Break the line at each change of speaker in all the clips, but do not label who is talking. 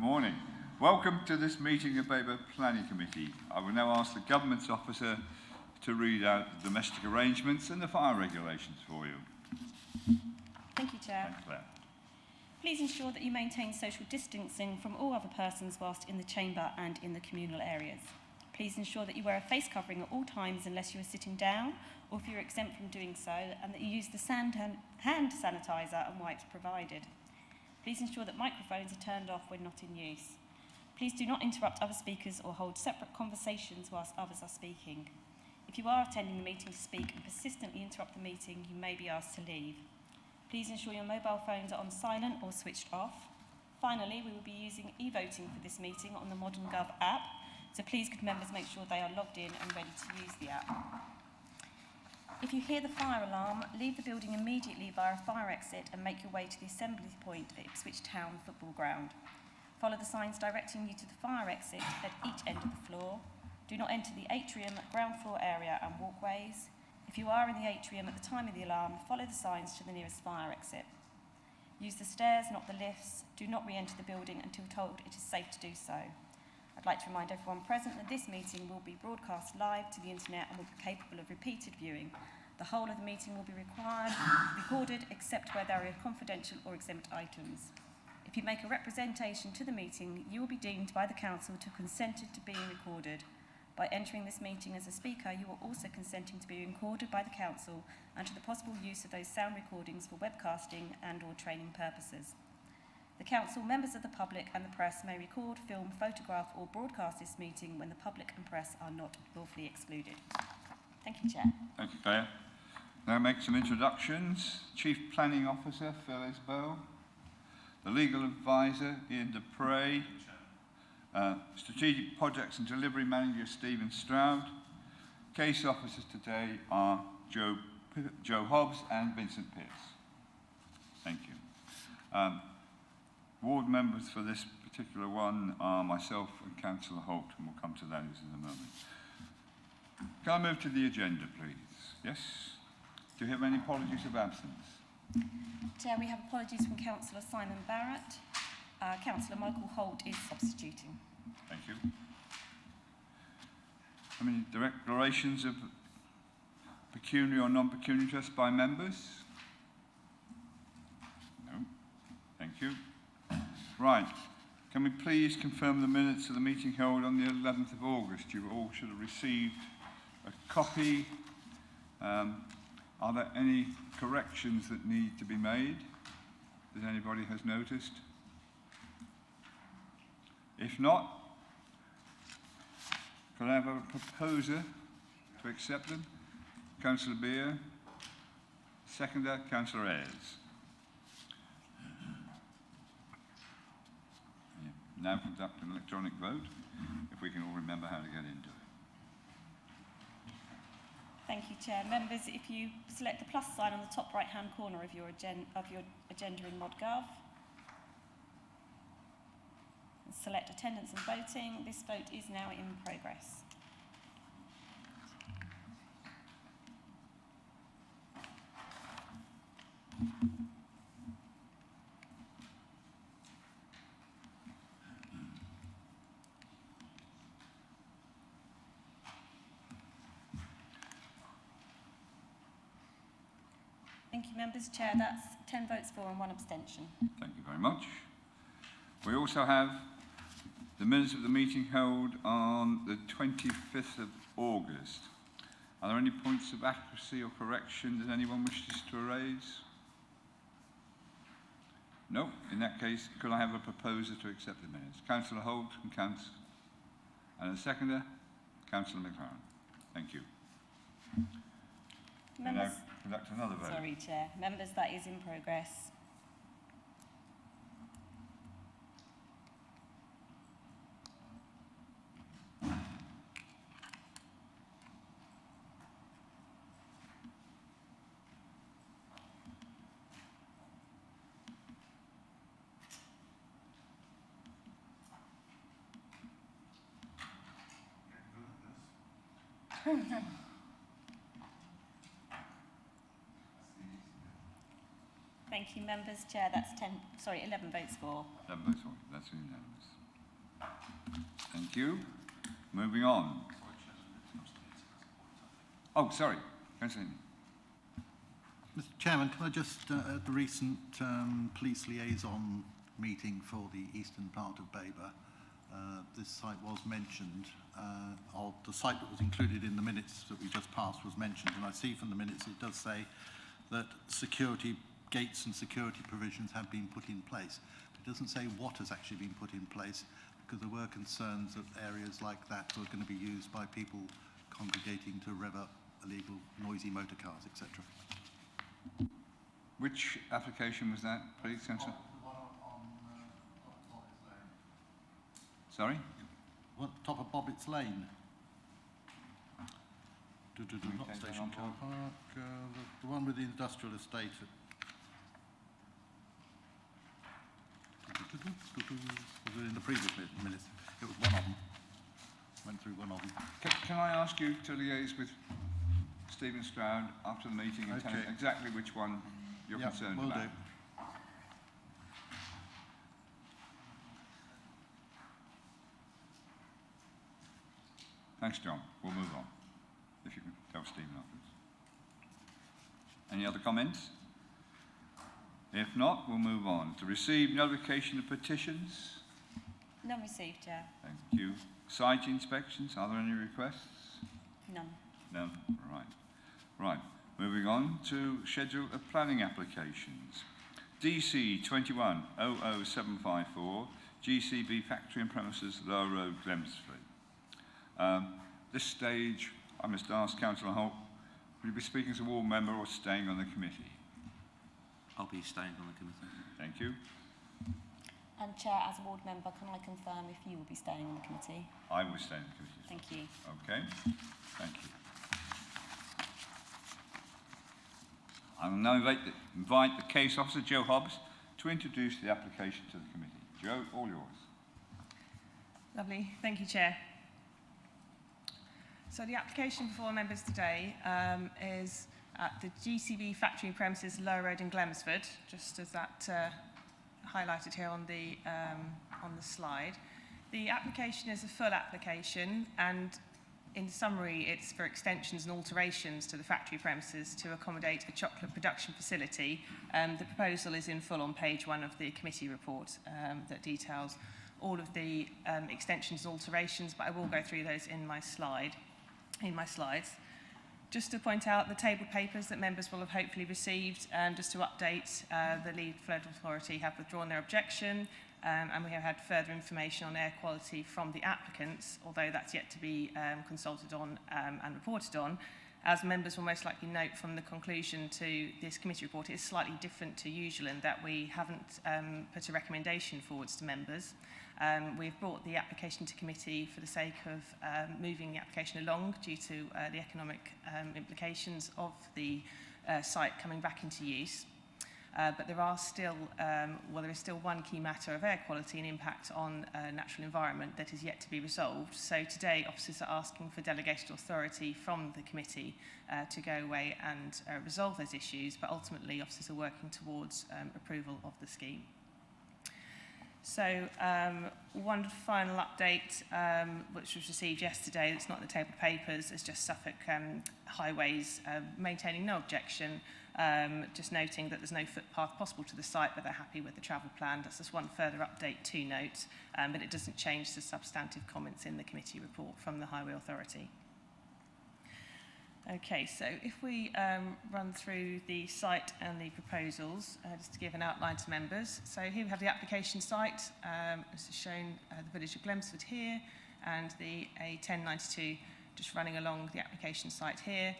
morning. Welcome to this meeting of Babergh Planning Committee. I will now ask the Government's Officer to read out the domestic arrangements and the fire regulations for you.
Thank you, Chair.
Thanks, Claire.
Please ensure that you maintain social distancing from all other persons whilst in the chamber and in the communal areas. Please ensure that you wear a face covering at all times unless you are sitting down or if you are exempt from doing so, and that you use the hand sanitizer and wipes provided. Please ensure that microphones are turned off when not in use. Please do not interrupt other speakers or hold separate conversations whilst others are speaking. If you are attending the meeting to speak and persistently interrupt the meeting, you may be asked to leave. Please ensure your mobile phones are on silent or switched off. Finally, we will be using e-voting for this meeting on the Modern Gov app, so please could members make sure they are logged in and ready to use the app. If you hear the fire alarm, leave the building immediately via a fire exit and make your way to the assembly point at Ipswich Town Football Ground. Follow the signs directing you to the fire exit at each end of the floor. Do not enter the atrium, ground floor area and walkways. If you are in the atrium at the time of the alarm, follow the signs to the nearest fire exit. Use the stairs, not the lifts. Do not re-enter the building until told it is safe to do so. I'd like to remind everyone present that this meeting will be broadcast live to the internet and will be capable of repeated viewing. The whole of the meeting will be recorded except where there are confidential or exempt items. If you make a representation to the meeting, you will be deemed by the Council to have consented to being recorded. By entering this meeting as a speaker, you are also consenting to being recorded by the Council and to the possible use of those sound recordings for webcasting and/or training purposes. The Council, members of the public and the press may record, film, photograph or broadcast this meeting when the public and press are not lawfully excluded. Thank you, Chair.
Thank you, Claire. Now make some introductions. Chief Planning Officer, Phyllis Bowe. The Legal Advisor, Ian Dupre. Strategic Projects and Delivery Manager, Stephen Stroud. Case Officers today are Joe Hobbs and Vincent Pierce. Thank you. Ward members for this particular one are myself and Councillor Holt, and we'll come to those in a moment. Can I move to the agenda, please? Yes? Do you have any apologies of absence?
Chair, we have apologies from Councillor Simon Barrett. Councillor Michael Holt is substituting.
Thank you. How many declarations of pecuniary or non-pecuniary interest by members? No. Thank you. Right. Can we please confirm the minutes of the meeting held on the 11th of August? You all should have received a copy. Are there any corrections that need to be made that anybody has noticed? If not, could I have a proposer to accept them? Councillor Beer. Seconder, Councillor Ayres. Now conduct an electronic vote, if we can all remember how to get into it.
Thank you, Chair. Members, if you select the plus sign on the top right-hand corner of your agenda in ModGov, and select attendance and voting, this vote is now in progress. Thank you, members. Chair, that's 10 votes for and 1 abstention.
Thank you very much. We also have the minutes of the meeting held on the 25th of August. Are there any points of accuracy or correction that anyone wishes to raise? No. In that case, could I have a proposer to accept the minutes? Councillor Holt and a seconder, Councillor McLaren. Thank you.
Members,
conduct another vote.
Sorry, Chair. Members, that is in progress. Thank you, members. Chair, that's 11 votes for.
11 votes for. That's unanimous. Thank you. Moving on. Oh, sorry. Councillor.
Mr. Chairman, can I just, at the recent police liaison meeting for the eastern part of Babergh, this site was mentioned, or the site that was included in the minutes that we just passed was mentioned, and I see from the minutes it does say that security gates and security provisions have been put in place. It doesn't say what has actually been put in place, because there were concerns that areas like that were going to be used by people congregating to rev up illegal noisy motor cars, etc.
Which application was that, please, Councillor?
The one on Bobbitt's Lane.
Sorry?
Top of Bobbitt's Lane. Not
take that
station
on
car
board?
park. The one with the industrial estate. Was it in the previous minutes? It was one of them. Went through one of them.
Can I ask you to liaise with Stephen Stroud after the meeting and tell him exactly which one you're concerned
will
about?
do.
Thanks, John. We'll move on. If you can tell Stephen afterwards. Any other comments? If not, we'll move on. To receive notification of petitions.
None received, Chair.
Thank you. Site inspections. Are there any requests?
None.
No. Right. Right. Moving on to schedule of planning applications. DC 21-00754, GCB Factory and Premises, Lower Road, Glemsford. This stage, I must ask Councillor Holt, will you be speaking as a ward member or staying on the committee?
I'll be staying on the committee.
Thank you.
And Chair, as a ward member, can I confirm if you will be staying on the committee?
I will stay on the committee.
Thank you.
Okay. Thank you. I will now invite the case officer, Joe Hobbs, to introduce the application to the committee. Joe, all yours.
Lovely. Thank you, Chair. So the application before members today is at the GCB Factory Premises, Lower Road in Glemsford, just as that highlighted here on the slide. The application is a full application, and in summary, it's for extensions and alterations to the factory premises to accommodate a chocolate production facility. The proposal is in full on page 1 of the committee report that details all of the extensions and alterations, but I will go through those in my slides. Just to point out the table papers that members will have hopefully received, just to update, the lead flood authority have withdrawn their objection, and we have had further information on air quality from the applicants, although that's yet to be consulted on and reported on. As members will most likely note from the conclusion to this committee report, it is slightly different to usual in that we haven't put a recommendation forwards to members. We've brought the application to committee for the sake of moving the application along due to the economic implications of the site coming back into use. But there are still, there is still one key matter of air quality and impact on natural environment that is yet to be resolved. So today, officers are asking for delegated authority from the committee to go away and resolve those issues, but ultimately officers are working towards approval of the scheme. So one final update which was received yesterday, it's not in the table of papers, it's just Suffolk Highways maintaining no objection, just noting that there's no footpath possible to the site, but they're happy with the travel plan. That's just one further update to note, but it doesn't change the substantive comments in the committee report from the Highway Authority. Okay, so if we run through the site and the proposals, just to give an outline to members. So here we have the application site. This is shown the village of Glemsford here, and the A1092 just running along the application site here.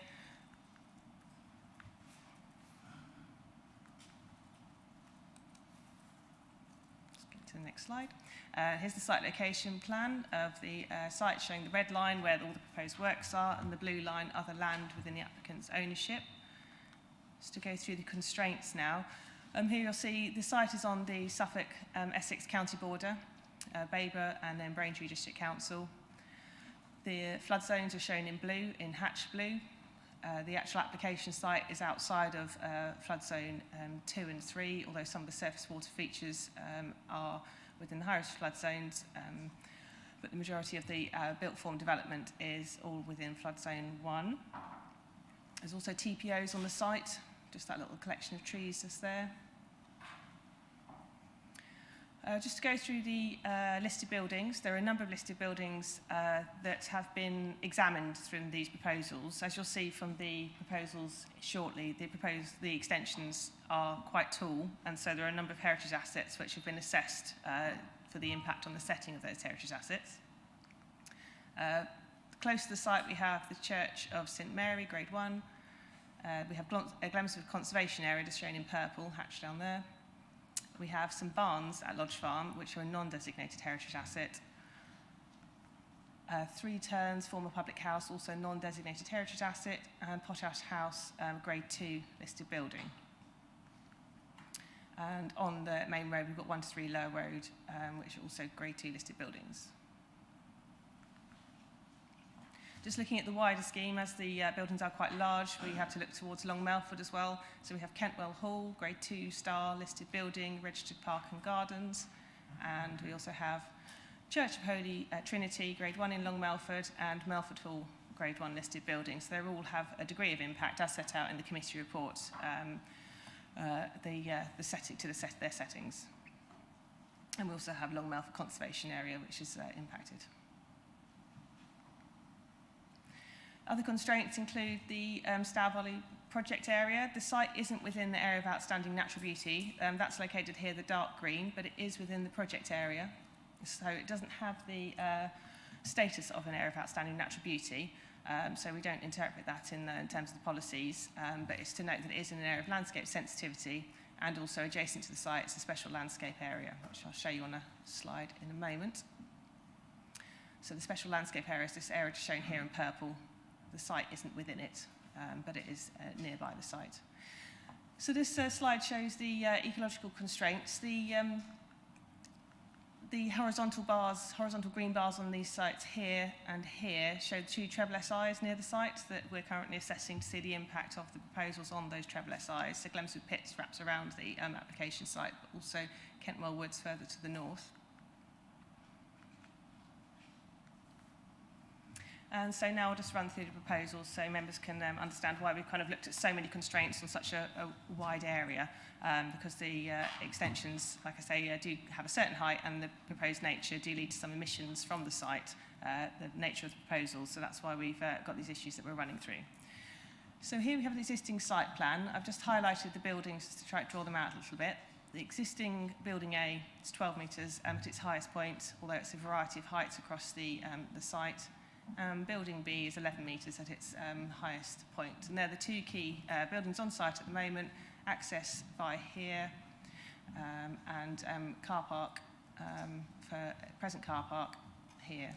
Let's get to the next slide. Here's the site location plan of the site, showing the red line where all the proposed works are, and the blue line, other land within the applicant's ownership. Just to go through the constraints now. Here you'll see the site is on the Suffolk-Essex county border, Babergh and then Braintree District Council. The flood zones are shown in blue, in hatch blue. The actual application site is outside of flood zone 2 and 3, although some of the surface water features are within the highest flood zones, but the majority of the built form development is all within flood zone 1. There's also TPOs on the site, just that little collection of trees just there. Just to go through the listed buildings, there are a number of listed buildings that have been examined through these proposals. As you'll see from the proposals shortly, the extensions are quite tall, and so there are a number of heritage assets which have been assessed for the impact on the setting of those heritage assets. Close to the site we have the Church of St Mary, Grade 1. We have Glemsford Conservation Area, just shown in purple, hatched down there. We have some barns at Lodge Farm, which are a non-designated heritage asset. 3 Turns, former public house, also non-designated heritage asset, and Potash House, Grade 2 listed building. And on the main road, we've got 1 to 3 Lower Road, which are also Grade 2 listed buildings. Just looking at the wider scheme, as the buildings are quite large, we have to look towards Long Melford as well. So we have Kentwell Hall, Grade 2 star listed building, registered park and gardens. And we also have Church of Holy Trinity, Grade 1 in Long Melford, and Melford Hall, Grade 1 listed buildings. So they all have a degree of impact, as set out in the committee report, their settings. And we also have Long Melford Conservation Area, which is impacted. Other constraints include the Stour Valley project area. The site isn't within the area of outstanding natural beauty. That's located here, the dark green, but it is within the project area. So it doesn't have the status of an area of outstanding natural beauty. So we don't interpret that in terms of the policies, but it's to note that it is in an area of landscape sensitivity, and also adjacent to the site is a special landscape area, which I'll show you on a slide in a moment. So the special landscape area is this area shown here in purple. The site isn't within it, but it is nearby the site. So this slide shows the ecological constraints. The horizontal green bars on these sites here and here show 2 treble SIs near the site that we're currently assessing to see the impact of the proposals on those treble SIs. So Glemsford Pits wraps around the application site, but also Kentwell Woods further to the north. And so now I'll just run through the proposals so members can understand why we've kind of looked at so many constraints on such a wide area, because the extensions, like I say, do have a certain height, and the proposed nature do lead to some emissions from the site, the nature of the proposals. So that's why we've got these issues that we're running through. So here we have the existing site plan. I've just highlighted the buildings just to try to draw them out a little bit. The existing building A is 12 metres at its highest point, although it's a variety of heights across the site. Building B is 11 metres at its highest point. And they're the 2 key buildings on site at the moment, access by here, and car park, for present car park here.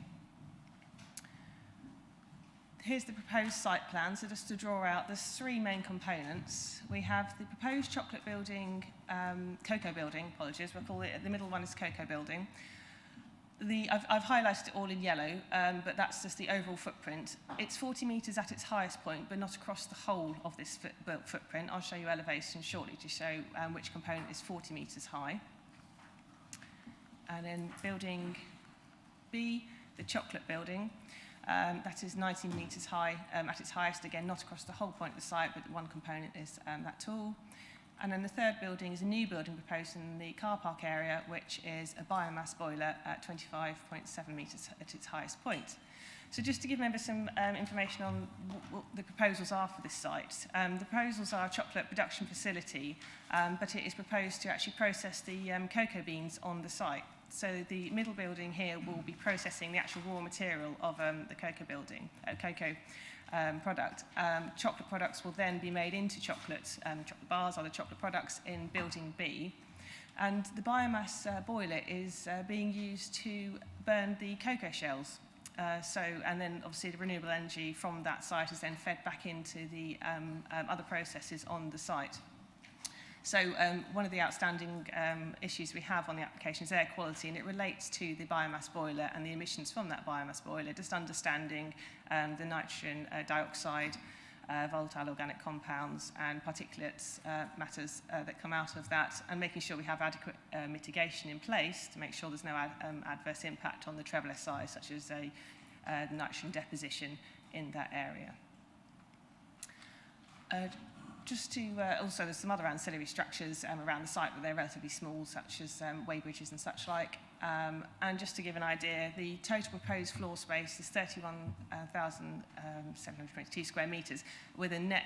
Here's the proposed site plan. So just to draw out, there's 3 main components. We have the proposed chocolate building, cocoa building, apologies, we'll call it, the middle one is cocoa building. I've highlighted it all in yellow, but that's just the overall footprint. It's 40 metres at its highest point, but not across the whole of this built footprint. I'll show you elevation shortly to show which component is 40 metres high. And then building B, the chocolate building, that is 19 metres high at its highest, again, not across the whole point of the site, but one component is that tall. And then the third building is a new building proposed in the car park area, which is a biomass boiler at 25.7 metres at its highest point. So just to give members some information on what the proposals are for this site. The proposals are a chocolate production facility, but it is proposed to actually process the cocoa beans on the site. So the middle building here will be processing the actual raw material of the cocoa building, product. Chocolate products will then be made into chocolate bars, other chocolate products in building B. And the biomass boiler is being used to burn the cocoa shells. And then obviously the renewable energy from that site is then fed back into the other processes on the site. So one of the outstanding issues we have on the application is air quality, and it relates to the biomass boiler and the emissions from that biomass boiler, just understanding the nitrogen dioxide volatile organic compounds and particulates matters that come out of that, and making sure we have adequate mitigation in place to make sure there's no adverse impact on the treble SI, such as nitrogen deposition in that area. Just to, also there's some other ancillary structures around the site, but they're relatively small, such as weighbridges and such like. And just to give an idea, the total proposed floor space is 31,722 square metres, with a net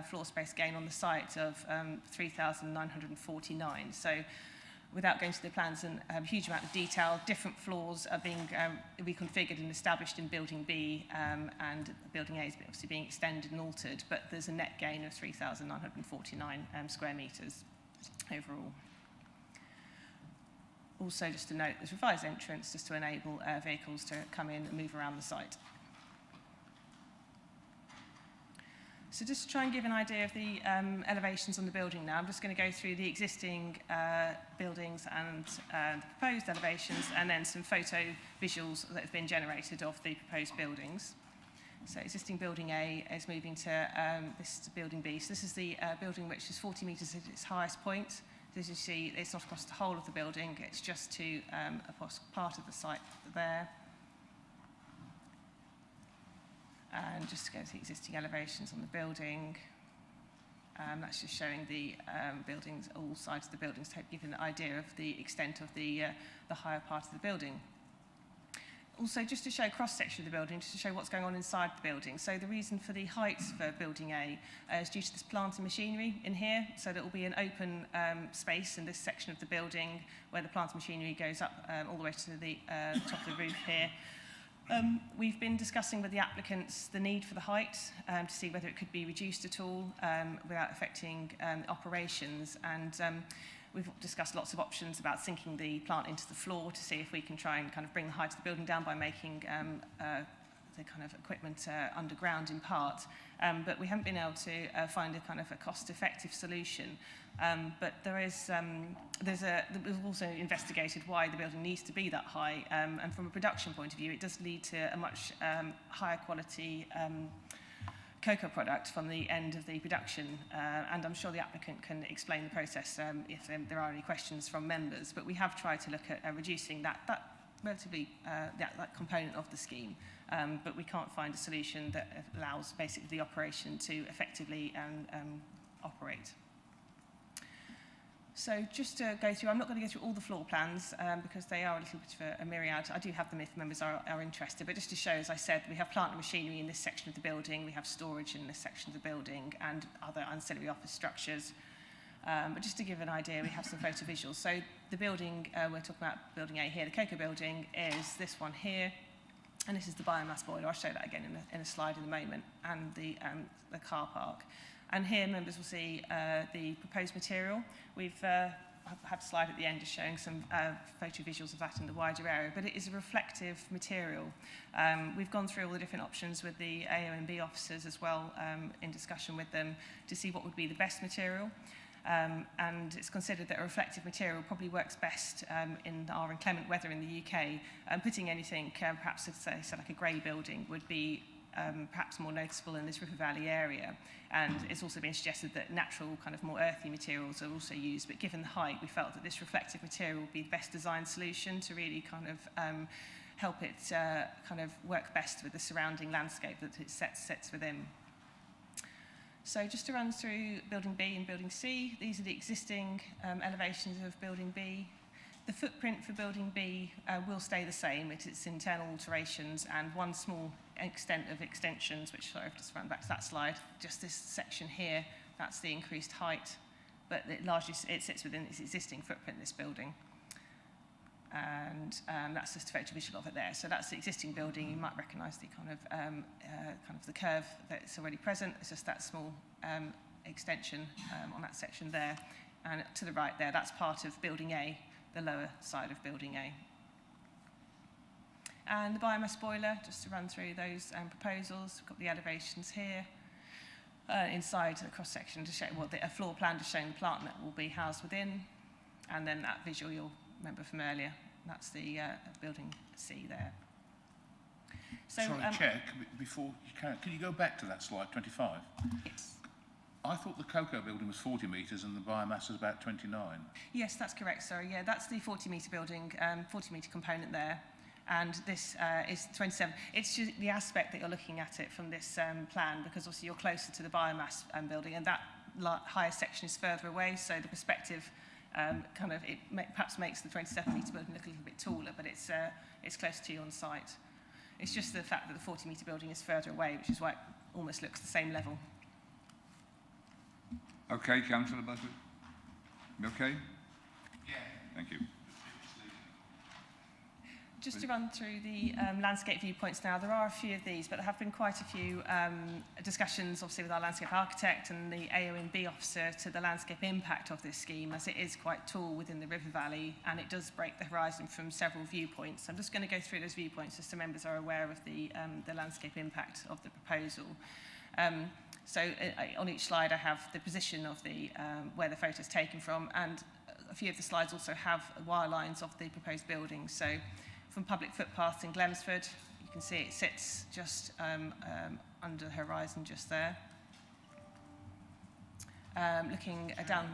floor space gain on the site of 3,949. So without going to the plans in a huge amount of detail, different floors are being reconfigured and established in Building B, and Building A is obviously being extended and altered, but there's a net gain of 3,949 square metres overall. Also, just to note, there's revised entrance just to enable vehicles to come in and move around the site. So just to try and give an idea of the elevations on the building now, I'm just going to go through the existing buildings and the proposed elevations, and then some photo visuals that have been generated of the proposed buildings. So existing building A is moving to this building B. So this is the building which is 40 metres at its highest point. So as you see, it's not across the whole of the building, it's just to a part of the site there. And just to go to the existing elevations on the building, that's just showing the buildings, all sides of the buildings, to give you an idea of the extent of the higher part of the building. Also, just to show cross-section of the building, just to show what's going on inside the building. So the reason for the heights for Building A is due to this plant and machinery in here. So there will be an open space in this section of the building where the plant and machinery goes up all the way to the top of the roof here. We've been discussing with the applicants the need for the height to see whether it could be reduced at all without affecting operations, and we've discussed lots of options about sinking the plant into the floor to see if we can try and kind of bring the height of the building down by making the kind of equipment underground in part, but we haven't been able to find a kind of a cost-effective solution. But we've also investigated why the building needs to be that high, and from a production point of view, it does lead to a much higher quality cocoa product from the end of the production, and I'm sure the applicant can explain the process if there are any questions from members. But we have tried to look at reducing that relatively that component of the scheme, but we can't find a solution that allows basically the operation to effectively operate. So just to go through, I'm not going to go through all the floor plans because they are a little bit of a myriad. I do have them if members are interested, but just to show, as I said, we have plant and machinery in this section of the building, we have storage in this section of the building, and other ancillary office structures. But just to give an idea, we have some photo visuals. So the building, we're talking about Building A here, the cocoa building is this one here, and this is the biomass boiler. I'll show that again in a slide in a moment, and the car park. And here members will see the proposed material. We've had a slide at the end just showing some photo visuals of that in the wider area, but it is a reflective material. We've gone through all the different options with the AONB officers as well, in discussion with them to see what would be the best material. And it's considered that a reflective material probably works best in our inclement weather in the UK. Putting anything, perhaps say like a grey building, would be perhaps more noticeable in this River Valley area. And it's also been suggested that natural, kind of more earthy materials are also used, but given the height, we felt that this reflective material would be the best design solution to really kind of help it kind of work best with the surrounding landscape that it sits within. So just to run through Building B and Building C, these are the existing elevations of Building B. The footprint for Building B will stay the same. It's internal alterations and one small extent of extensions, which, sorry, I've just run back to that slide. Just this section here, that's the increased height, but it sits within its existing footprint, this building. And that's just a photo visual of it there. So that's the existing building. You might recognise the kind of the curve that's already present. It's just that small extension on that section there. And to the right there, that's part of Building A, the lower side of Building A. And the biomass boiler, just to run through those proposals, we've got the elevations here. Inside the cross-section to show a floor plan to show the plant that will be housed within. And then that visual you'll remember from earlier, that's the Building C there.
So,
Sorry, Chair, before you can you go back to that slide 25?
yes.
I thought the cocoa building was 40 metres and the biomass was about 29.
Yes, that's correct, sorry. Yeah, that's the 40-metre building, 40-metre component there. And this is 27. It's just the aspect that you're looking at it from this plan, because obviously you're closer to the biomass building, and that higher section is further away, so the perspective perhaps makes the 27-metre building look a little bit taller, but it's closer to you on site. It's just the fact that the 40-metre building is further away, which is why it almost looks the same level.
Okay, Councillor Buzzard? You okay?
Yeah.
Thank you.
Just to run through the landscape viewpoints now, there are a few of these, but there have been quite a few discussions, obviously, with our landscape architect and the AONB officer to the landscape impact of this scheme, as it is quite tall within the river valley, and it does break the horizon from several viewpoints. I'm just going to go through those viewpoints just so members are aware of the landscape impact of the proposal. On each slide, I have the position of the where the photo is taken from, and a few of the slides also have wire lines of the proposed building. So, from public footpaths in Glemsford, you can see it sits just under the horizon just there. Looking down...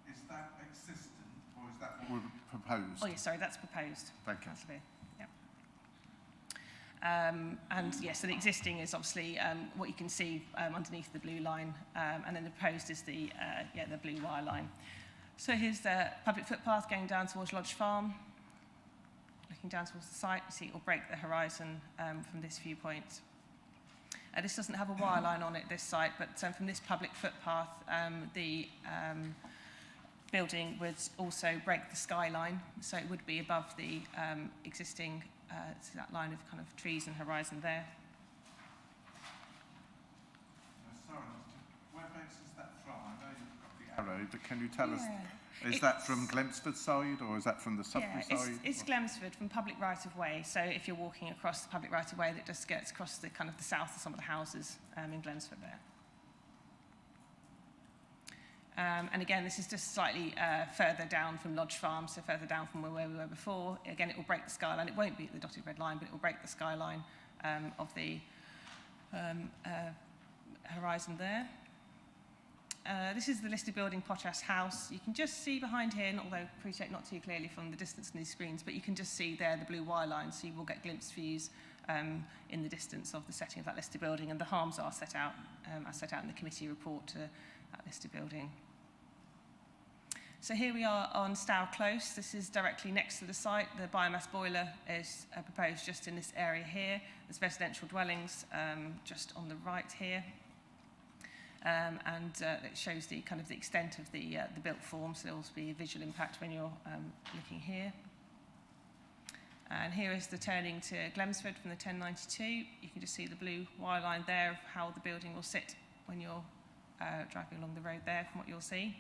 Is that existent or is that what we're proposed?
Oh, yeah, sorry, that's proposed.
Thank you.
Councillor Beer. And yes, so the existing is obviously what you can see underneath the blue line, and then the proposed is the blue wire line. So here's the public footpath going down towards Lodge Farm. Looking down towards the site, you see it will break the horizon from this viewpoint. This doesn't have a wire line on it, this site, but from this public footpath, the building would also break the skyline, so it would be above the existing so that line of kind of trees and horizon there.
Sorry, whereabouts is that from? I know you've got the arrow, but can you tell us, is
It's-
that from Glemsford side or is that from the Suffolk side?
It's Glemsford from public right-of-way, so if you're walking across the public right-of-way, that just gets across the kind of the south of some of the houses in Glemsford there. And again, this is just slightly further down from Lodge Farm, so further down from where we were before. Again, it will break the skyline. It won't be at the dotted red line, but it will break the skyline of the horizon there. This is the listed building, Potash House. You can just see behind here, although I appreciate not too clearly from the distance in these screens, but you can just see there the blue wire line, so you will get glimpse views in the distance of the setting of that listed building, and the harms are set out, as set out in the committee report to that listed building. So here we are on Stow Close. This is directly next to the site. The biomass boiler is proposed just in this area here. There's residential dwellings just on the right here. It shows the kind of the extent of the built form, so there will be a visual impact when you're looking here. And here is the turning to Glemsford from the 1092. You can just see the blue wire line there of how the building will sit when you're driving along the road there, from what you'll see.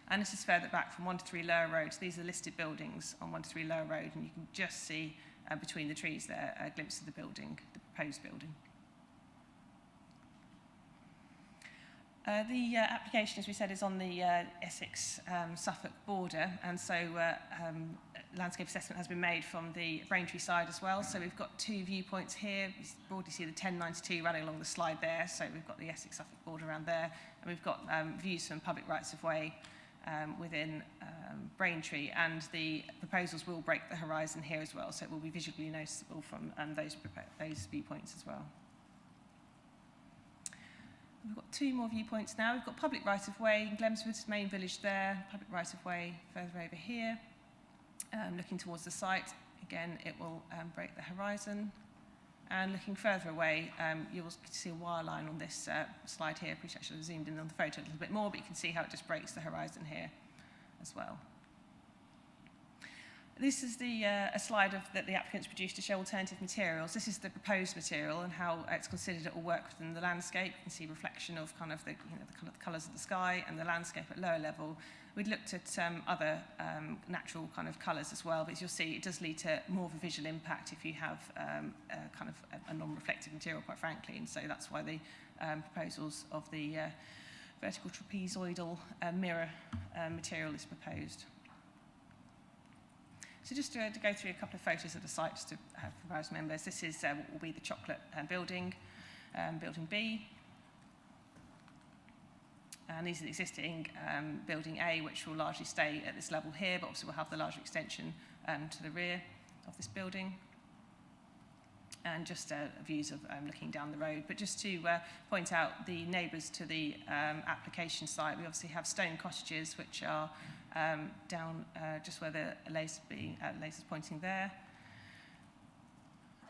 And this is further back from 1 to 3 Lower Road. So these are listed buildings on 1 to 3 Lower Road, and you can just see between the trees there a glimpse of the building, the proposed building. The application, as we said, is on the Essex-Suffolk border, and so landscape assessment has been made from the Braintree side as well. So we've got 2 viewpoints here. You broadly see the 1092 running along the slide there, so we've got the Essex-Suffolk border around there, and we've got views from public rights-of-way within Braintree, and the proposals will break the horizon here as well, so it will be visually noticeable from those viewpoints as well. We've got 2 more viewpoints now. We've got public right-of-way in Glemsford's main village there, public right-of-way further over here. Looking towards the site, again, it will break the horizon. And looking further away, you will see a wire line on this slide here. I appreciate I should have zoomed in on the photo a little bit more, but you can see how it just breaks the horizon here as well. This is a slide that the applicants produced to show alternative materials. This is the proposed material and how it's considered it will work within the landscape. You can see reflection of kind of the colours of the sky and the landscape at lower level. We'd looked at other natural kind of colours as well, but as you'll see, it does lead to more of a visual impact if you have kind of a non-reflective material, quite frankly, and so that's why the proposals of the vertical trapezoidal mirror material is proposed. So just to go through a couple of photos of the site just to have for those members. This is what will be the chocolate building, building B. And these are the existing building A, which will largely stay at this level here, but obviously we'll have the larger extension to the rear of this building. And just views of looking down the road. But just to point out the neighbours to the application site, we obviously have stone cottages, which are down just where the laser's pointing there.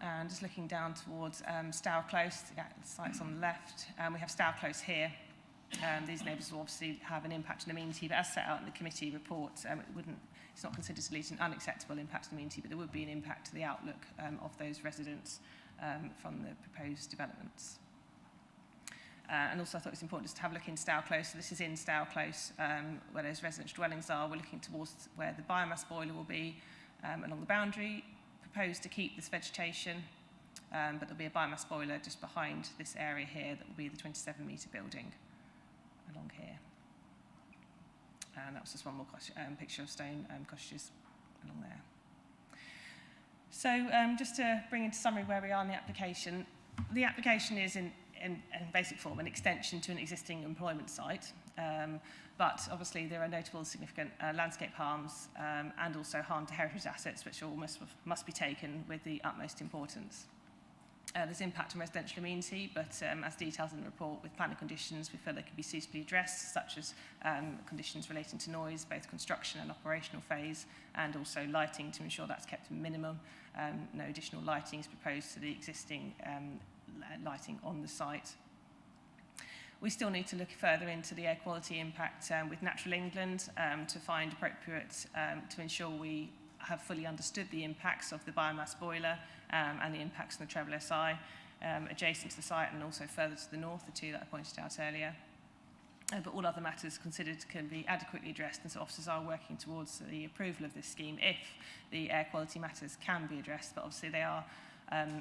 And just looking down towards Stour Close, the site's on the left. We have Stour Close here. These neighbours will obviously have an impact on amenity, but as set out in the committee report, it's not considered to lead to an unacceptable impact on amenity, but there would be an impact to the outlook of those residents from the proposed developments. And also I thought it was important just to have a look in Stour Close. So this is in Stour Close, where those residential dwellings are. We're looking towards where the biomass boiler will be along the boundary. Proposed to keep this vegetation, but there'll be a biomass boiler just behind this area here that will be the 27-metre building along here. And that was just one more picture of stone cottages along there. So just to bring into summary where we are in the application is in basic form an extension to an existing employment site, but obviously there are notable significant landscape harms and also harm to heritage assets, which almost must be taken with the utmost importance. There's impact on residential amenity, but as detailed in the report, with planning conditions, we feel they can be suitably addressed, such as conditions relating to noise, both construction and operational phase, and also lighting to ensure that's kept to a minimum. No additional lighting is proposed to the existing lighting on the site. We still need to look further into the air quality impact with Natural England to find appropriate, to ensure we have fully understood the impacts of the biomass boiler and the impacts on the treble SI adjacent to the site and also further to the north, the two that I pointed out earlier. But all other matters considered can be adequately addressed, and so officers are working towards the approval of this scheme if the air quality matters can be addressed, but obviously they are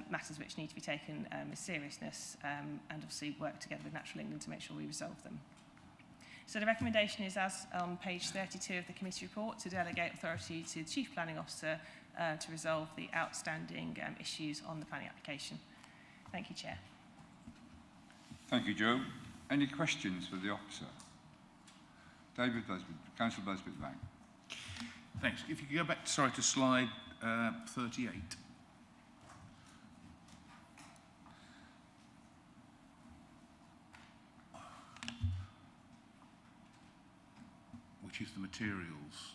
matters which need to be taken with seriousness and obviously work together with Natural England to make sure we resolve them. So the recommendation is, as on page 32 of the committee report, to delegate authority to the Chief Planning Officer to resolve the outstanding issues on the planning application. Thank you, Chair.
Thank you, Joe. Any questions for the officer? David Busby, Councillor Busby-Blank.
Thanks. If you could go back, to slide 38. Which is the materials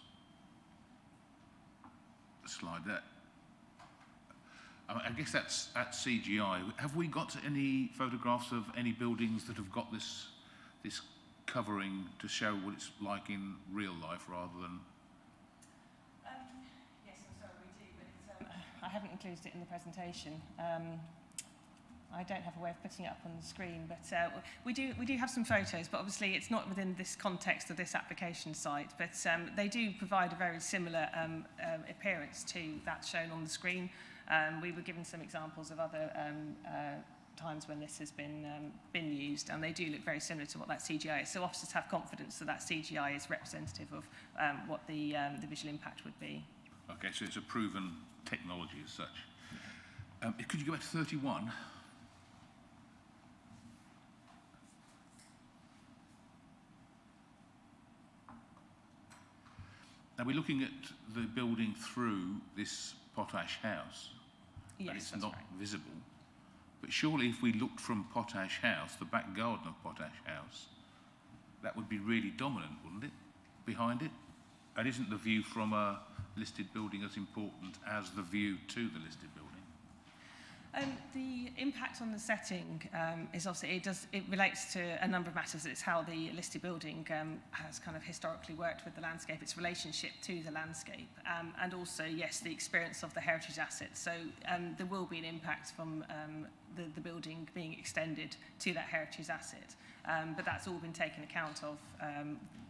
slide. That I guess that's at CGI. Have we got any photographs of any buildings that have got this covering to show what it's like in real life rather than?
Yes, I'm sorry, we do, but I haven't included it in the presentation. I don't have a way of putting it up on the screen, but we do have some photos, but obviously it's not within this context of this application site, but they do provide a very similar appearance to that shown on the screen. We were given some examples of other times when this has been used, and they do look very similar to what that CGI is. So officers have confidence that that CGI is representative of what the visual impact would be.
Okay, so it's a proven technology as such. Could you go back to 31? Now we're looking at the building through this potash house.
Yes,
and it's
that's
not
right.
visible. But surely if we looked from Potash House, the back garden of Potash House, that would be really dominant, wouldn't it, behind it? And isn't the view from a listed building as important as the view to the listed building?
The impact on the setting is obviously, it relates to a number of matters. It's how the listed building has kind of historically worked with the landscape, its relationship to the landscape, and also, yes, the experience of the heritage assets. So there will be an impact from the building being extended to that heritage asset. But that's all been taken account of,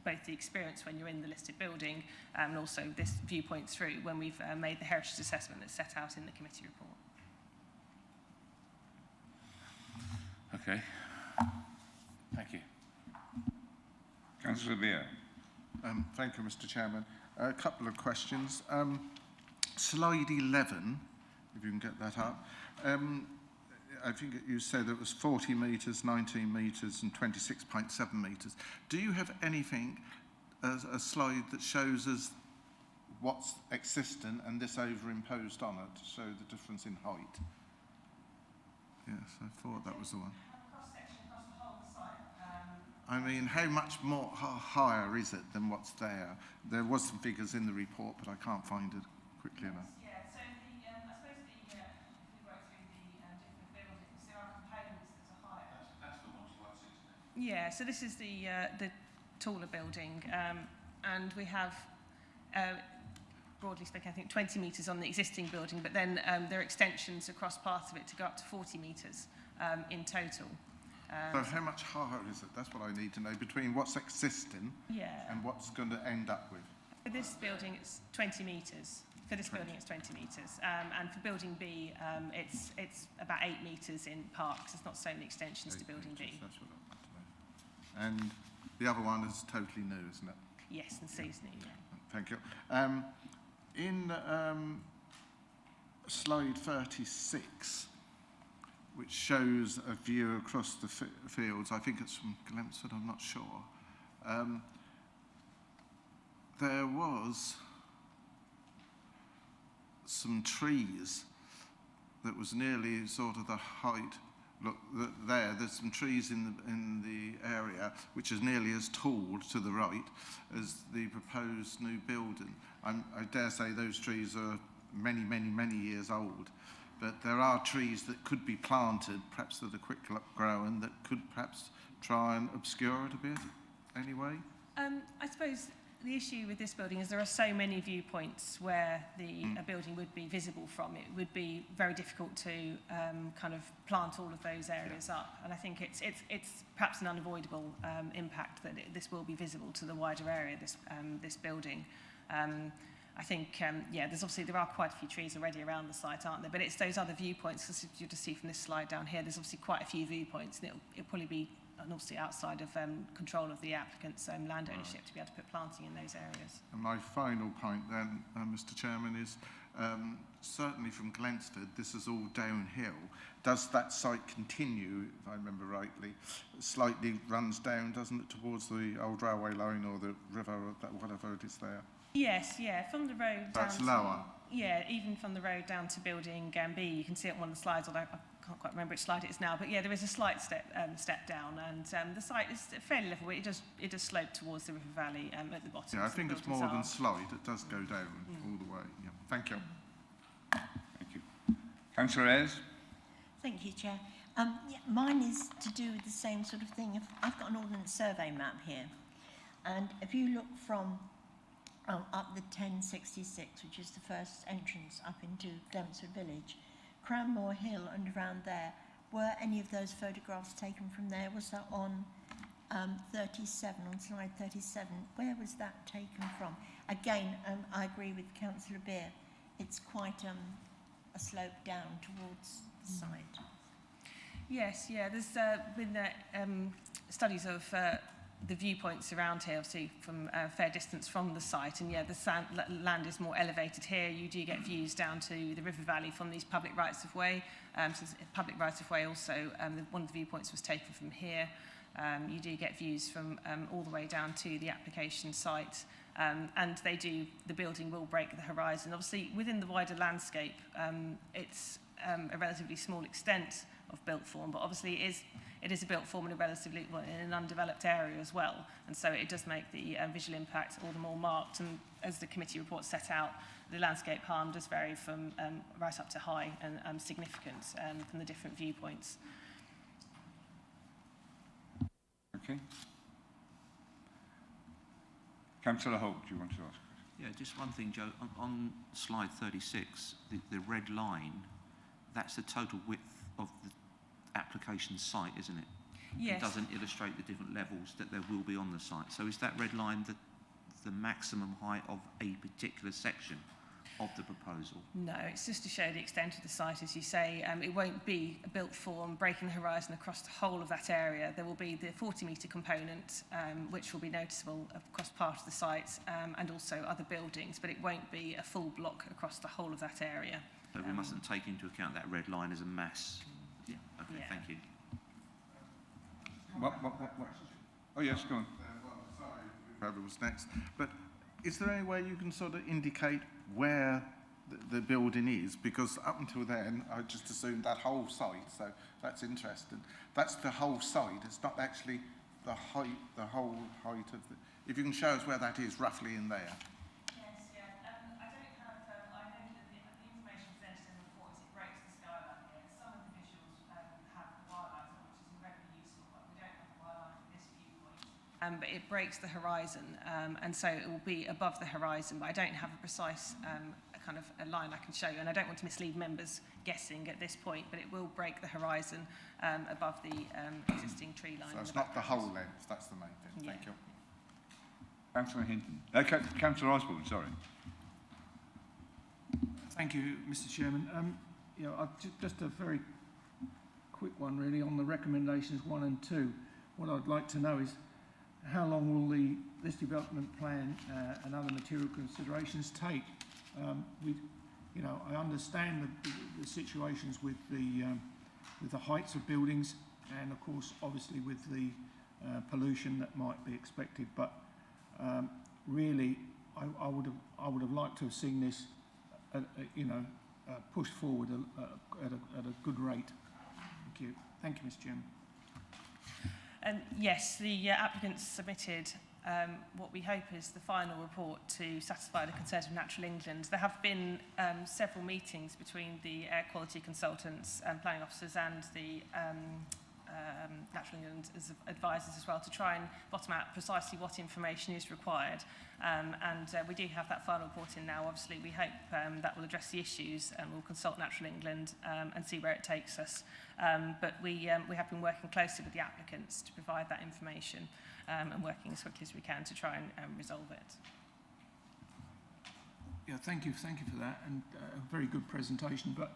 both the experience when you're in the listed building and also this viewpoint through when we've made the heritage assessment that's set out in the committee report.
Okay. Thank you.
Councillor Beer.
Thank you, Mr. Chairman. A couple of questions. slide 11, if you can get that up, I think you said it was 40 metres, 19 metres and 26.7 metres. Do you have anything, a slide that shows us what's existent and this overimposed on it to show the difference in height? Yes, I thought that was the one. I mean, how much more higher is it than what's there? There was some figures in the report, but I can't find it quickly enough.
Yeah, so I suppose if we work through the different buildings, there are components that are higher.
That's the one, slide 16.
Yeah, so this is the taller building, and we have, broadly speaking, I think 20 metres on the existing building, but then there are extensions across part of it to go up to 40 metres in total.
So how much higher is it? That's what I need to know, between what's existing and what's going to end up with.
For this building, it's 20 metres. For this building, it's 20 metres. And for building B, it's about 8 metres in parks. There's not so many extensions to building B.
That's what I want to know. And the other one is totally new, isn't it?
Yes, and C's new, yeah.
Thank you. In slide 36, which shows a view across the fields, I think it's from Glemsford, I'm not sure. There was some trees that was nearly sort of the height. Look, there's some trees in the area which is nearly as tall to the right as the proposed new building. I dare say those trees are many, many, many years old. But there are trees that could be planted, perhaps that are quick growing, that could perhaps try and obscure it a bit, anyway.
I suppose the issue with this building is there are so many viewpoints where a building would be visible from. It would be very difficult to kind of plant all of those areas up. And I think it's perhaps an unavoidable impact that this will be visible to the wider area, this building. I think, there are quite a few trees already around the site, aren't there? But it's those other viewpoints, because you just see from this slide down here, there's obviously quite a few viewpoints, and it'll probably be obviously outside of control of the applicant's land ownership to be able to put planting in those areas.
And my final point then, Mr. Chairman, is certainly from Glemsford, this is all downhill. Does that site continue, if I remember rightly, slightly runs down, doesn't it, towards the old railway line or the river or whatever it is there?
Yes, yeah, from the road
That's
down
lower.
Yeah, even from the road down to building B, you can see it on one of the slides, although I can't quite remember which slide it is now, but yeah, there is a slight step down, and the site is fairly level. It does slope towards the river valley at the bottom.
Yeah, I think it's more than slide. It does go down all the way. Yeah. Thank you.
Thank you. Councillor Ayres?
Thank you, Chair. Mine is to do with the same sort of thing. I've got an ordnance survey map here, and if you look from up the 1066, which is the first entrance up into Glemsford village, Cranmore Hill and around there, were any of those photographs taken from there? Was that on 37, on slide 37? Where was that taken from? Again, I agree with Councillor Beer. It's quite a slope down towards the site.
Yes, yeah, there's been studies of the viewpoints around here, obviously from a fair distance from the site, and yeah, the land is more elevated here. You do get views down to the river valley from these public rights of way. So public rights of way also, one of the viewpoints was taken from here. You do get views from all the way down to the application site, and the building will break the horizon. Obviously, within the wider landscape, it's a relatively small extent of built form, but obviously it is a built form in in an undeveloped area as well, and so it does make the visual impact all the more marked. And as the committee report set out, the landscape harm does vary from right up to high and significant from the different viewpoints.
Okay. Councillor Holt, do you want to ask?
Yeah, just one thing, Joe. On slide 36, the red line, that's the total width of the application site, isn't it?
Yes.
It doesn't illustrate the different levels that there will be on the site. So is that red line the maximum height of a particular section? of the proposal?
No, it's just to show the extent of the site, as you say. It won't be a built form breaking the horizon across the whole of that area. There will be the 40-metre component, which will be noticeable across part of the site, and also other buildings, but it won't be a full block across the whole of that area.
So we mustn't take into account that red line as a mass. Yeah. Okay.
Yeah.
Thank you.
What? Oh, yes, go on.
Sorry, whoever was next. But is there any way you can sort of indicate where the building is? Because up until then, I just assumed that whole site, so that's interesting. That's the whole site. It's not actually the whole height of the... If you can show us where that is, roughly in there.
Yes, yeah. I don't have, I know that the information presented in the report is it breaks the skyline here. Some of the visuals have the wildlife, which is incredibly useful, but we don't have the wildlife at this viewpoint. But it breaks the horizon, and so it will be above the horizon, but I don't have a precise kind of a line I can show you, and I don't want to mislead members guessing at this point, but it will break the horizon above the existing tree line.
So it's not the whole length, that's the main thing.
Yeah.
Thank you.
Councillor Hinton. Councillor Osborne, sorry.
Thank you, Mr. Chairman. Just a very quick one, really, on the recommendations 1 and 2. What I'd like to know is how long will this development plan and other material considerations take? I understand the situations with the heights of buildings, and of course, obviously, with the pollution that might be expected. But really, I would have liked to have seen this, pushed forward at a good rate. Thank you, Mr. Chairman.
Yes, the applicants submitted what we hope is the final report to satisfy the concerns of Natural England. There have been several meetings between the air quality consultants and planning officers and the Natural England as advisors as well, to try and bottom out precisely what information is required. We do have that final report in now. Obviously, we hope that will address the issues, and we'll consult Natural England and see where it takes us. But we have been working closely with the applicants to provide that information and working as quickly as we can to try and resolve it.
Yeah, thank you for that, and a very good presentation. But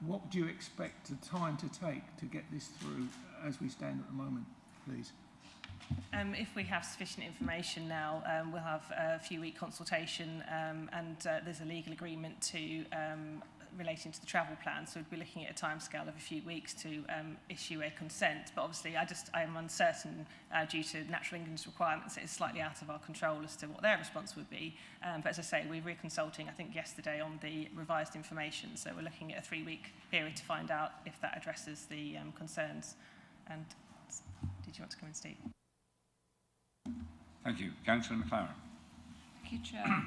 what do you expect the time to take to get this through as we stand at the moment, please?
If we have sufficient information now, we'll have a few-week consultation, and there's a legal agreement to relating to the travel plan, so we'd be looking at a timescale of a few weeks to issue a consent. But obviously, I am uncertain due to Natural England's requirements. It's slightly out of our control as to what their response would be. But as I say, we're reconsulting, I think, yesterday on the revised information. So we're looking at a 3-week period to find out if that addresses the concerns. And did you want to come in, Steve?
Thank you. Councillor McLaren.
Thank you, Chair.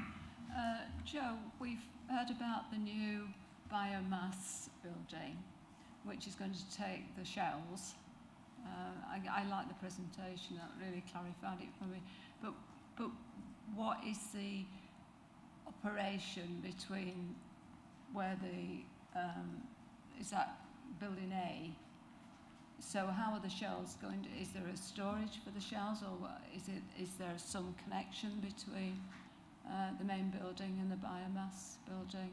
Joe, we've heard about the new biomass building, which is going to take the shells. I like the presentation, that really clarified it for me. But what is the operation between where is that building A? So how are the shells going to, is there a storage for the shells, or is there some connection between the main building and the biomass building?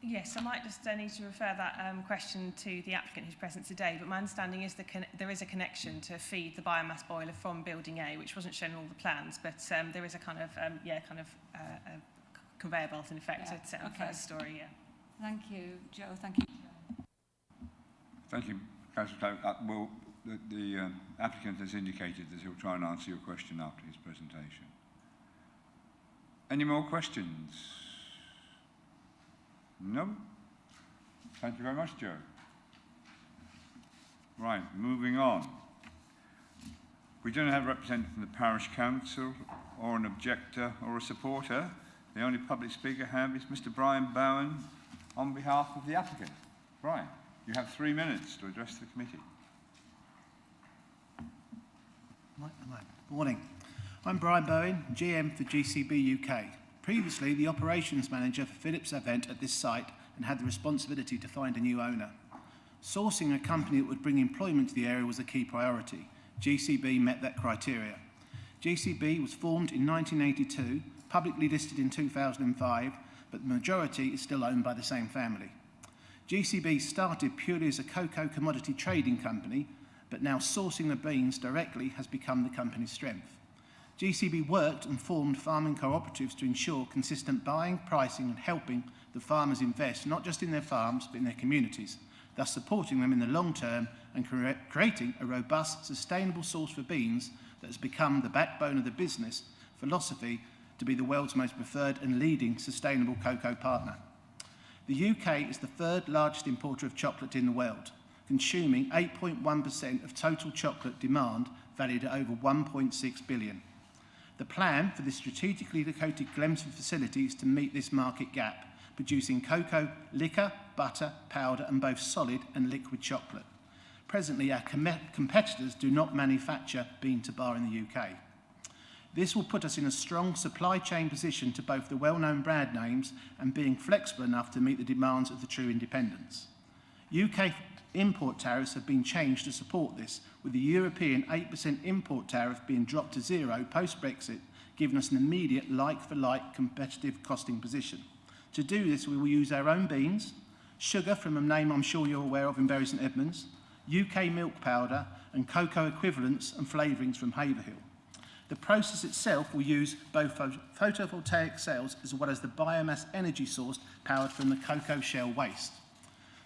Yes, I might just need to refer that question to the applicant who's present today, but my understanding is there is a connection to feed the biomass boiler from building A, which wasn't shown in all the plans, but there is a kind of a conveyor belt in effect. It's a first story, yeah.
Thank you, Joe. Thank you.
Thank you, Councillor McLaren. The applicant has indicated that he'll try and answer your question after his presentation. Any more questions? No? Thank you very much, Joe. Right, moving on. We don't have a representative from the Parish Council, or an objector or a supporter. The only public speaker I have is Mr. Brian Bowen on behalf of the applicant. Brian, you have 3 minutes to address the committee.
Morning. I'm Brian Bowen, GM for GCB UK. Previously, the operations manager for Phillips Event at this site and had the responsibility to find a new owner. Sourcing a company that would bring employment to the area was a key priority. GCB met that criteria. GCB was formed in 1982 publicly listed in 2005, but the majority is still owned by the same family. GCB started purely as a cocoa commodity trading company, but now sourcing the beans directly has become the company's strength. GCB worked and formed farming cooperatives to ensure consistent buying, pricing and helping the farmers invest not just in their farms but in their communities, thus supporting them in the long term and creating a robust, sustainable source for beans that has become the backbone of the business philosophy to be the world's most preferred and leading sustainable cocoa partner. The UK is the third largest importer of chocolate in the world, consuming 8.1% of total chocolate demand valued at over 1.6 billion. The plan for the strategically located Glemsford facility is to meet this market gap, producing cocoa, liquor, butter, powder and both solid and liquid chocolate. Presently, our competitors do not manufacture bean to bar in the UK. This will put us in a strong supply chain position to both the well-known brand names and being flexible enough to meet the demands of the true independents. UK import tariffs have been changed to support this, with the European 8% import tariff being dropped to zero post-Brexit, giving us an immediate like-for-like competitive costing position. To do this, we will use our own beans, sugar from a name I'm sure you're aware of in Bury St Edmunds, UK milk powder, and cocoa equivalents and flavourings from Haverhill. The process itself will use both photovoltaic cells as well as the biomass energy source powered from the cocoa shell waste.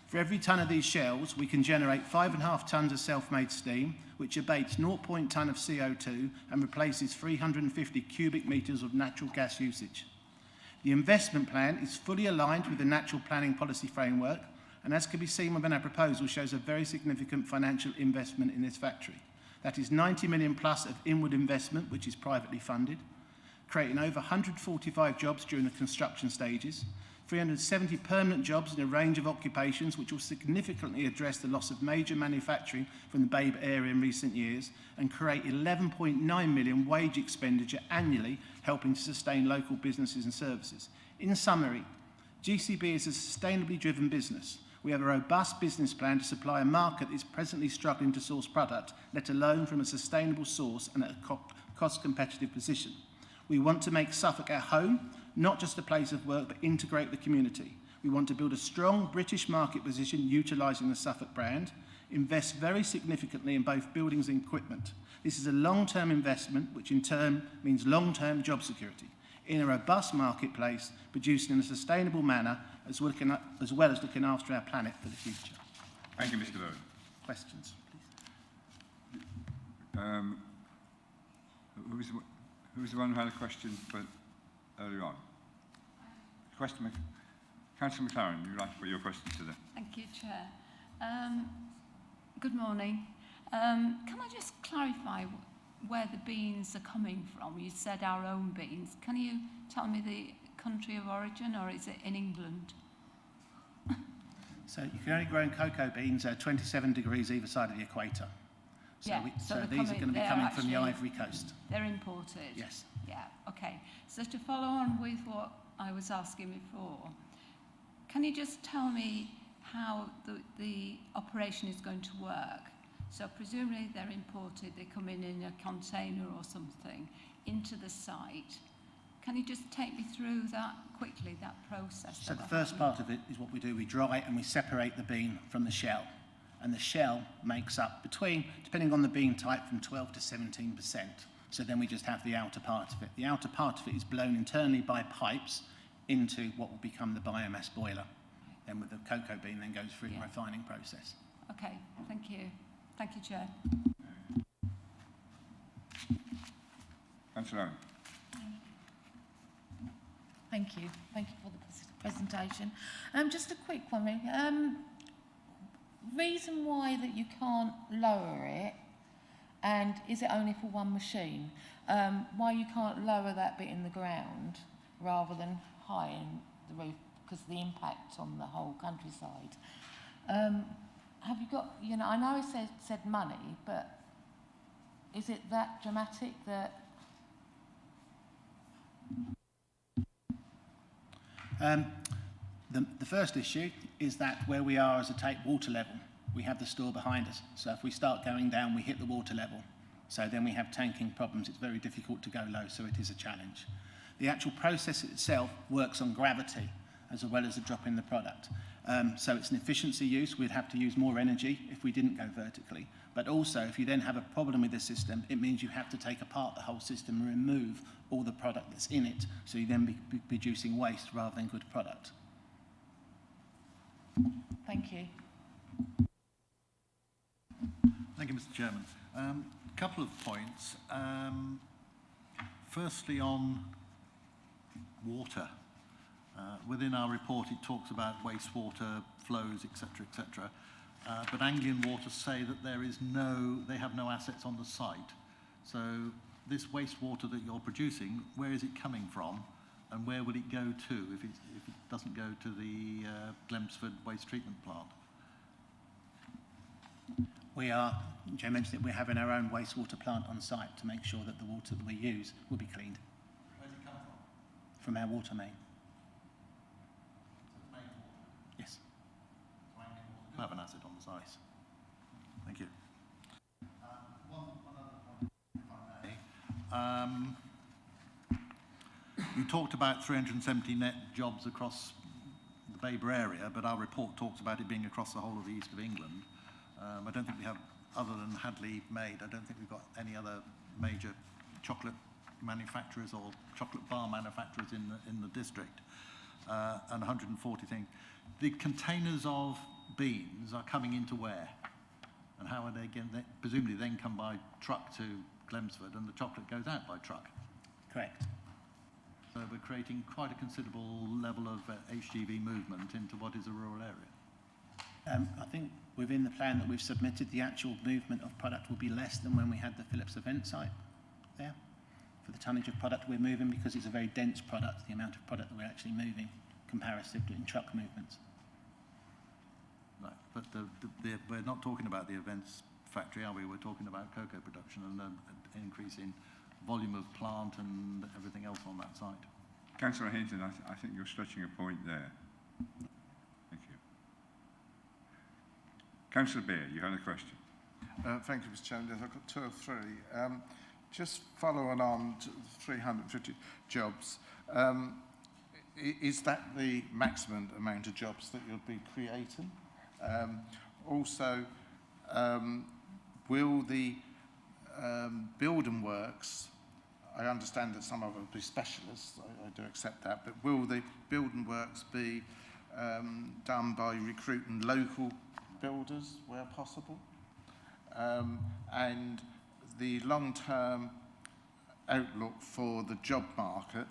For every tonne of these shells, we can generate 5.5 tonnes of self-made steam, which abates 0.1 tonne of CO2 and replaces 350 cubic metres of natural gas usage. The investment plan is fully aligned with the Natural Planning Policy Framework, and as can be seen within our proposal, shows a very significant financial investment in this factory. That is 90 million plus of inward investment, which is privately funded, creating over 145 jobs during the construction stages, 370 permanent jobs in a range of occupations, which will significantly address the loss of major manufacturing from the Babergh area in recent years, and create 11.9 million wage expenditure annually, helping to sustain local businesses and services. In summary, GCB is a sustainably driven business. We have a robust business plan to supply a market that is presently struggling to source product, let alone from a sustainable source and at a cost-competitive position. We want to make Suffolk our home, not just a place of work, but integrate the community. We want to build a strong British market position utilising the Suffolk brand, invest very significantly in both buildings and equipment. This is a long-term investment, which in turn means long-term job security, in a robust marketplace, producing in a sustainable manner, as well as looking after our planet for the future.
Thank you, Mr. Bowen.
Questions, please.
Who's the one who had a question for earlier on? Question, Councillor McLaren, you'd like to put your question to them.
Thank you, Chair. Good morning. Can I just clarify where the beans are coming from? You said our own beans. Can you tell me the country of origin, or is it in England?
So you can only grow cocoa beans at 27 degrees either side of the equator. So,
Yeah,
so these are going to be coming from the Ivory Coast.
They're imported?
Yes.
Yeah, okay. So to follow on with what I was asking before, can you just tell me how the operation is going to work? So presumably they're imported, they come in a container or something into the site. Can you just take me through that quickly, that process?
So the first part of it is what we do. We dry it and we separate the bean from the shell. And the shell makes up between, depending on the bean type, from 12 to 17%. So then we just have the outer part of it. The outer part of it is blown internally by pipes into what will become the biomass boiler. Then with the cocoa bean then goes through the refining process.
Okay, thank you. Thank you, Chair.
Councillor Owen.
Thank you. Thank you for the presentation. Just a quick one. Reason why that you can't lower it, and is it only for one machine? Why you can't lower that bit in the ground rather than high in the roof, because of the impact on the whole countryside. Have you got, you know, I know it said money, but is it that dramatic that...
The first issue is that where we are as a water level, we have the store behind us. So if we start going down, we hit the water level. So then we have tanking problems. It's very difficult to go low, so it is a challenge. The actual process itself works on gravity as well as a drop in the product. So it's an efficiency use. We'd have to use more energy if we didn't go vertically. But also, if you then have a problem with the system, it means you have to take apart the whole system and remove all the product that's in it. So you then be producing waste rather than good product.
Thank you.
Thank you, Mr. Chairman. A couple of points. Firstly, on water. Within our report, it talks about wastewater flows, etc., etc. But Anglian Water say that they have no assets on the site. So this wastewater that you're producing, where is it coming from, and where will it go to if it doesn't go to the Glemsford waste treatment plant?
Joe mentioned that we're having our own wastewater plant on site to make sure that the water that we use will be cleaned.
Where does it come
From our water main.
from? Main water.
Yes.
So Anglian Water do have an asset on the site. Thank you. One other point, if I may. You talked about 370 net jobs across the Babergh area, but our report talks about it being across the whole of the east of England. I don't think we have, other than Hadley Maid, I don't think we've got any other major chocolate manufacturers or chocolate bar manufacturers in the district, and 140 things. The containers of beans are coming into where? And how are they again? They presumably then come by truck to Glemsford, and the chocolate goes out by truck.
Correct.
So we're creating quite a considerable level of HGV movement into what is a rural area.
I think within the plan that we've submitted, the actual movement of product will be less than when we had the Phillips event site there. For the tonnage of product we're moving, because it's a very dense product, the amount of product that we're actually moving comparatively in truck movements.
Right, but we're not talking about the events factory, are we? We're talking about cocoa production and an increase in volume of plant and everything else on that site.
Councillor Hinton, I think you're stretching a point there. Thank you. Councillor Beer, you had a question.
Thank you, Mr. Chairman. Yes, I've got two or three. Just following on to the 350 jobs, is that the maximum amount of jobs that you'll be creating? Also, will the building works, I understand that some of it will be specialists, I do accept that, but will the building works be done by recruiting local builders where possible? And the long-term outlook for the job market,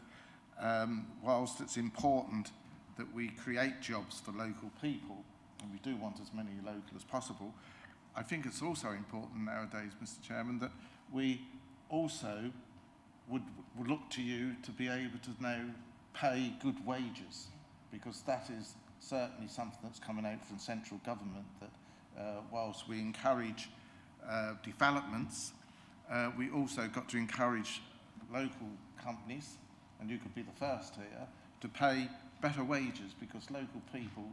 whilst it's important that we create jobs for local people, and we do want as many local as possible, I think it's also important nowadays, Mr. Chairman, that we also would look to you to be able to now pay good wages, because that is certainly something that's coming out from central government, that whilst we encourage developments, we also got to encourage local companies, and you could be the first here, to pay better wages, because local people,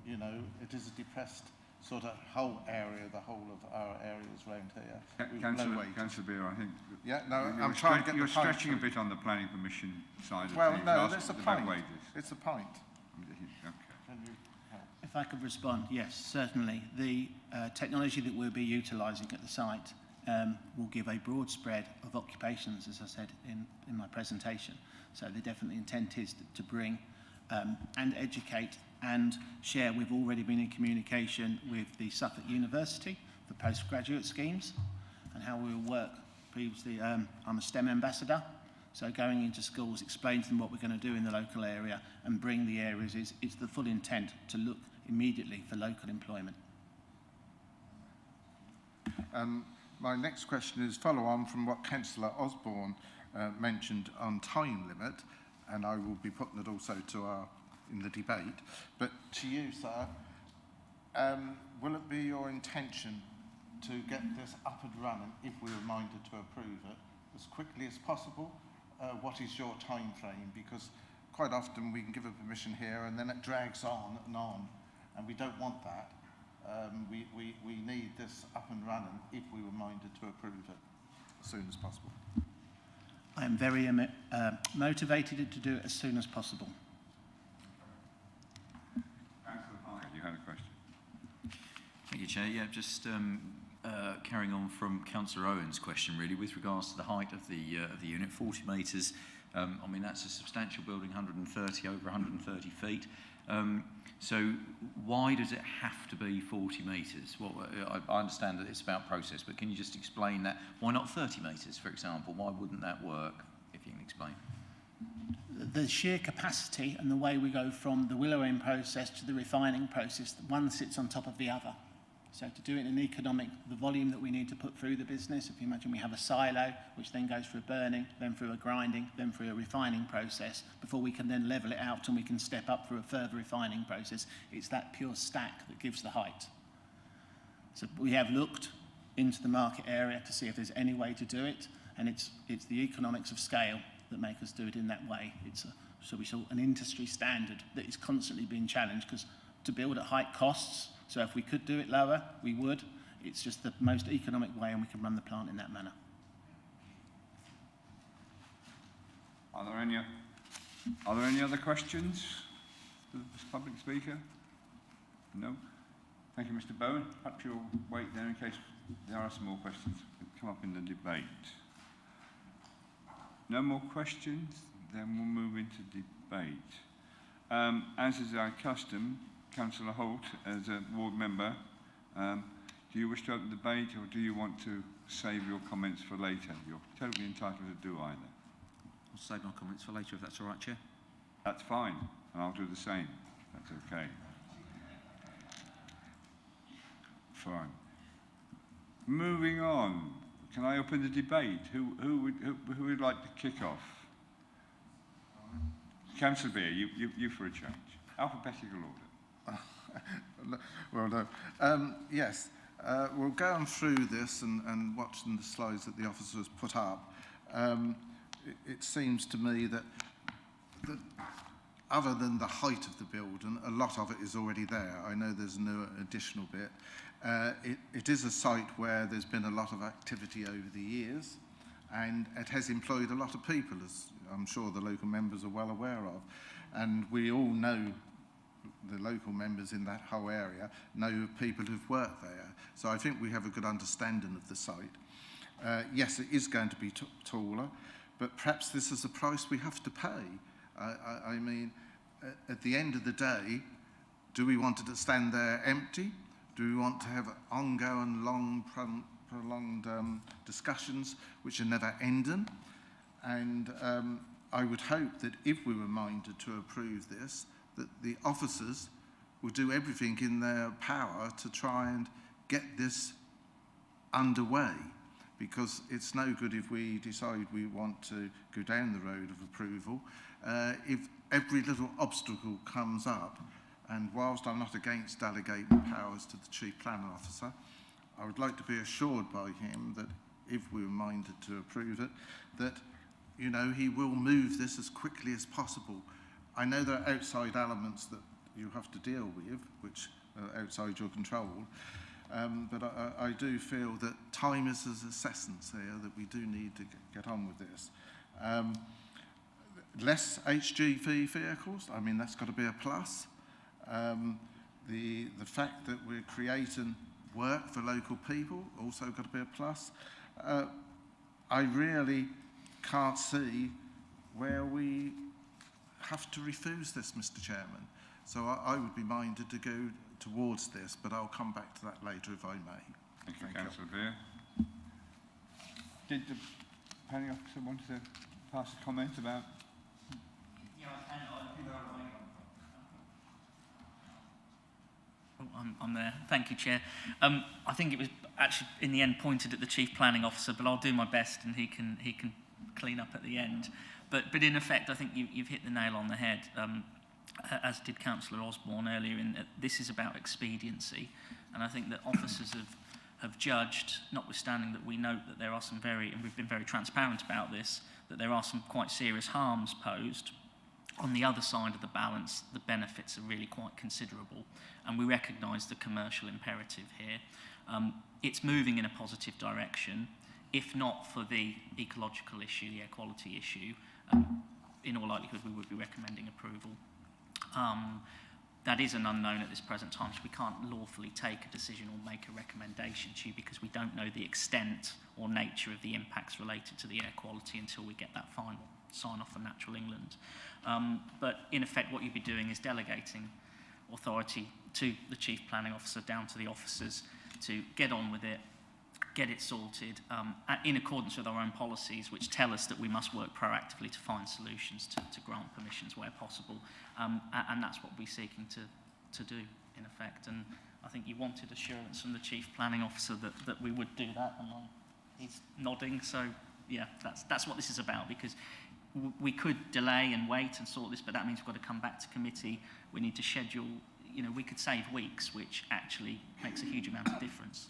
you know, it is a depressed sort of whole area, the whole of our areas around here.
Councillor Beer, I think
yeah, no, I'm trying to get
you're
the point
stretching
through.
a bit on the planning permission side
Well,
of things.
no, that's a
about
point.
wages.
It's a point.
Okay.
Can you help?
If I could respond, yes, certainly. The technology that we'll be utilising at the site will give a broad spread of occupations, as I said in my presentation. So the definite intent is to bring and educate and share. We've already been in communication with the Suffolk University for postgraduate schemes and how we will work. Previously, I'm a STEM ambassador, so going into schools, explain to them what we're going to do in the local area and bring the areas is the full intent to look immediately for local employment.
My next question is follow on from what Councillor Osborne mentioned on time limit, and I will be putting it also to in the debate. But to you, sir, will it be your intention to get this up and running, if we were minded to approve it, as quickly as possible? What is your time frame? Because quite often we can give a permission here and then it drags on, and we don't want that. We need this up and running if we were minded to approve it as soon as possible.
I am very motivated to do it as soon as possible.
Councillor Hyde, you had a question.
Thank you, Chair. Yeah, just carrying on from Councillor Owen's question, really, with regards to the height of the unit, 40 metres. I mean, that's a substantial building, 130, over 130 feet. So why does it have to be 40 metres? Well, I understand that it's about process, but can you just explain that? Why not 30 metres, for example? Why wouldn't that work, if you can explain?
The sheer capacity and the way we go from the willowing process to the refining process, one sits on top of the other. So to do it in economic, the volume that we need to put through the business, if you imagine we have a silo, which then goes through burning, then through a grinding, then through a refining process, before we can then level it out and we can step up through a further refining process. It's that pure stack that gives the height. So we have looked into the market area to see if there's any way to do it, and it's the economics of scale that make us do it in that way. So we saw an industry standard that is constantly being challenged, because to build at height costs. So if we could do it lower, we would. It's just the most economic way, and we can run the plant in that manner.
Are there any other questions for this public speaker? No? Thank you, Mr. Bowen. Perhaps you'll wait there in case there are some more questions that come up in the debate. No more questions? Then we'll move into debate. As is our custom, Councillor Holt, as a ward member, do you wish to open the debate, or do you want to save your comments for later? You're totally entitled to do either.
I'll save my comments for later if that's all right, Chair.
That's fine, and I'll do the same. That's okay. Fine. Moving on. Can I open the debate? Who would like to kick off? Councillor Beer, you for a change. Alphabetical order.
Well done. Yes, we'll go on through this and watching the slides that the officers put up. It seems to me that other than the height of the building, a lot of it is already there. I know there's no additional bit. It is a site where there's been a lot of activity over the years, and it has employed a lot of people, as I'm sure the local members are well aware of. And we all know, the local members in that whole area know people who've worked there. So I think we have a good understanding of the site. Yes, it is going to be taller, but perhaps this is the price we have to pay. I mean, at the end of the day, do we want it to stand there empty? Do we want to have ongoing, long, prolonged discussions which are never ending? And I would hope that if we were minded to approve this, that the officers will do everything in their power to try and get this underway, because it's no good if we decide we want to go down the road of approval. If every little obstacle comes up, and whilst I'm not against delegating powers to the Chief Planning Officer, I would like to be assured by him that if we were minded to approve it, that, you know, he will move this as quickly as possible. I know there are outside elements that you have to deal with, which are outside your control, but I do feel that time is of essence here, that we do need to get on with this. Less HGV vehicles, I mean, that's got to be a plus. The fact that we're creating work for local people, also got to be a plus. I really can't see where we have to refuse this, Mr. Chairman. So I would be minded to go towards this, but I'll come back to that later if I may.
Thank you, Councillor Beer. Did the planning officer want to pass a comment about?
Yeah, I can. I'm there. Thank you, Chair. I think it was actually in the end pointed at the Chief Planning Officer, but I'll do my best and he can clean up at the end. But in effect, I think you've hit the nail on the head, as did Councillor Osborne earlier. This is about expediency, and I think that officers have judged, notwithstanding that we note that there are some and we've been very transparent about this, that there are some quite serious harms posed. On the other side of the balance, the benefits are really quite considerable, and we recognise the commercial imperative here. It's moving in a positive direction. if not for the ecological issue, the air quality issue, in all likelihood we would be recommending approval. That is an unknown at this present time, so we can't lawfully take a decision or make a recommendation to you because we don't know the extent or nature of the impacts related to the air quality until we get that final sign-off from Natural England. But in effect, what you'd be doing is delegating authority to the Chief Planning Officer, down to the officers, to get on with it, get it sorted, in accordance with our own policies, which tell us that we must work proactively to find solutions to grant permissions where possible. And that's what we're seeking to do, in effect. And I think you wanted assurance from the Chief Planning Officer that we would do that, and he's nodding. So, yeah, that's what this is about, because we could delay and wait and sort this, but that means we've got to come back to committee. We need to schedule, you know, we could save weeks, which actually makes a huge amount of difference.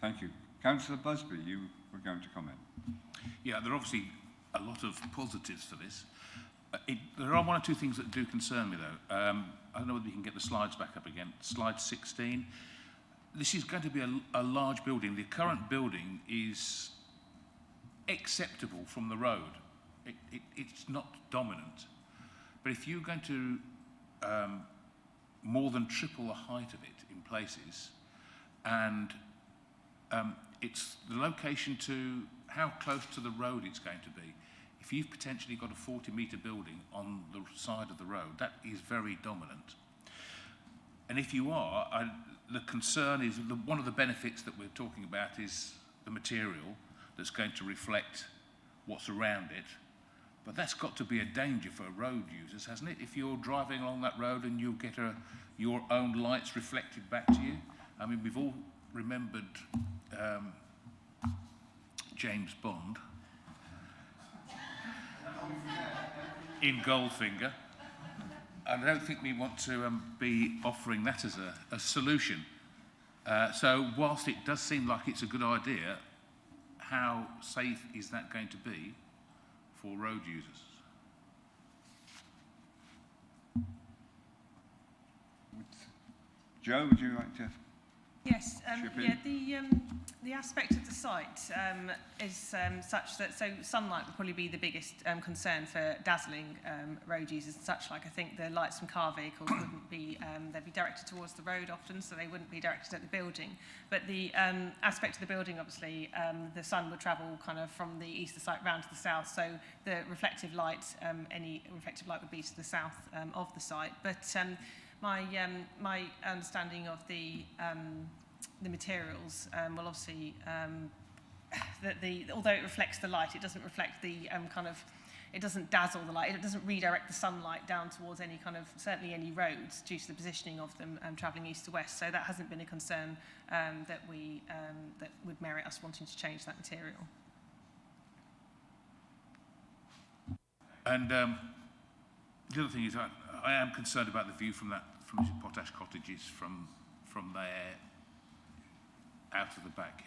Thank you. Councillor Busby, you were going to comment.
Yeah, there are obviously a lot of positives for this. There are one or two things that do concern me, though. I don't know whether you can get the slides back up again. Slide 16. This is going to be a large building. The current building is acceptable from the road. It's not dominant. But if you're going to more than triple the height of it in places, and it's the location to how close to the road it's going to be. If you've potentially got a 40-metre building on the side of the road, that is very dominant. And if you are, the concern is one of the benefits that we're talking about is the material that's going to reflect what's around it. But that's got to be a danger for road users, hasn't it? If you're driving along that road and you get your own lights reflected back to you. I mean, we've all remembered James Bond in Goldfinger. I don't think we want to be offering that as a solution. So whilst it does seem like it's a good idea, how safe is that going to be for road users?
Joe, would you like to?
Yes,
chip in?
yeah, the aspect of the site is such that, so sunlight would probably be the biggest concern for dazzling road users and such like. I think the lights from car vehicles wouldn't be, they'd be directed towards the road often, so they wouldn't be directed at the building. But the aspect of the building, obviously, the sun would travel kind of from the east of the site round to the south, so the reflective light, any reflective light would be to the south of the site. But my understanding of the materials will obviously that although it reflects the light, it doesn't reflect the it doesn't dazzle the light. It doesn't redirect the sunlight down towards any kind of, certainly any roads, due to the positioning of them travelling east to west. So that hasn't been a concern that would merit us wanting to change that material.
And the other thing is, I am concerned about the view from Potash Cottages from there out of the back.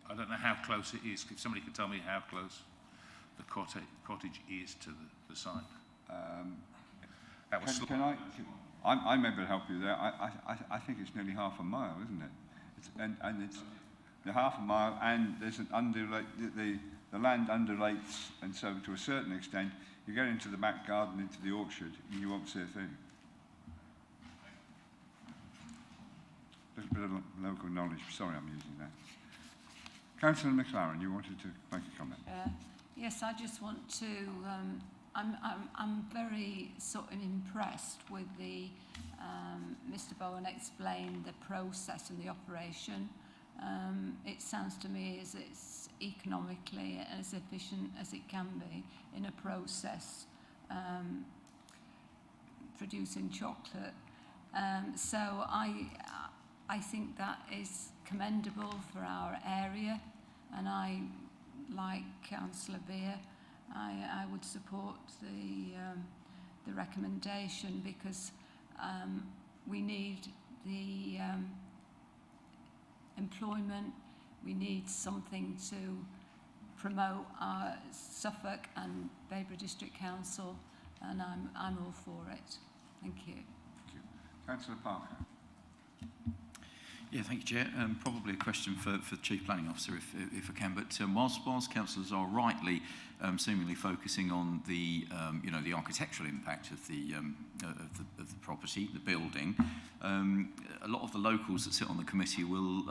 I don't know how close it is. If somebody could tell me how close the cottage is to the site. That was
I may be able to help you there. I think it's nearly half a mile, isn't it? And it's the half a mile, and there's an the land undulates, and so to a certain extent, you get into the back garden, into the orchard, and you won't see a thing. A little bit of local knowledge. Sorry, I'm using that. Councillor McLaren, you wanted to make a comment.
Yes, I just want to. I'm very sort of impressed with the Mr. Bowen explained the process and the operation. It sounds to me as it's economically as efficient as it can be in a process producing chocolate. So I think that is commendable for our area, and I, like Councillor Beer, I would support the recommendation, because we need the employment, we need something to promote our Suffolk and Babergh District Council, and I'm all for it. Thank you.
Thank you. Councillor Parker.
Yeah, thank you, Chair. Probably a question for the Chief Planning Officer, if I can. But whilst councillors are rightly seemingly focusing on the the architectural impact of the property, the building, a lot of the locals that sit on the committee will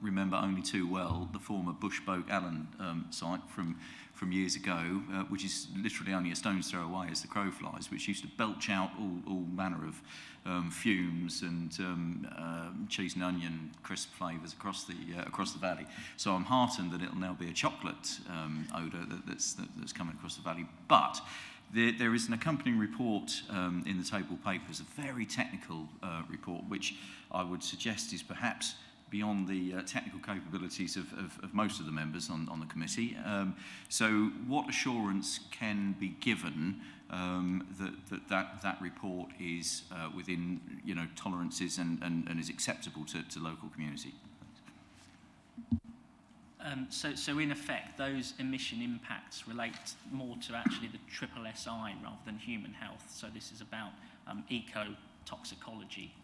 remember only too well the former Bushboat Allen site from years ago, which is literally only a stone's throw away as the crow flies, which used to belch out all manner of fumes and cheese and onion crisp flavours across the valley. So I'm heartened that it'll now be a chocolate odour that's coming across the valley. But there is an accompanying report in the table papers, a very technical report, which I would suggest is perhaps beyond the technical capabilities of most of the members on the committee. So what assurance can be given that report is within tolerances and is acceptable to local community?
So in effect, those emission impacts relate more to actually the SSSI rather than human health. So this is about eco-toxicology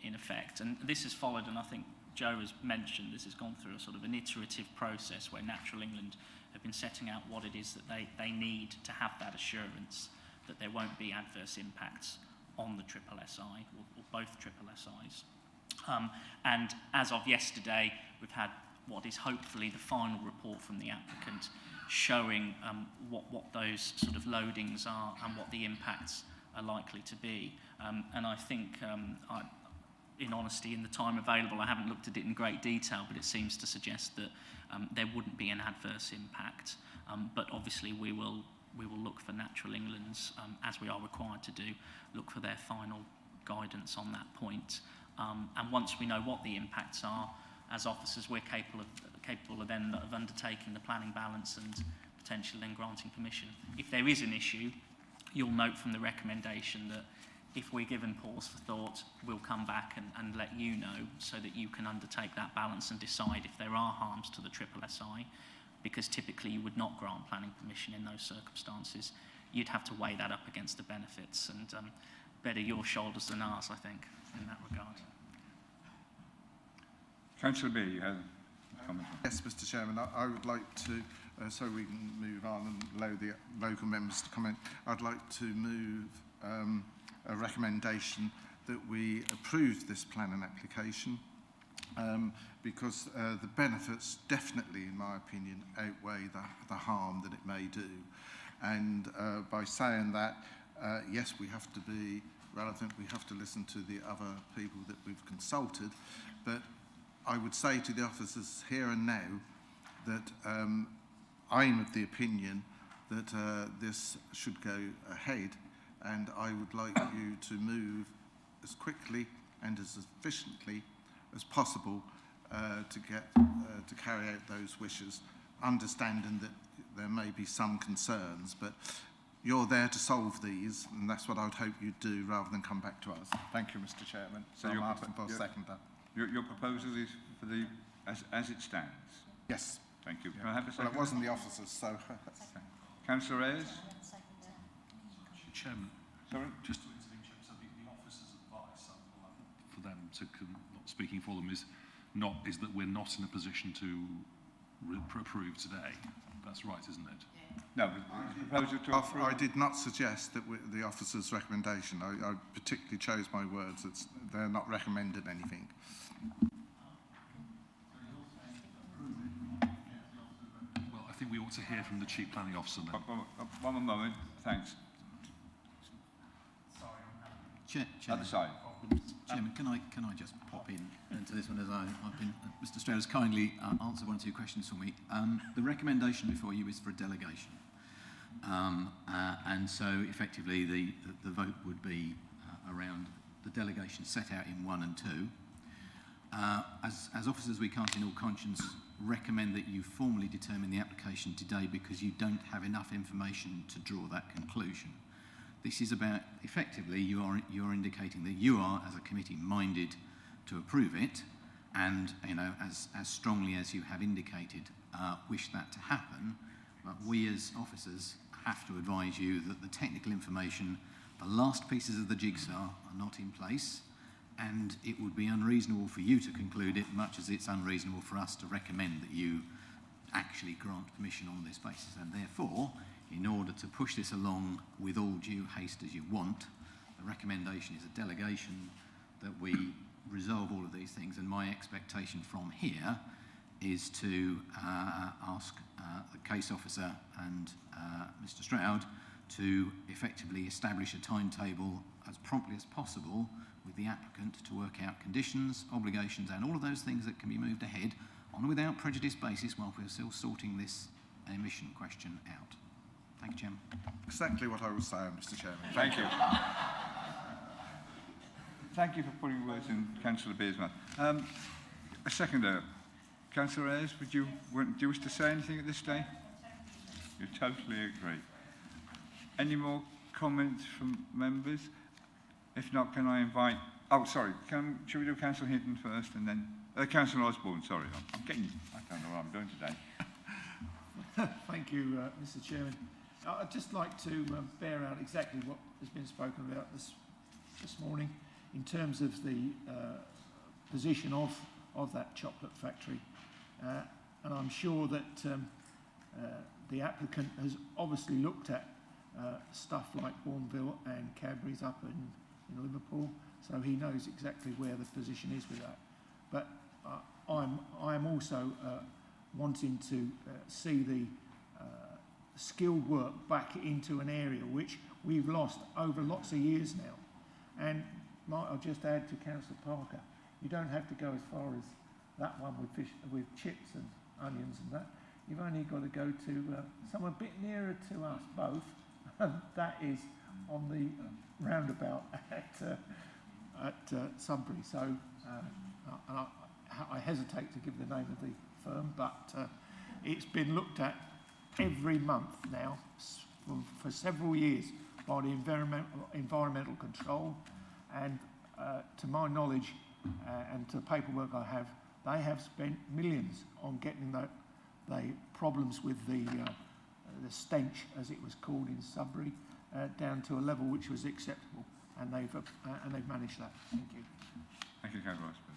in effect. And this is followed, and I think Joe has mentioned, this has gone through a sort of an iterative process where Natural England have been setting out what it is that they need to have that assurance that there won't be adverse impacts on the SSSI or both SSSIs. And as of yesterday, we've had what is hopefully the final report from the applicant showing what those sort of loadings are and what the impacts are likely to be. And I think, in honesty, in the time available, I haven't looked at it in great detail, but it seems to suggest that there wouldn't be an adverse impact. But obviously we will look for Natural England's, as we are required to do, look for their final guidance on that point. And once we know what the impacts are, as officers, we're capable of then of undertaking the planning balance and potentially then granting permission. If there is an issue, you'll note from the recommendation that if we're given pause for thought, we'll come back and let you know so that you can undertake that balance and decide if there are harms to the SSSI, because typically you would not grant planning permission in those circumstances. You'd have to weigh that up against the benefits, and better your shoulders than ours, I think, in that regard.
Councillor Beer, you have a comment.
Yes, Mr. Chairman, I would like to, so we can move on and allow the local members to comment, I'd like to move a recommendation that we approve this plan and application because the benefits definitely, in my opinion, outweigh the harm that it may do. And by saying that, yes, we have to be relevant, we have to listen to the other people that we've consulted, but I would say to the officers here and now that I am of the opinion that this should go ahead, and I would like you to move as quickly and as efficiently as possible to carry out those wishes, understanding that there may be some concerns, but you're there to solve these, and that's what I would hope you'd do rather than come back to us. Thank you, Mr. Chairman. So I'm asking for a seconder.
Your proposal is for the as it stands?
Yes.
Thank you.
Yeah.
Can I have a second?
Well, it wasn't the officers, so...
Councillor Ayres?
Chairman,
sorry?
Just to intervene, Chairman, so the officers' advice for them to, not speaking for them, is that we're not in a position to approve today. That's right, isn't it?
No, proposal to approve.
I did not suggest that the officers' recommendation. I particularly chose my words. They're not recommending anything.
Well, I think we ought to hear from the Chief Planning Officer now.
One moment, thanks. Other side.
Chairman, can I just pop in into this one as I've been, Mr. Stroud has kindly answered one or two questions for me. The recommendation before you is for a delegation. And so effectively the vote would be around the delegation set out in 1 and 2. As officers, we can't in all conscience recommend that you formally determine the application today because you don't have enough information to draw that conclusion. This is about, effectively, you're indicating that you are, as a committee, minded to approve it, and, as strongly as you have indicated, wish that to happen. But we, as officers, have to advise you that the technical information, the last pieces of the jigsaw, are not in place, and it would be unreasonable for you to conclude it, much as it's unreasonable for us to recommend that you actually grant permission on this basis. And therefore, in order to push this along with all due haste as you want, the recommendation is a delegation that we resolve all of these things, and my expectation from here is to ask the case officer and Mr. Stroud to effectively establish a timetable as promptly as possible with the applicant to work out conditions, obligations, and all of those things that can be moved ahead on a without prejudice basis while we're still sorting this emission question out. Thank you, Chairman.
Exactly what I was saying, Mr. Chairman.
Thank you. Thank you for putting words in Councillor Beard's mouth. A seconder, Councillor Ayres, do you wish to say anything at this stage? You totally agree. Any more comments from members? If not, can I invite... Oh, sorry. Shall we do Councillor Hinton first and then... Councillor Osborne, sorry. I don't know what I'm doing today.
Thank you, Mr. Chairman. I'd just like to bear out exactly what has been spoken about this morning in terms of the position of that chocolate factory. And I'm sure that the applicant has obviously looked at stuff like Bourneville and Cadbury's up in Liverpool, so he knows exactly where the position is with that. But I am also wanting to see the skilled work back into an area which we've lost over lots of years now. And I'll just add to Councillor Parker, you don't have to go as far as that one with chips and onions and that. You've only got to go to somewhere a bit nearer to us both, and that is on the roundabout at Sudbury. So I hesitate to give the name of the firm, but it's been looked at every month now for several years by the environmental control, and to my knowledge and to the paperwork I have, they have spent millions on getting the problems with the stench, as it was called in Sudbury, down to a level which was acceptable, and they've managed that. Thank you.
Thank you, Councillor Osborne.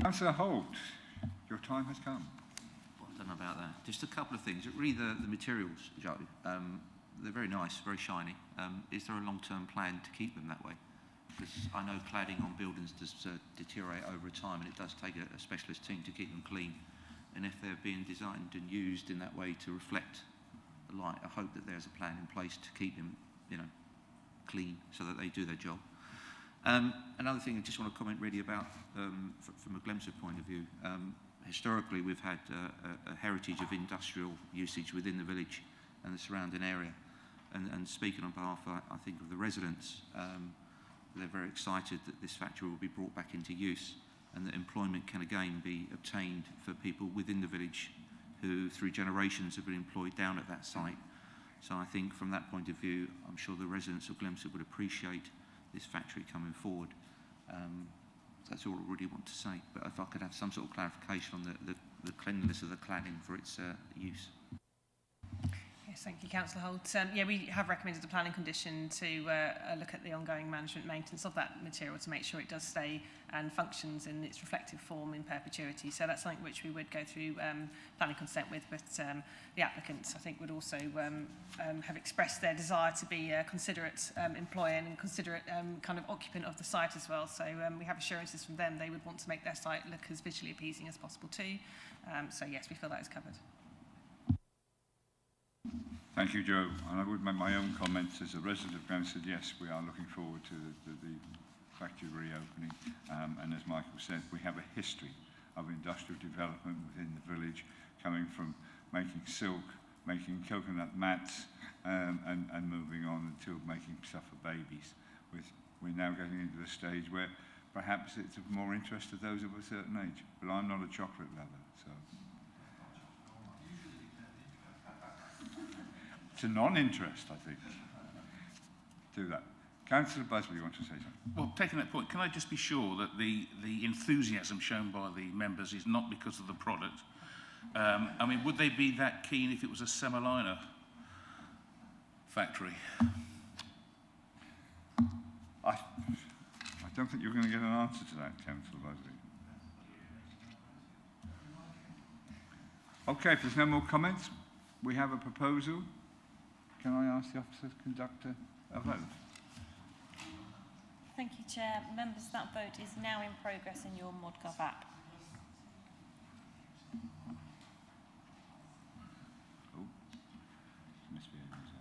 Councillor Holt, your time has come.
Well, I don't know about that. Just a couple of things. Really, the materials, Joe, they're very nice, very shiny. Is there a long-term plan to keep them that way? Because I know cladding on buildings does deteriorate over time, and it does take a specialist team to keep them clean. And if they're being designed and used in that way to reflect the light, I hope that there's a plan in place to keep them, clean so that they do their job. Another thing I just want to comment really about from a Glemsford point of view. Historically, we've had a heritage of industrial usage within the village and the surrounding area. And speaking on behalf, I think, of the residents, they're very excited that this factory will be brought back into use and that employment can again be obtained for people within the village who, through generations, have been employed down at that site. So I think from that point of view, I'm sure the residents of Glemsford would appreciate this factory coming forward. That's all I really want to say. But if I could have some sort of clarification on the cleanliness of the cladding for its use.
Yes, thank you, Councillor Holt. We have recommended a planning condition to look at the ongoing management maintenance of that material to make sure it does stay and functions in its reflective form in perpetuity. So that's something which we would go through planning consent with, but the applicants, I think, would also have expressed their desire to be a considerate employer and considerate kind of occupant of the site as well. So we have assurances from them they would want to make their site look as visually appeasing as possible too. So yes, we feel that is covered.
Thank you, Joe. And I would make my own comments as a resident of Glemsford. Yes, we are looking forward to the factory reopening. And as Michael said, we have a history of industrial development within the village, coming from making silk, making coconut mats, and moving on until making stuff for babies. We're now getting into the stage where perhaps it's of more interest to those of a certain age. But I'm not a chocolate lover, so... It's a non-interest, I think. Do that. Councillor Busby, you want to say something?
Well, taking that point, can I just be sure that the enthusiasm shown by the members is not because of the product? I mean, would they be that keen if it was a semolina factory?
I don't think you're going to get an answer to that, Councillor Busby. Okay, if there's no more comments, we have a proposal. Can I ask the officer to conduct a vote?
Thank you, Chair. Members, that vote is now in progress in your ModGov app.
Oh, misbehaving himself.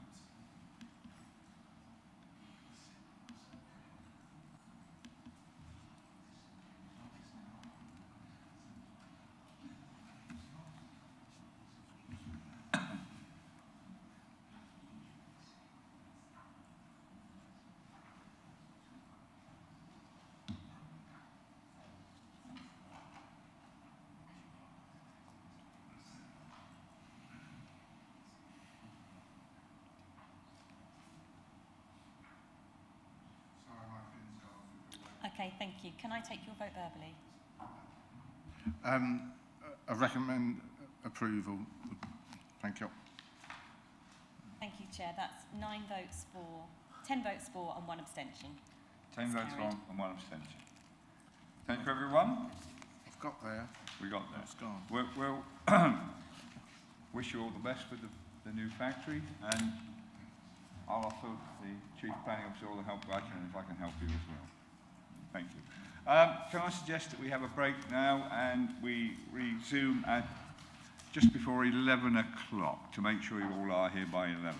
Okay, thank you. Can I take your vote verbally?
I recommend approval. Thank you.
Thank you, Chair. That's 10 votes for and 1 abstention.
10 votes
carried.
for and 1 abstention. Thank you, everyone.
I've got there.
We got there.
It's gone.
We'll wish you all the best for the new factory, and I'll offer the Chief Planning Officer all the help I can if I can help you as well. Thank you. Can I suggest that we have a break now and we resume at just before 11 o'clock to make sure you all are here by 11.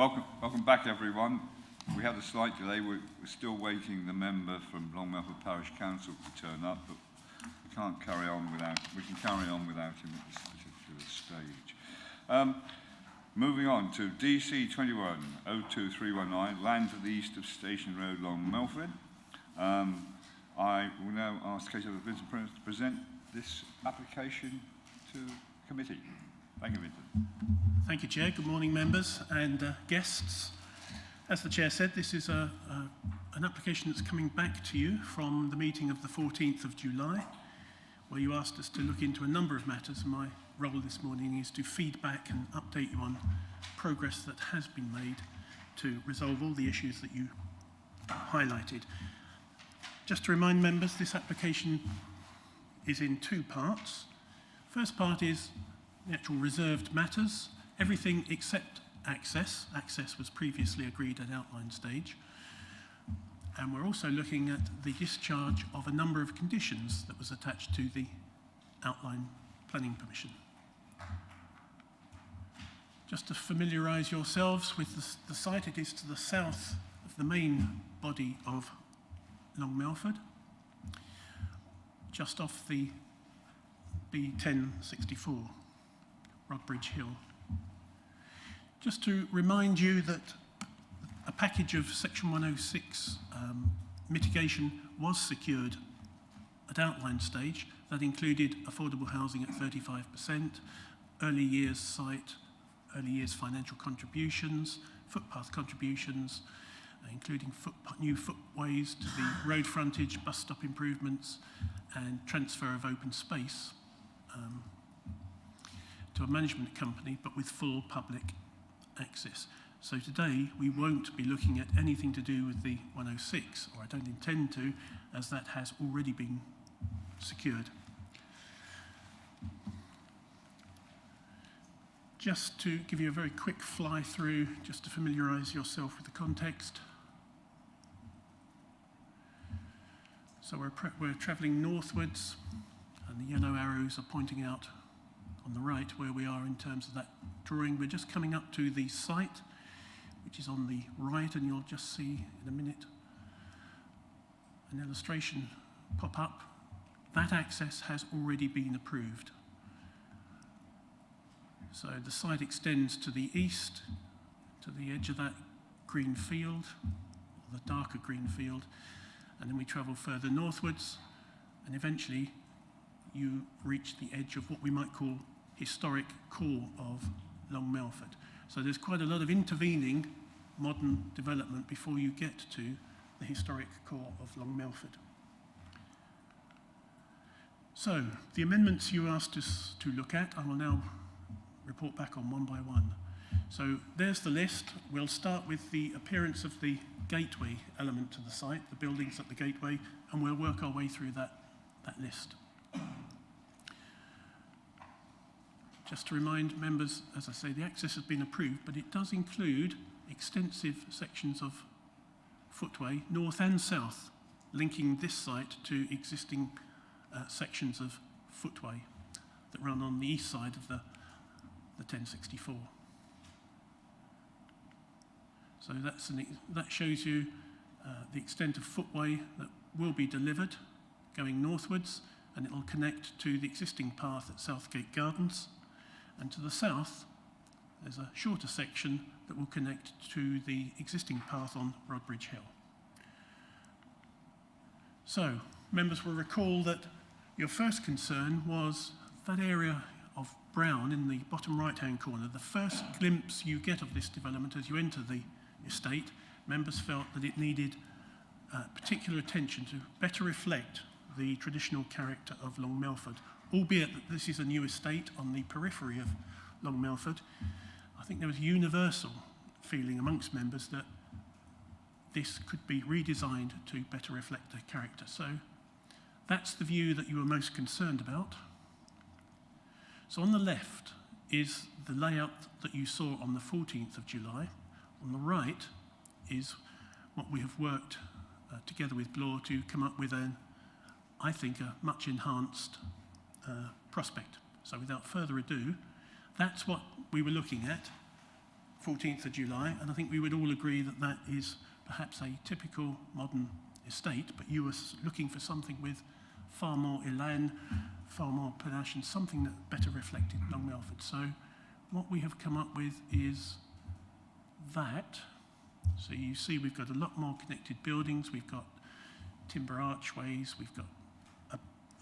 Welcome back, everyone. We had a slight delay. We're still waiting the member from Long Melford Parish Council to turn up, but we can carry on without him at this particular stage. Moving on to DC 21-02319, land to the east of Station Road, Long Melford. I will now ask Case Officer Vincent Prince to present this application to committee. Thank you, Vincent.
Thank you, Chair. Good morning, members and guests. As the Chair said, this is an application that's coming back to you from the meeting of the 14th of July, where you asked us to look into a number of matters. My role this morning is to feed back and update you on progress that has been made to resolve all the issues that you highlighted. Just to remind members, this application is in two parts. First part is the actual reserved matters, everything except access. Access was previously agreed at outline stage. And we're also looking at the discharge of a number of conditions that was attached to the outline planning permission. Just to familiarise yourselves with the site, it is to the south of the main body of Long Melford, just off the B1064, Rodbridge Hill. Just to remind you that a package of Section 106 mitigation was secured at outline stage. That included affordable housing at 35%, early years site, early years financial contributions, footpath contributions, including new footways to the road frontage, bus stop improvements, and transfer of open space to a management company, but with full public access. So today we won't be looking at anything to do with the 106, or I don't intend to, as that has already been secured. Just to give you a very quick fly through, just to familiarise yourself with the context. So we're travelling northwards, and the yellow arrows are pointing out on the right where we are in terms of that drawing. We're just coming up to the site, which is on the right, and you'll just see in a minute an illustration pop up. That access has already been approved. So the site extends to the east, to the edge of that green field, or the darker green field, and then we travel further northwards, and eventually you reach the edge of what we might call historic core of Long Melford. So there's quite a lot of intervening modern development before you get to the historic core of Long Melford. So the amendments you asked us to look at, I will now report back on one by one. So there's the list. We'll start with the appearance of the gateway element to the site, the buildings at the gateway, and we'll work our way through that list. Just to remind members, as I say, the access has been approved, but it does include extensive sections of footway, north and south, linking this site to existing sections of footway that run on the east side of the 1064. So that shows you the extent of footway that will be delivered going northwards, and it will connect to the existing path at Southgate Gardens. And to the south, there's a shorter section that will connect to the existing path on Rodbridge Hill. So, members will recall that your first concern was that area of brown in the bottom right-hand corner. The first glimpse you get of this development as you enter the estate, members felt that it needed particular attention to better reflect the traditional character of Long Melford. Albeit that this is a new estate on the periphery of Long Melford, I think there was a universal feeling amongst members that this could be redesigned to better reflect the character. So that's the view that you were most concerned about. So on the left is the layout that you saw on the 14th of July. On the right is what we have worked together with Bloor to come up with I think, a much enhanced prospect. So without further ado, that's what we were looking at 14th of July, and I think we would all agree that that is perhaps a typical modern estate, but you were looking for something with far more elan, far more panache, and something that better reflected Long Melford. So what we have come up with is that. So you see we've got a lot more connected buildings, we've got timber archways, we've got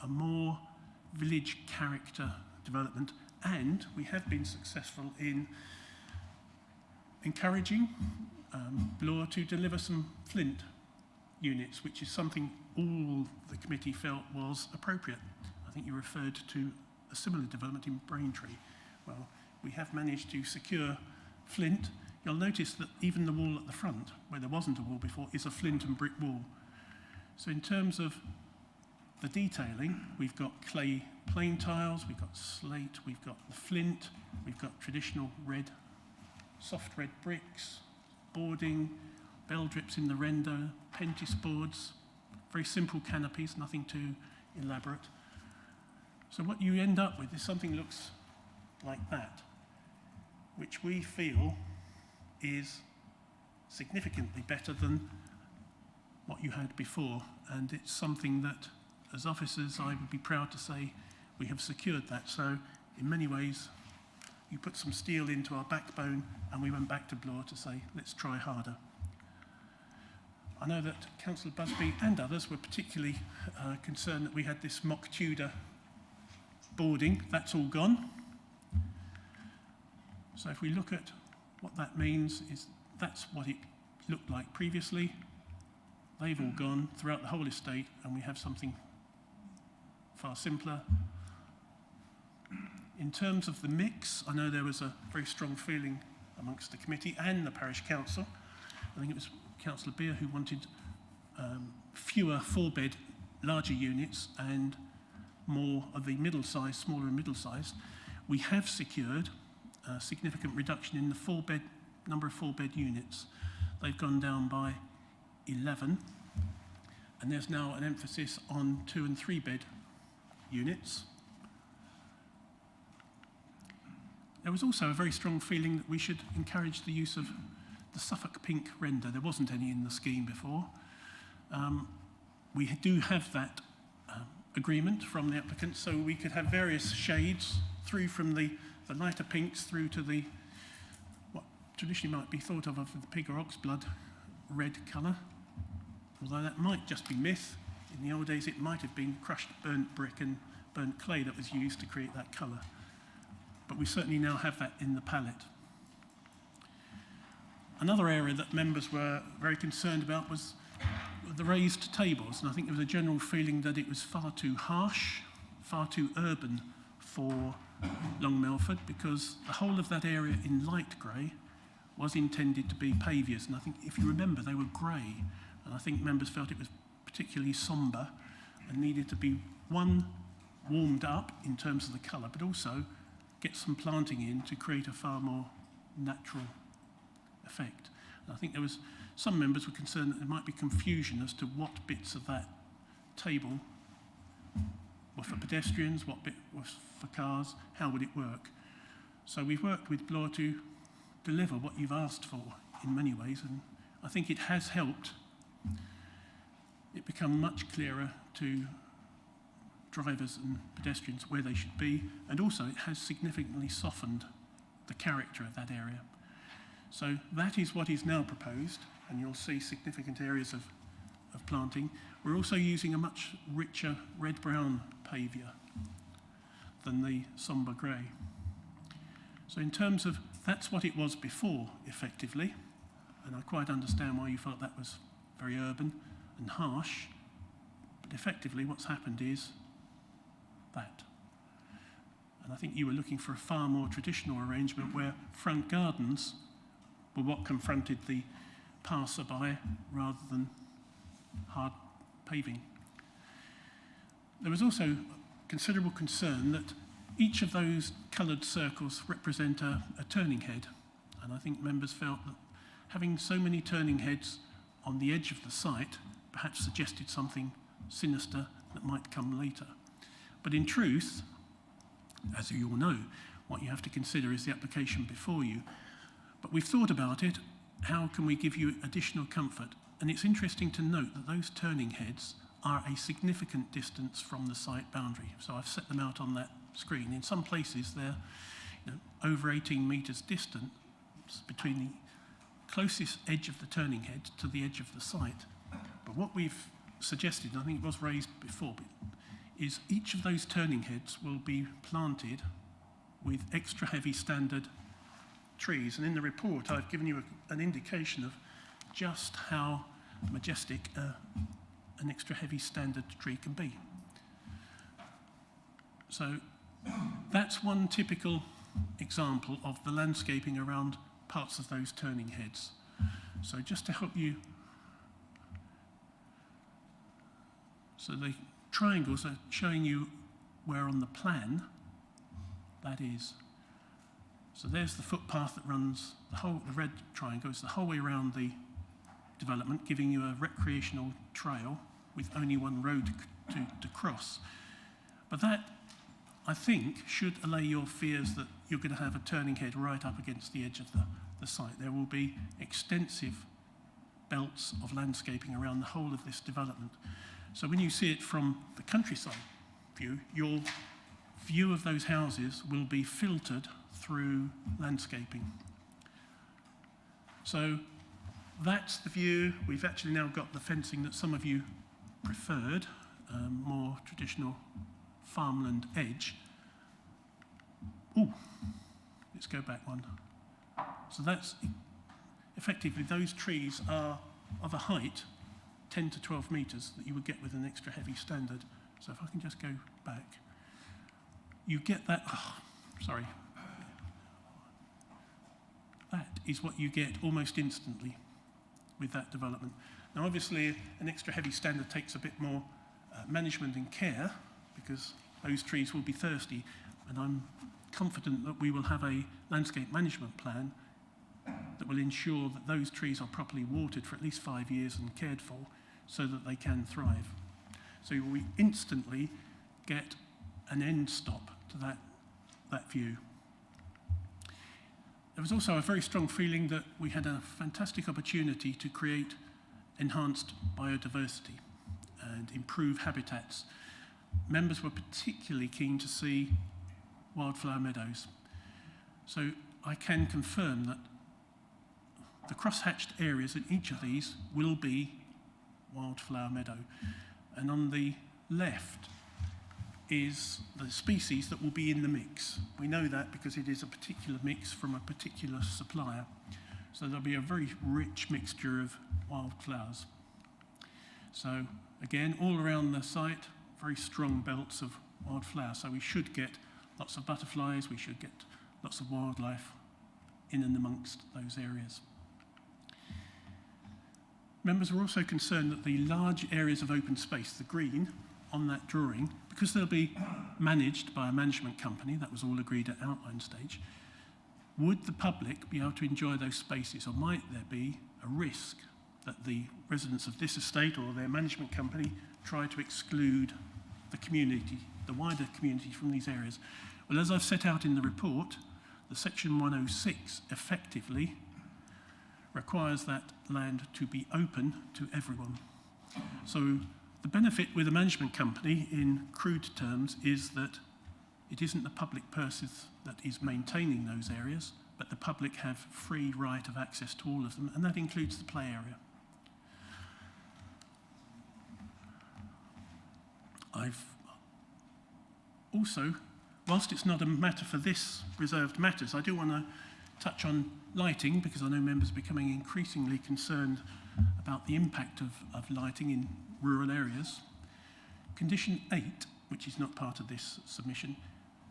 a more village character development, and we have been successful in encouraging Bloor to deliver some flint units, which is something all the committee felt was appropriate. I think you referred to a similar development in Braintree. Well, we have managed to secure flint. You'll notice that even the wall at the front, where there wasn't a wall before, is a flint and brick wall. So in terms of the detailing, we've got clay plain tiles, we've got slate, we've got the flint, we've got traditional red, soft red bricks, boarding, bell drips in the render, pentis boards, very simple canopies, nothing too elaborate. So what you end up with is something that looks like that, which we feel is significantly better than what you had before, and it's something that, as officers, I would be proud to say we have secured that. So in many ways, you put some steel into our backbone, and we went back to Bloor to say, let's try harder. I know that Councillor Busby and others were particularly concerned that we had this mock Tudor boarding. That's all gone. So if we look at what that means, is that's what it looked like previously. They've all gone throughout the whole estate, and we have something far simpler. In terms of the mix, I know there was a very strong feeling amongst the committee and the parish council. I think it was Councillor Beer who wanted fewer four-bed, larger units and more of the middle-sized, smaller and middle-sized. We have secured a significant reduction in the number of four-bed units. They've gone down by 11, and there's now an emphasis on 2- and 3-bed units. There was also a very strong feeling that we should encourage the use of the Suffolk pink render. There wasn't any in the scheme before. We do have that agreement from the applicant, so we could have various shades through from the lighter pinks through to the what traditionally might be thought of the pig or oxblood red colour, although that might just be myth. In the old days it might have been crushed burnt brick and burnt clay that was used to create that colour, but we certainly now have that in the palette. Another area that members were very concerned about was the raised tables, and I think there was a general feeling that it was far too harsh, far too urban for Long Melford, because the whole of that area in light grey was intended to be paviers, and I think if you remember they were grey, and I think members felt it was particularly sombre and needed to be, one, warmed up in terms of the colour, but also get some planting in to create a far more natural effect. And I think there was some members were concerned that there might be confusion as to what bits of that table were for pedestrians, what bit was for cars, how would it work. So we've worked with Bloor to deliver what you've asked for in many ways, and I think it has helped it become much clearer to drivers and pedestrians where they should be, and also it has significantly softened the character of that area. So that is what is now proposed, and you'll see significant areas of planting. We're also using a much richer red-brown pavior than the sombre grey. So in terms of, that's what it was before, effectively, and I quite understand why you felt that was very urban and harsh, but effectively what's happened is that. And I think you were looking for a far more traditional arrangement where front gardens were what confronted the passerby rather than hard paving. There was also considerable concern that each of those coloured circles represent a turning head, and I think members felt that having so many turning heads on the edge of the site perhaps suggested something sinister that might come later. But in truth, as you all know, what you have to consider is the application before you. But we've thought about it. How can we give you additional comfort? And it's interesting to note that those turning heads are a significant distance from the site boundary. So I've set them out on that screen. In some places, they're over 18 metres distant between the closest edge of the turning head to the edge of the site. But what we've suggested, and I think it was raised before, is each of those turning heads will be planted with extra heavy standard trees. And in the report, I've given you an indication of just how majestic an extra heavy standard tree can be. So that's one typical example of the landscaping around parts of those turning heads. So just to help you, so the triangles are showing you where on the plan that is. So there's the footpath that runs the red triangle is the whole way around the development, giving you a recreational trail with only one road to cross. But that, I think, should allay your fears that you're going to have a turning head right up against the edge of the site. There will be extensive belts of landscaping around the whole of this development. So when you see it from the countryside view, your view of those houses will be filtered through landscaping. So that's the view. We've actually now got the fencing that some of you preferred, more traditional farmland edge. Oh, let's go back one. So that's effectively, those trees are of a height 10 to 12 metres that you would get with an extra heavy standard. So if I can just go back, you get that, sorry. That is what you get almost instantly with that development. Now obviously an extra heavy standard takes a bit more management and care because those trees will be thirsty, and I'm confident that we will have a landscape management plan that will ensure that those trees are properly watered for at least 5 years and cared for so that they can thrive. So we instantly get an end stop to that view. There was also a very strong feeling that we had a fantastic opportunity to create enhanced biodiversity and improve habitats. Members were particularly keen to see wildflower meadows. So I can confirm that the cross-hatched areas in each of these will be wildflower meadow. And on the left is the species that will be in the mix. We know that because it is a particular mix from a particular supplier. So there'll be a very rich mixture of wildflowers. So again, all around the site, very strong belts of wildflowers. So we should get lots of butterflies, we should get lots of wildlife in and amongst those areas. Members were also concerned that the large areas of open space, the green on that drawing, because they'll be managed by a management company, that was all agreed at outline stage, would the public be able to enjoy those spaces, or might there be a risk that the residents of this estate or their management company try to exclude the community, the wider community, from these areas? Well, as I've set out in the report, the Section 106 effectively requires that land to be open to everyone. So the benefit with a management company, in crude terms, is that it isn't the public purses that is maintaining those areas, but the public have free right of access to all of them, and that includes the play area. I've also, whilst it's not a matter for this reserved matters, I do want to touch on lighting, because I know members are becoming increasingly concerned about the impact of lighting in rural areas. Condition 8, which is not part of this submission,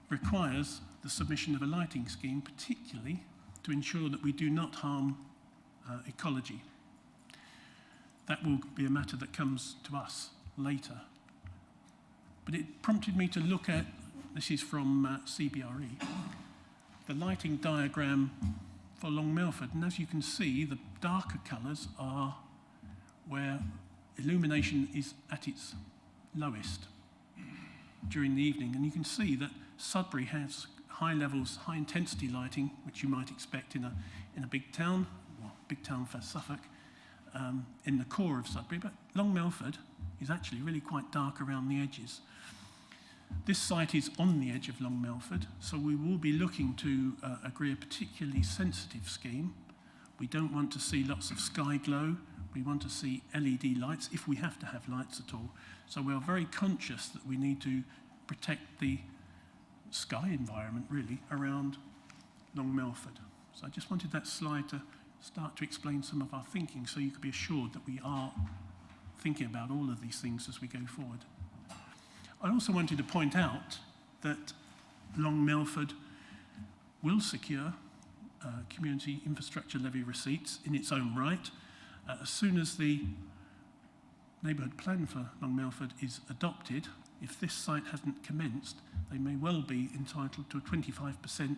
requires the submission of a lighting scheme, particularly to ensure that we do not harm ecology. That will be a matter that comes to us later. But it prompted me to look at, this is from CBRE, the lighting diagram for Long Melford. And as you can see, the darker colours are where illumination is at its lowest during the evening. And you can see that Sudbury has high levels, high intensity lighting, which you might expect in a big town, well, big town for Suffolk, in the core of Sudbury, but Long Melford is actually really quite dark around the edges. This site is on the edge of Long Melford, so we will be looking to agree a particularly sensitive scheme. We don't want to see lots of sky glow. We want to see LED lights, if we have to have lights at all. So we're very conscious that we need to protect the sky environment, really, around Long Melford. So I just wanted that slide to start to explain some of our thinking, so you could be assured that we are thinking about all of these things as we go forward. I also wanted to point out that Long Melford will secure community infrastructure levy receipts in its own right. As soon as the neighbourhood plan for Long Melford is adopted, if this site hasn't commenced, they may well be entitled to a 25%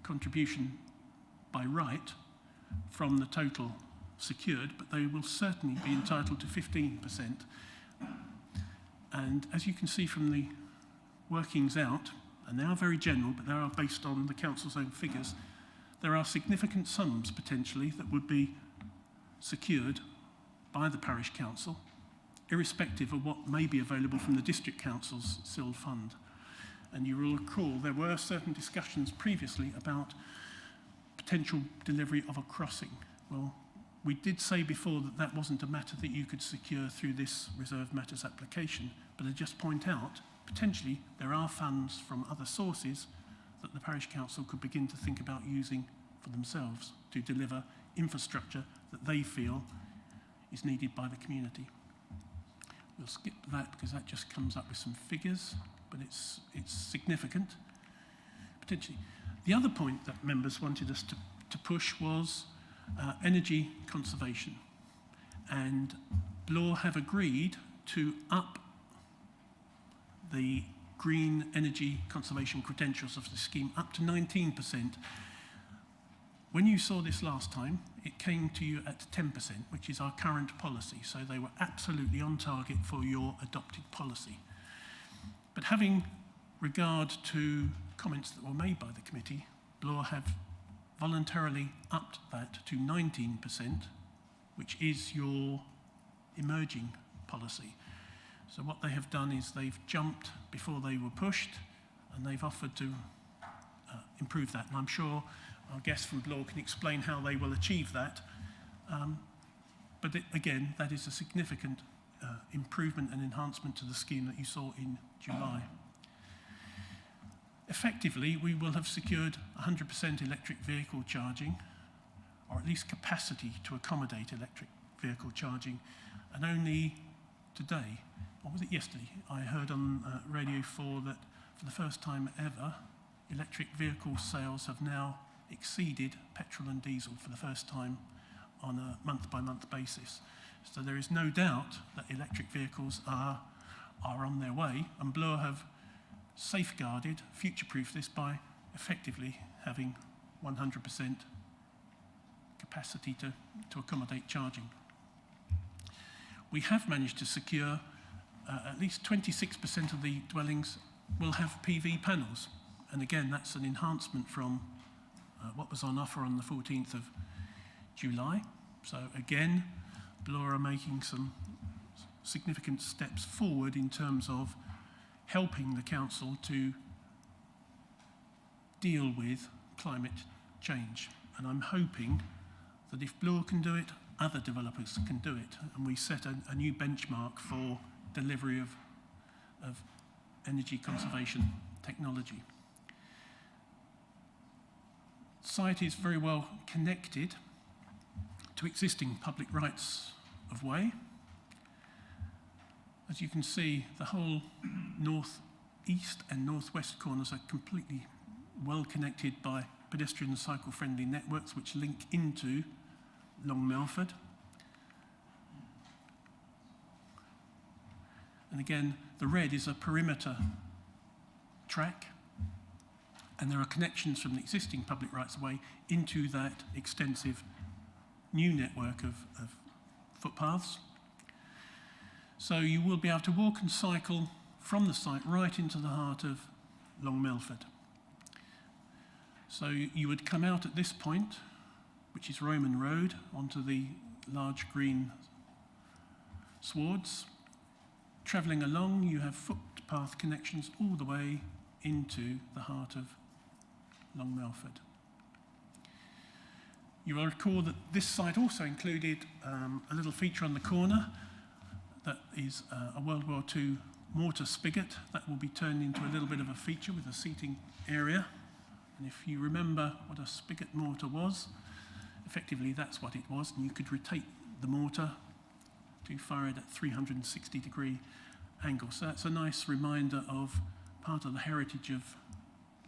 contribution by right from the total secured, but they will certainly be entitled to 15%. And as you can see from the workings out, and they are very general, but they are based on the council's own figures, there are significant sums potentially that would be secured by the parish council, irrespective of what may be available from the district council's SIL fund. And you will recall there were certain discussions previously about potential delivery of a crossing. Well, we did say before that that wasn't a matter that you could secure through this reserved matters application, but I just point out, potentially there are funds from other sources that the parish council could begin to think about using for themselves to deliver infrastructure that they feel is needed by the community. We'll skip that because that just comes up with some figures, but it's significant, potentially. The other point that members wanted us to push was energy conservation. And Bloor have agreed to up the green energy conservation credentials of the scheme up to 19%. When you saw this last time, it came to you at 10%, which is our current policy. So they were absolutely on target for your adopted policy. But having regard to comments that were made by the committee, Bloor have voluntarily upped that to 19%, which is your emerging policy. So what they have done is they've jumped before they were pushed, and they've offered to improve that. And I'm sure our guest from Bloor can explain how they will achieve that. But again, that is a significant improvement and enhancement to the scheme that you saw in July. Effectively, we will have secured 100% electric vehicle charging, or at least capacity to accommodate electric vehicle charging. And only today, or was it yesterday, I heard on Radio 4 that for the first time ever, electric vehicle sales have now exceeded petrol and diesel for the first time on a month-by-month basis. So there is no doubt that electric vehicles are on their way, and Bloor have safeguarded, future-proofed this by effectively having 100% capacity to accommodate charging. We have managed to secure at least 26% of the dwellings will have PV panels. And again, that's an enhancement from what was on offer on the 14th of July. So again, Bloor are making some significant steps forward in terms of helping the council to deal with climate change. And I'm hoping that if Bloor can do it, other developers can do it. And we set a new benchmark for delivery of energy conservation technology. The site is very well connected to existing public rights of way. As you can see, the whole north-east and north-west corners are completely well connected by pedestrian and cycle-friendly networks which link into Long Melford. And again, the red is a perimeter track, and there are connections from the existing public rights of way into that extensive new network of footpaths. So you will be able to walk and cycle from the site right into the heart of Long Melford. So you would come out at this point, which is Roman Road, onto the large green swards. Travelling along, you have footpath connections all the way into the heart of Long Melford. You will recall that this site also included a little feature on the corner that is a World War II mortar spigot that will be turned into a little bit of a feature with a seating area. And if you remember what a spigot mortar was, effectively that's what it was, and you could rotate the mortar to fire it at 360-degree angle. So that's a nice reminder of part of the heritage of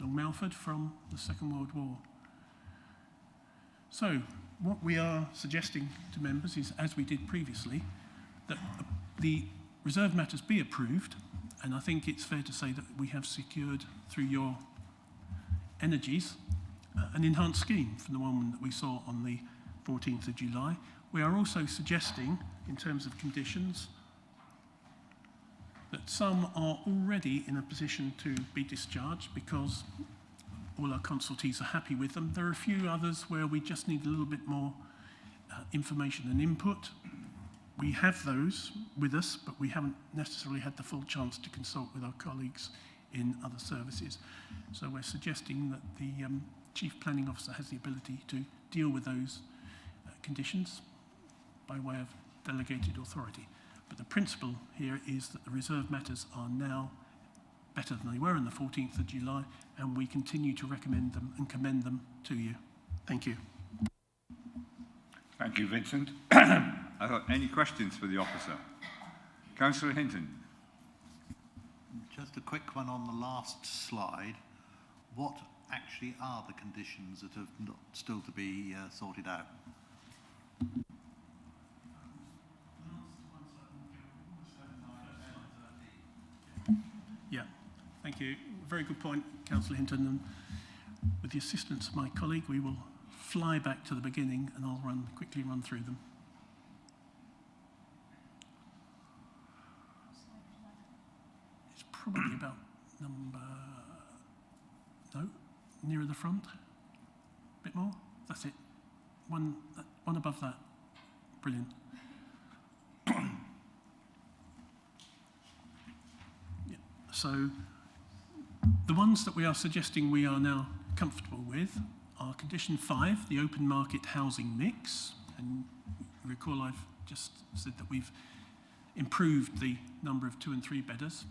Long Melford from the Second World War. So what we are suggesting to members is, as we did previously, that the reserve matters be approved, and I think it's fair to say that we have secured through your energies an enhanced scheme from the one that we saw on the 14th of July. We are also suggesting, in terms of conditions, that some are already in a position to be discharged because all our consultees are happy with them. There are a few others where we just need a little bit more information and input. We have those with us, but we haven't necessarily had the full chance to consult with our colleagues in other services. So we're suggesting that the Chief Planning Officer has the ability to deal with those conditions by way of delegated authority. But the principle here is that the reserve matters are now better than they were on the 14th of July, and we continue to recommend them and commend them to you. Thank you.
Thank you, Vincent. Any questions for the officer? Councillor Hinton.
Just a quick one on the last slide. What actually are the conditions that have not still to be sorted out?
Yeah, thank you. Very good point, Councillor Hinton. And with the assistance of my colleague, we will fly back to the beginning and I'll quickly run through them. It's probably about nearer the front. A bit more. That's it. One above that. Brilliant. Yeah. So the ones that we are suggesting we are now comfortable with are condition 5, the open market housing mix. And you recall I've just said that we've improved the number of 2- and 3-bedders.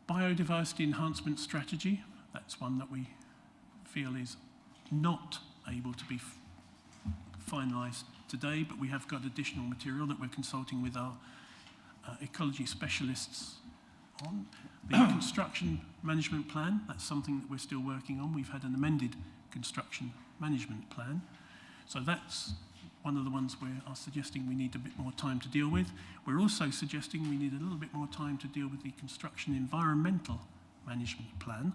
Biodiversity enhancement strategy, that's one that we feel is not able to be finalised today, but we have got additional material that we're consulting with our ecology specialists on. The construction management plan, that's something that we're still working on. We've had an amended construction management plan. So that's one of the ones we are suggesting we need a bit more time to deal with. We're also suggesting we need a little bit more time to deal with the construction environmental management plan.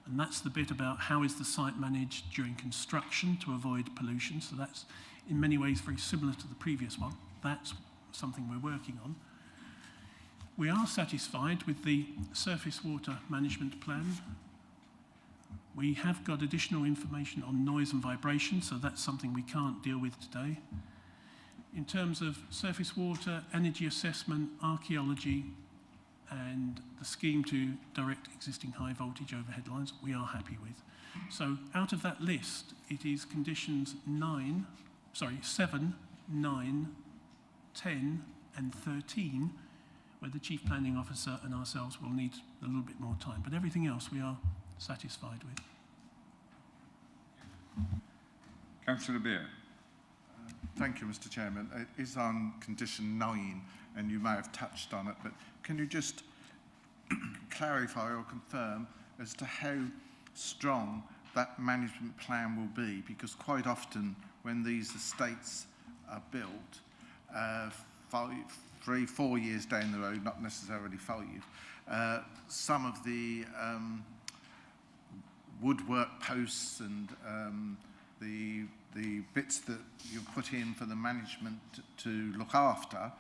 And that's the bit about how is the site managed during construction to avoid pollution. So that's in many ways very similar to the previous one. That's something we're working on. We are satisfied with the surface water management plan. We have got additional information on noise and vibration, so that's something we can't deal with today. In terms of surface water, energy assessment, archaeology, and the scheme to direct existing high voltage overhead lines, we are happy with. So out of that list, it is conditions 7, 9, 10, and 13, where the Chief Planning Officer and ourselves will need a little bit more time. But everything else we are satisfied with.
Councillor Beer.
Thank you, Mr. Chairman. It is on condition 9, and you may have touched on it, but can you just clarify or confirm as to how strong that management plan will be? Because quite often when these estates are built, 3, 4 years down the road, not necessarily 5, some of the woodwork posts and the bits that you put in for the management to look after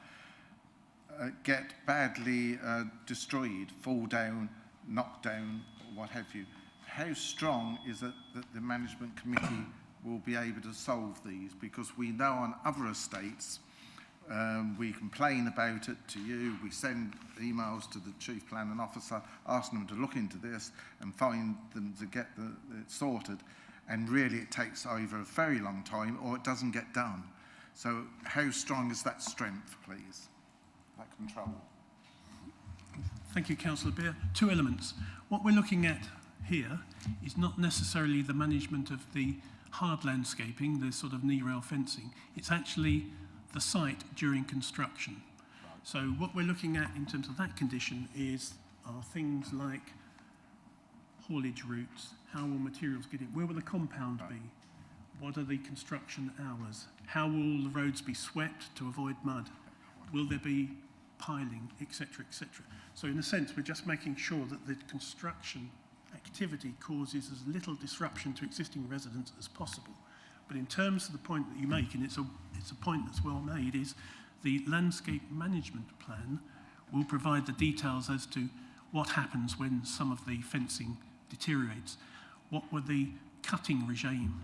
get badly destroyed, fall down, knock down, what have you. how strong is it that the management committee will be able to solve these? Because we know on other estates, we complain about it to you, we send emails to the chief planning officer asking them to look into this and find them to get it sorted, and really it takes either a very long time or it doesn't get done. So how strong is that strength, please, that control?
Thank you, Councillor Beer. Two elements. What we're looking at here is not necessarily the management of the hard landscaping, the sort of knee rail fencing. It's actually the site during construction. So what we're looking at in terms of that condition are things like haulage routes, how will materials get in, where will the compound be, what are the construction hours, how will the roads be swept to avoid mud, will there be piling, etc., etc. So in a sense, we're just making sure that the construction activity causes as little disruption to existing residents as possible. But in terms of the point that you make, and it's a point that's well made, is the landscape management plan will provide the details as to what happens when some of the fencing deteriorates. What will the cutting regime,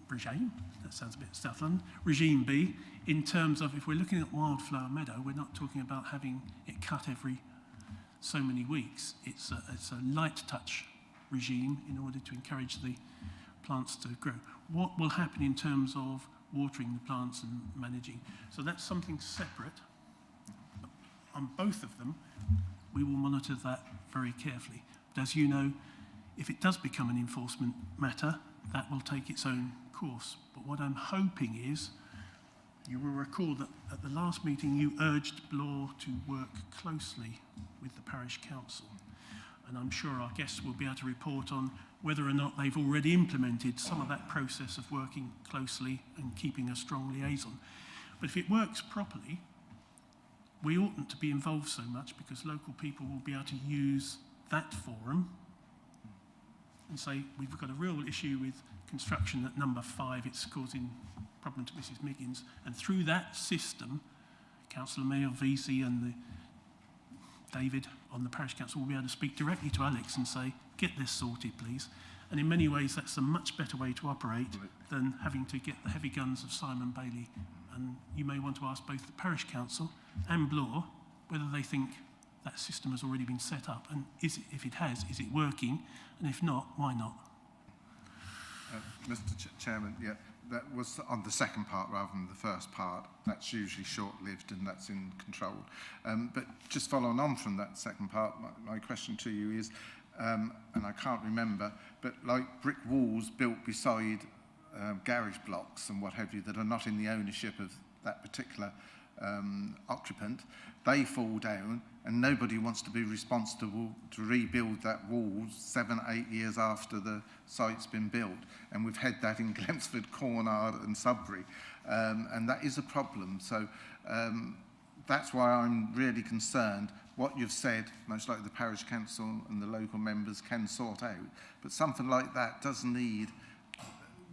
that sounds a bit South London, regime be, in terms of, if we're looking at Wildflower Meadow, we're not talking about having it cut every so many weeks. It's a light touch regime in order to encourage the plants to grow. What will happen in terms of watering the plants and managing? So that's something separate. On both of them, we will monitor that very carefully. But as you know, if it does become an enforcement matter, that will take its own course. But what I'm hoping is, you will recall that at the last meeting you urged BLAW to work closely with the parish council. And I'm sure our guests will be able to report on whether or not they've already implemented some of that process of working closely and keeping a strong liaison. But if it works properly, we oughtn't to be involved so much, because local people will be able to use that forum and say, we've got a real issue with construction at number 5, it's causing problem to Mrs. Miggins. And through that system, Councillor Mayor, VC and David on the parish council will be able to speak directly to Alex and say, get this sorted, please. And in many ways, that's a much better way to operate than having to get the heavy guns of Simon Bailey. And you may want to ask both the parish council and BLAW whether they think that system has already been set up. And if it has, is it working? And if not, why not?
Mr. Chairman, yeah, that was on the second part rather than the first part. That's usually short-lived and that's in control. But just following on from that second part, my question to you is, and I can't remember, but like brick walls built beside garage blocks and what have you that are not in the ownership of that particular occupant, they fall down and nobody wants to be responsible to rebuild that wall 7, 8 years after the site's been built. And we've had that in Glemsford, Cornard and Sudbury. And that is a problem. So that's why I'm really concerned. What you've said, most likely the parish council and the local members can sort out. But something like that does need,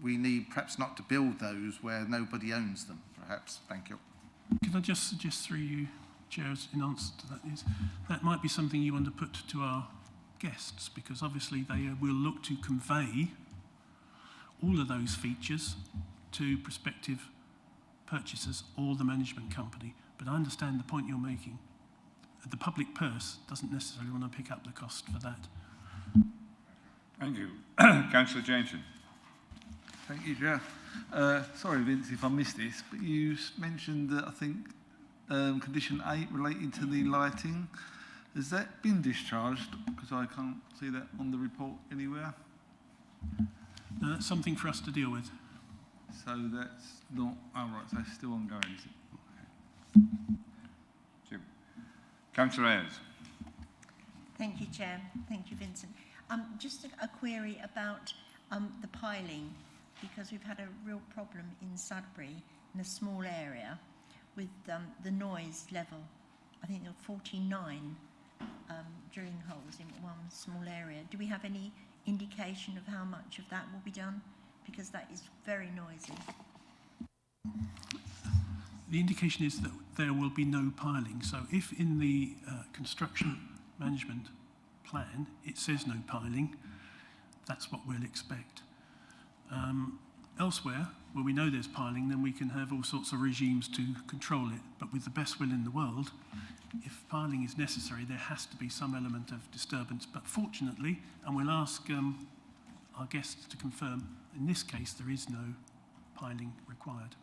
we need perhaps not to build those where nobody owns them, perhaps. Thank you.
Can I just suggest through you, Chairs, in answer to that, is that might be something you want to put to our guests, because obviously they will look to convey all of those features to prospective purchasers or the management company. But I understand the point you're making. The public purse doesn't necessarily want to pick up the cost for that.
Thank you. Councillor Jameson.
Thank you, Chair. Sorry, Vince, if I missed this, but you mentioned that I think condition 8 relating to the lighting. Has that been discharged? Because I can't see that on the report anywhere.
No, that's something for us to deal with.
So that's not, oh right, so it's still ongoing, is it?
Councillor Ayres.
Thank you, Chair. Thank you, Vincent. Just a query about the piling, because we've had a real problem in Sudbury in a small area with the noise level. I think there are 49 drilling holes in one small area. Do we have any indication of how much of that will be done? Because that is very noisy.
The indication is that there will be no piling. So if in the construction management plan it says no piling, that's what we'll expect. Elsewhere, where we know there's piling, then we can have all sorts of regimes to control it. But with the best will in the world, if piling is necessary, there has to be some element of disturbance. But fortunately, and we'll ask our guests to confirm, in this case, there is no piling required.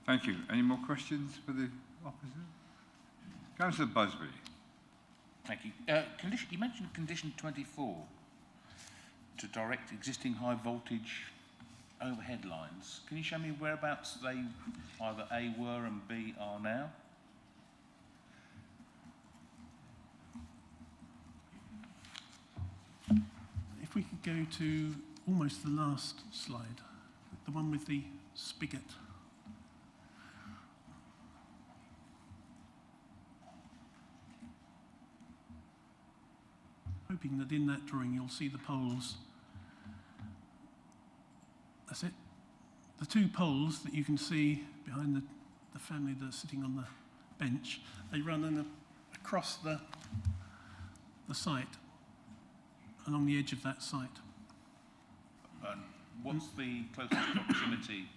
Thank you. Any more questions for the officer? Councillor Busby.
Thank you. You mentioned condition 24 to direct existing high voltage overhead lines. Can you show me whereabouts they either A were and B are now?
If we could go to almost the last slide, the one with the spigot. Hoping that in that drawing you'll see the poles. That's it. The two poles that you can see behind the family that's sitting on the bench, they run across the site, along the edge of that site.
And what's the closest proximity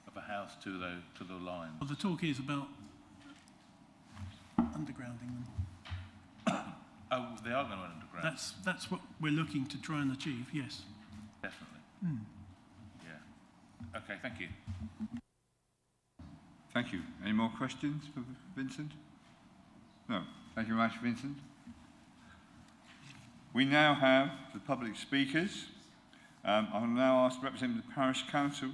of a house to the line?
Well, the talk is about undergrounding them.
Oh, they are going underground?
That's what we're looking to try and achieve, yes.
Definitely.
Mm.
Yeah. Okay, thank you.
Thank you. Any more questions for Vincent? No. Thank you very much, Vincent. We now have the public speakers. I'll now ask representative of the Parish Council,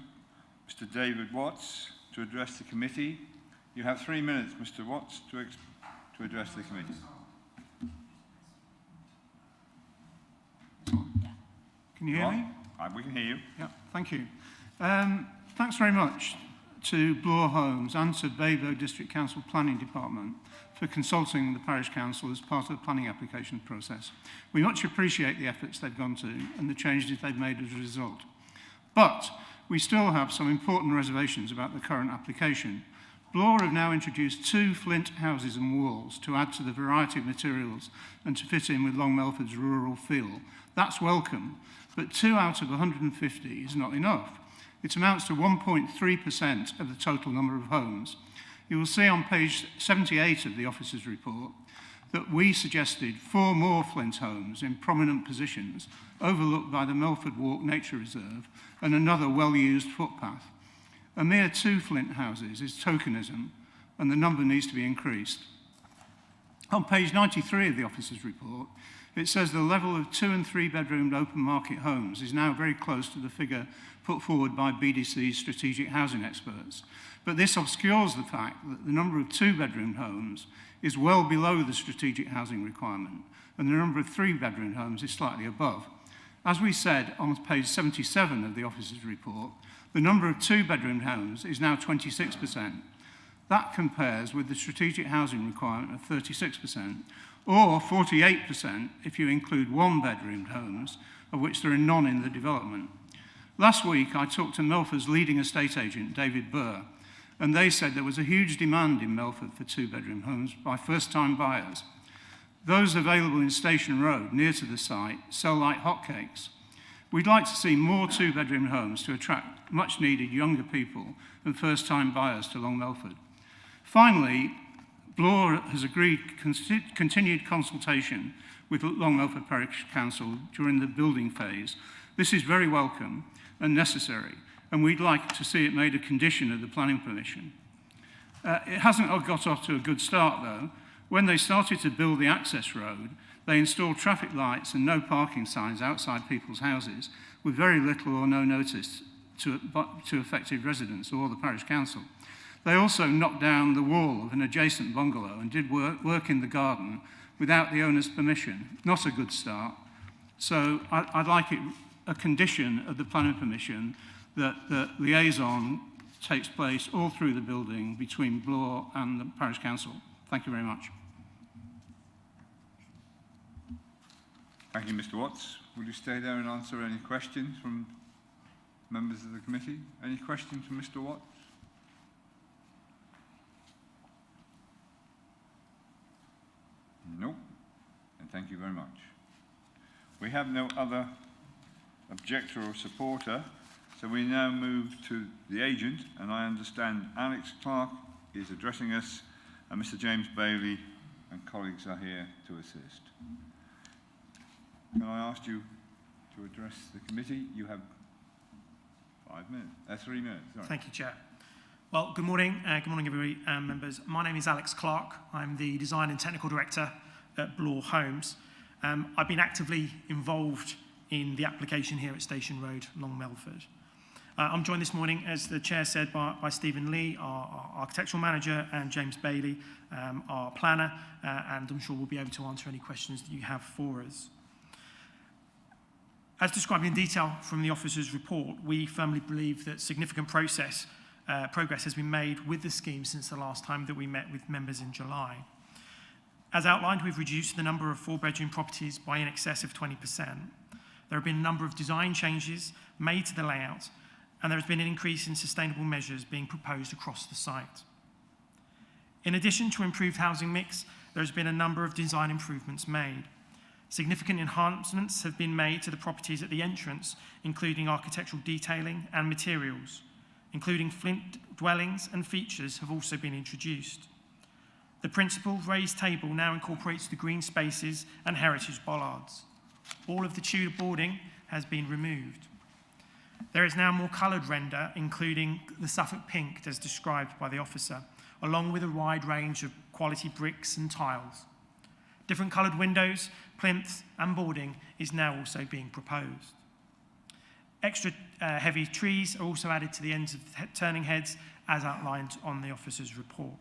Mr. David Watts, to address the committee. You have 3 minutes, Mr. Watts, to address the committee.
Can you hear me?
We can hear you.
Yeah, thank you. Thanks very much to Bloor Homes and to Babergh District Council Planning Department for consulting the Parish Council as part of the planning application process. We much appreciate the efforts they've gone to and the changes they've made as a result. But we still have some important reservations about the current application. Bloor have now introduced 2 flint houses and walls to add to the variety of materials and to fit in with Long Melford's rural feel. That's welcome, but 2 out of 150 is not enough. It amounts to 1.3% of the total number of homes. You will see on page 78 of the officer's report that we suggested 4 more flint homes in prominent positions overlooked by the Melford Walk Nature Reserve and another well-used footpath. A mere 2 flint houses is tokenism, and the number needs to be increased. On page 93 of the officer's report, it says the level of 2 and 3 bedroomed open market homes is now very close to the figure put forward by BDC's strategic housing experts. But this obscures the fact that the number of 2 bedroom homes is well below the strategic housing requirement, and the number of 3 bedroom homes is slightly above. As we said on page 77 of the officer's report, the number of 2 bedroom homes is now 26%. That compares with the strategic housing requirement of 36%, or 48% if you include 1 bedroom homes, of which there are none in the development. Last week, I talked to Melford's leading estate agent, David Burr, and they said there was a huge demand in Melford for 2 bedroom homes by first-time buyers. Those available in Station Road, near to the site, sell like hotcakes. We'd like to see more 2 bedroom homes to attract much-needed younger people and first-time buyers to Long Melford. Finally, Bloor has agreed continued consultation with Long Melford Parish Council during the building phase. This is very welcome and necessary, and we'd like to see it made a condition of the planning permission. It hasn't got off to a good start, though. When they started to build the access road, they installed traffic lights and no parking signs outside people's houses with very little or no notice to affected residents or the parish council. They also knocked down the wall of an adjacent bungalow and did work in the garden without the owner's permission. Not a good start. So I'd like it a condition of the planning permission that the liaison takes place all through the building between Bloor and the parish council. Thank you very much.
Thank you, Mr. Watts. Will you stay there and answer any questions from members of the committee? Any questions from Mr. Watts? No. And thank you very much. We have no other objector or supporter, so we now move to the agent, and I understand Alex Clark is addressing us, and Mr. James Bailey and colleagues are here to assist. Can I ask you to address the committee? You have 5 minutes, 3 minutes. Sorry.
Thank you, Chair. Well, good morning, everybody, members. My name is Alex Clark. I'm the Design and Technical Director at Bloor Homes. I've been actively involved in the application here at Station Road, Long Melford. I'm joined this morning, as the Chair said, by Stephen Lee, our Architectural Manager, and James Bailey, our Planner, and I'm sure we'll be able to answer any questions that you have for us. As described in detail from the officer's report, we firmly believe that significant progress has been made with the scheme since the last time that we met with members in July. As outlined, we've reduced the number of 4-bedroom properties by in excess of 20%. There have been a number of design changes made to the layout, and there has been an increase in sustainable measures being proposed across the site. In addition to improved housing mix, there has been a number of design improvements made. Significant enhancements have been made to the properties at the entrance, including architectural detailing and materials, including flint dwellings and features have also been introduced. The principal raised table now incorporates the green spaces and heritage bollards. All of the Tudor boarding has been removed. There is now more coloured render, including the Suffolk pink as described by the officer, along with a wide range of quality bricks and tiles. Different coloured windows, plinths and boarding is now also being proposed. Extra heavy trees are also added to the ends of turning heads as outlined on the officer's report.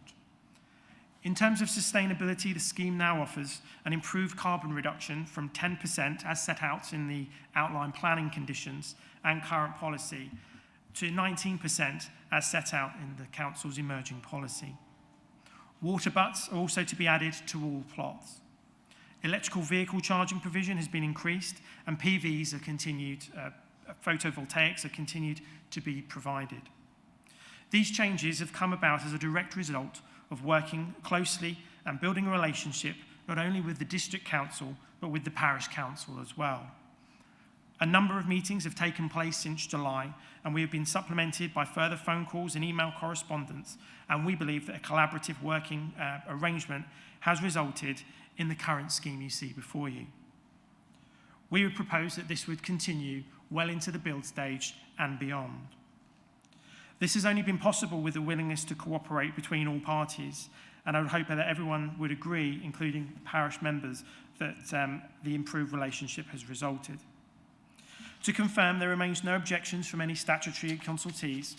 In terms of sustainability, the scheme now offers an improved carbon reduction from 10% as set out in the outline planning conditions and current policy to 19% as set out in the Council's emerging policy. Water butts are also to be added to all plots. Electrical vehicle charging provision has been increased and PVs are continued, photovoltaics are continued to be provided. These changes have come about as a direct result of working closely and building a relationship not only with the District Council but with the Parish Council as well. A number of meetings have taken place since July and we have been supplemented by further phone calls and email correspondence, and we believe that a collaborative working arrangement has resulted in the current scheme you see before you. We would propose that this would continue well into the build stage and beyond. This has only been possible with a willingness to cooperate between all parties, and I would hope that everyone would agree, including parish members, that the improved relationship has resulted. To confirm, there remains no objections from any statutory consultees.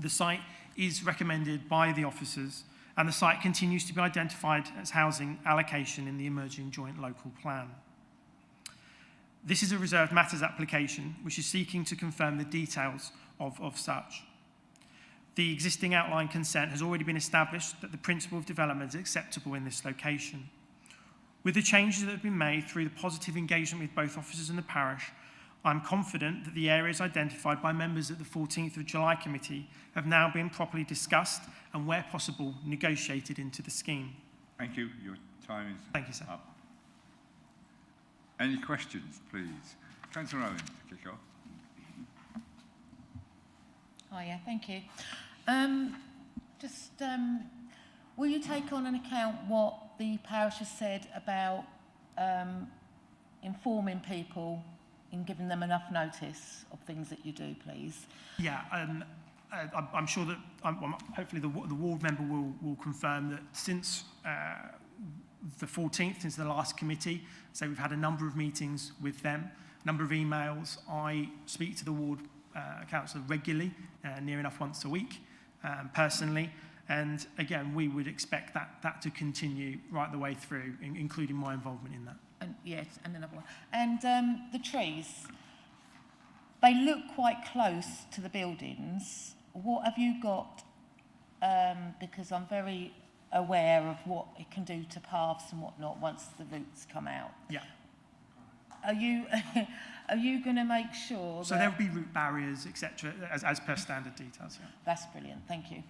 The site is recommended by the officers, and the site continues to be identified as housing allocation in the emerging joint local plan. This is a reserved matters application which is seeking to confirm the details of such. The existing outline consent has already been established that the principle of development is acceptable in this location. With the changes that have been made through the positive engagement with both officers and the parish, I'm confident that the areas identified by members at the 14th of July committee have now been properly discussed and, where possible, negotiated into the scheme.
Thank you. Your time is
Thank you, sir.
up. Any questions, please? Councillor Owen, to kick off.
Oh, yeah, thank you. Will you take on an account what the parish has said about informing people and giving them enough notice of things that you do, please?
Yeah, I'm sure that hopefully the ward member will confirm that since the 14th, since the last committee, so we've had a number of meetings with them, a number of emails. I speak to the ward councillor regularly, near enough once a week, personally, and again, we would expect that to continue right the way through, including my involvement in that.
And yes, and another one. And the trees, they look quite close to the buildings. What have you got? Because I'm very aware of what it can do to paths and whatnot once the roots come out.
Yeah.
Are you going to make sure
so
that...
there will be root barriers, etc., as per standard details, yeah.
That's brilliant, thank you.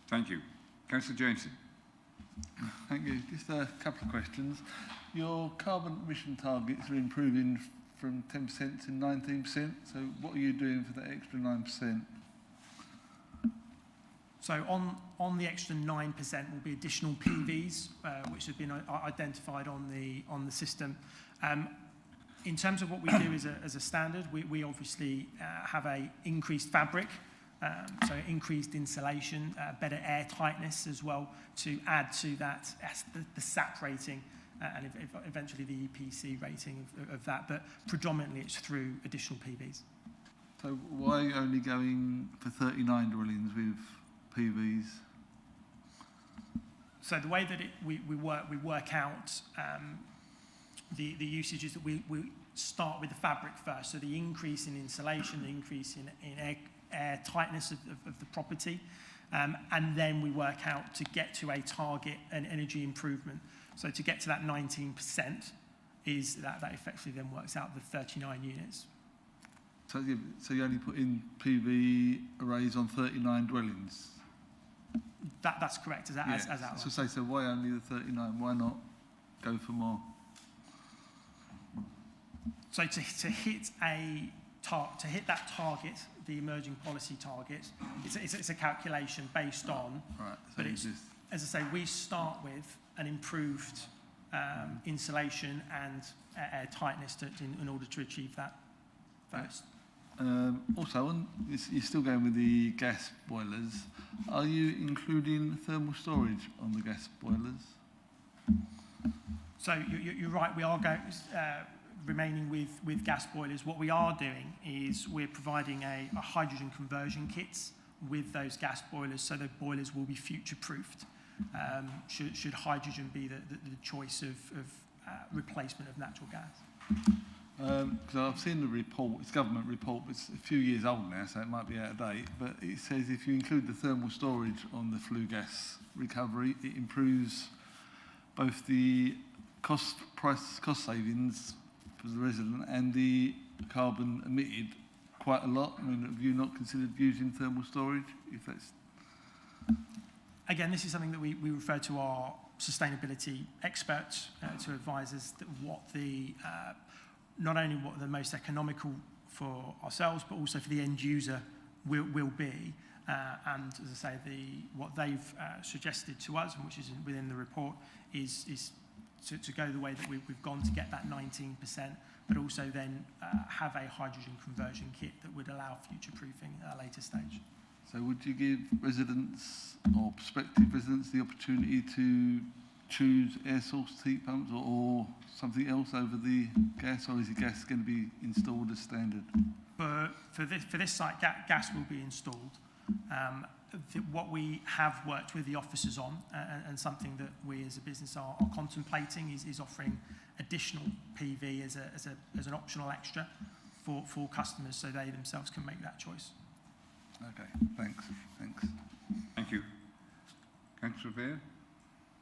Thank you. Councillor Jameson.
Thank you. Just a couple of questions. Your carbon emission targets are improving from 10% to 19%. So what are you doing for that extra 9%?
So on the extra 9% will be additional PVs, which have been identified on the system. In terms of what we do as a standard, we obviously have a increased fabric, so increased insulation, better air tightness as well to add to that, the SAP rating and eventually the EPC rating of that. But predominantly it's through additional PVs.
So why only going for 39 dwellings with PVs?
So the way that we work out the usages that we start with the fabric first. So the increase in insulation, the increase in air tightness of the property, and then we work out to get to a target and energy improvement. So to get to that 19% is that effectively then works out the 39 units.
So you only put in PV arrays on 39 dwellings?
That's correct, as outlined.
So why only the 39? Why not go for more?
So to hit that target, the emerging policy target, it's a calculation based on.
Right. So
but it's, as I say, we start with an improved insulation and air tightness in order to achieve that first.
Also, you're still going with the gas boilers. Are you including thermal storage on the gas boilers?
So you're right, we are going, remaining with gas boilers. What we are doing is we're providing a hydrogen conversion kits with those gas boilers, so the boilers will be future-proofed should hydrogen be the choice of replacement of natural gas.
Because I've seen the report, it's a government report, it's a few years old now, so it might be out of date, but it says if you include the thermal storage on the flue gas recovery, it improves both the cost savings for the resident and the carbon emitted quite a lot. I mean, have you not considered using thermal storage? If that's...
Again, this is something that we refer to our sustainability experts to advise us that what the not only what the most economical for ourselves, but also for the end user will be. And as I say, what they've suggested to us, and which is within the report, is to go the way that we've gone to get that 19%, but also then have a hydrogen conversion kit that would allow future proofing at a later stage.
So would you give residents or prospective residents the opportunity to choose air source heat pumps or something else over the gas, or is the gas going to be installed as standard?
For this site, gas will be installed. What we have worked with the officers on, and something that we as a business are contemplating, is offering additional PV as an optional extra for customers, so they themselves can make that choice.
Okay, thanks.
Thank you. Councillor Veer?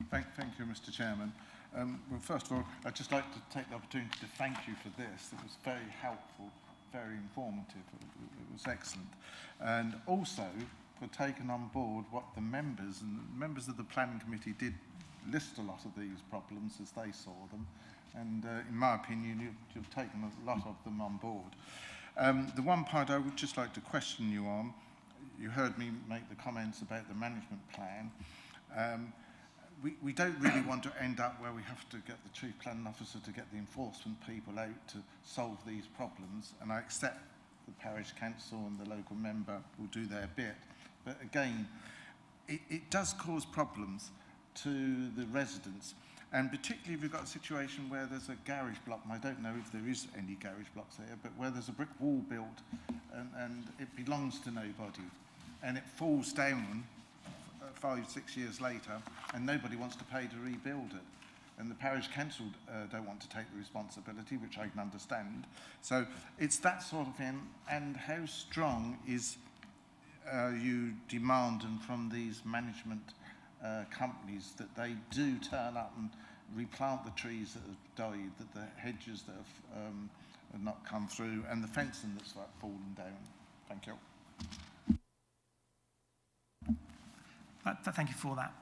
Thank you, Mr. Chairman. Well, first of all, I'd just like to take the opportunity to thank you for this. It was very helpful, very informative. It was excellent. And also for taking on board what the members of the Planning Committee did list a lot of these problems as they saw them. And in my opinion, you've taken a lot of them on board. The one part I would just like to question you on, you heard me make the comments about the management plan. We don't really want to end up where we have to get the Chief Planning Officer to get the enforcement people out to solve these problems, and I accept the Parish Council and the local member will do their bit. But again, it does cause problems to the residents, and particularly if you've got a situation where there's a garage block, and I don't know if there is any garage blocks here, but where there's a brick wall built and it belongs to nobody, and it falls down 5-6 years later, and nobody wants to pay to rebuild it. And the parish council don't want to take the responsibility, which I can understand. So it's that sort of thing. And how strong is you demanding from these management companies that they do turn up and replant the trees that have died, that the hedges that have not come through, and the fencing that's fallen down? Thank you.
Thank you for that.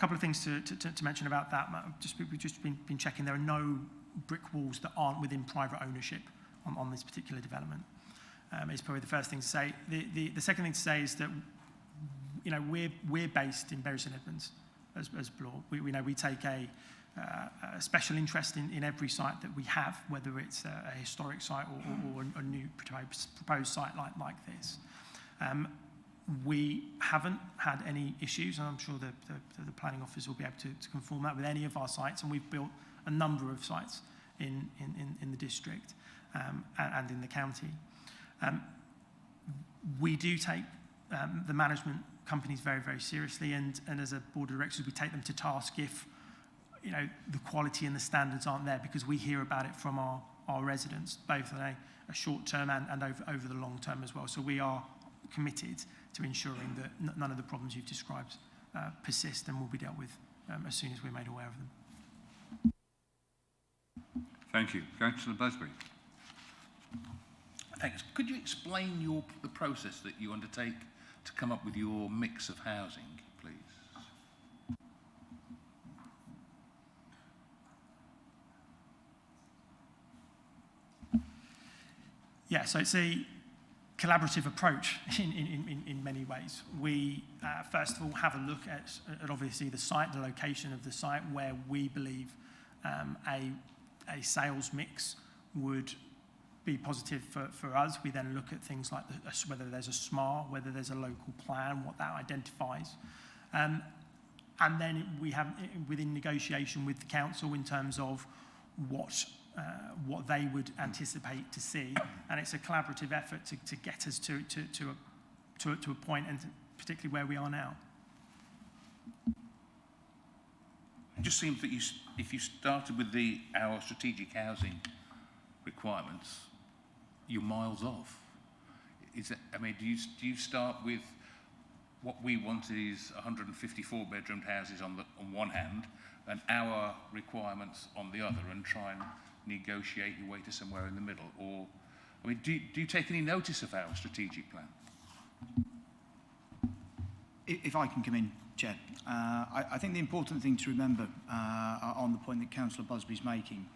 couple of things to mention about that. We've just been checking. There are no brick walls that aren't within private ownership on this particular development. Is probably the first thing to say. The second thing to say is that we're based in Bury St Edmunds as Bloor. We take a special interest in every site that we have, whether it's a historic site or a new proposed site like this. We haven't had any issues, and I'm sure the planning office will be able to confirm that with any of our sites, and we've built a number of sites in the district and in the county. We do take the management companies very, very seriously, and as a board of directors, we take them to task if the quality and the standards aren't there, because we hear about it from our residents, both on a short term and over the long term as well. So we are committed to ensuring that none of the problems you've described persist and will be dealt with as soon as we're made aware of them.
Thank you. Councillor Busby.
Thanks. Could you explain the process that you undertake to come up with your mix of housing, please?
Yeah, so it's a collaborative approach in many ways. We, first of all, have a look at obviously the site, the location of the site, where we believe a sales mix would be positive for us. We then look at things like whether there's a SMAR, whether there's a local plan, what that identifies. And then we have within negotiation with the council in terms of what they would anticipate to see, and it's a collaborative effort to get us to a point, and particularly where we are now.
It just seems that if you started with our strategic housing requirements, you're miles off. Do you start with what we want is 154 bedroomed houses on one hand, and our requirements on the other, and try and negotiate your way to somewhere in the middle? Or, do you take any notice of our strategic plan?
If I can come in, Chair. I think the important thing to remember on the point that Councillor Busby's making,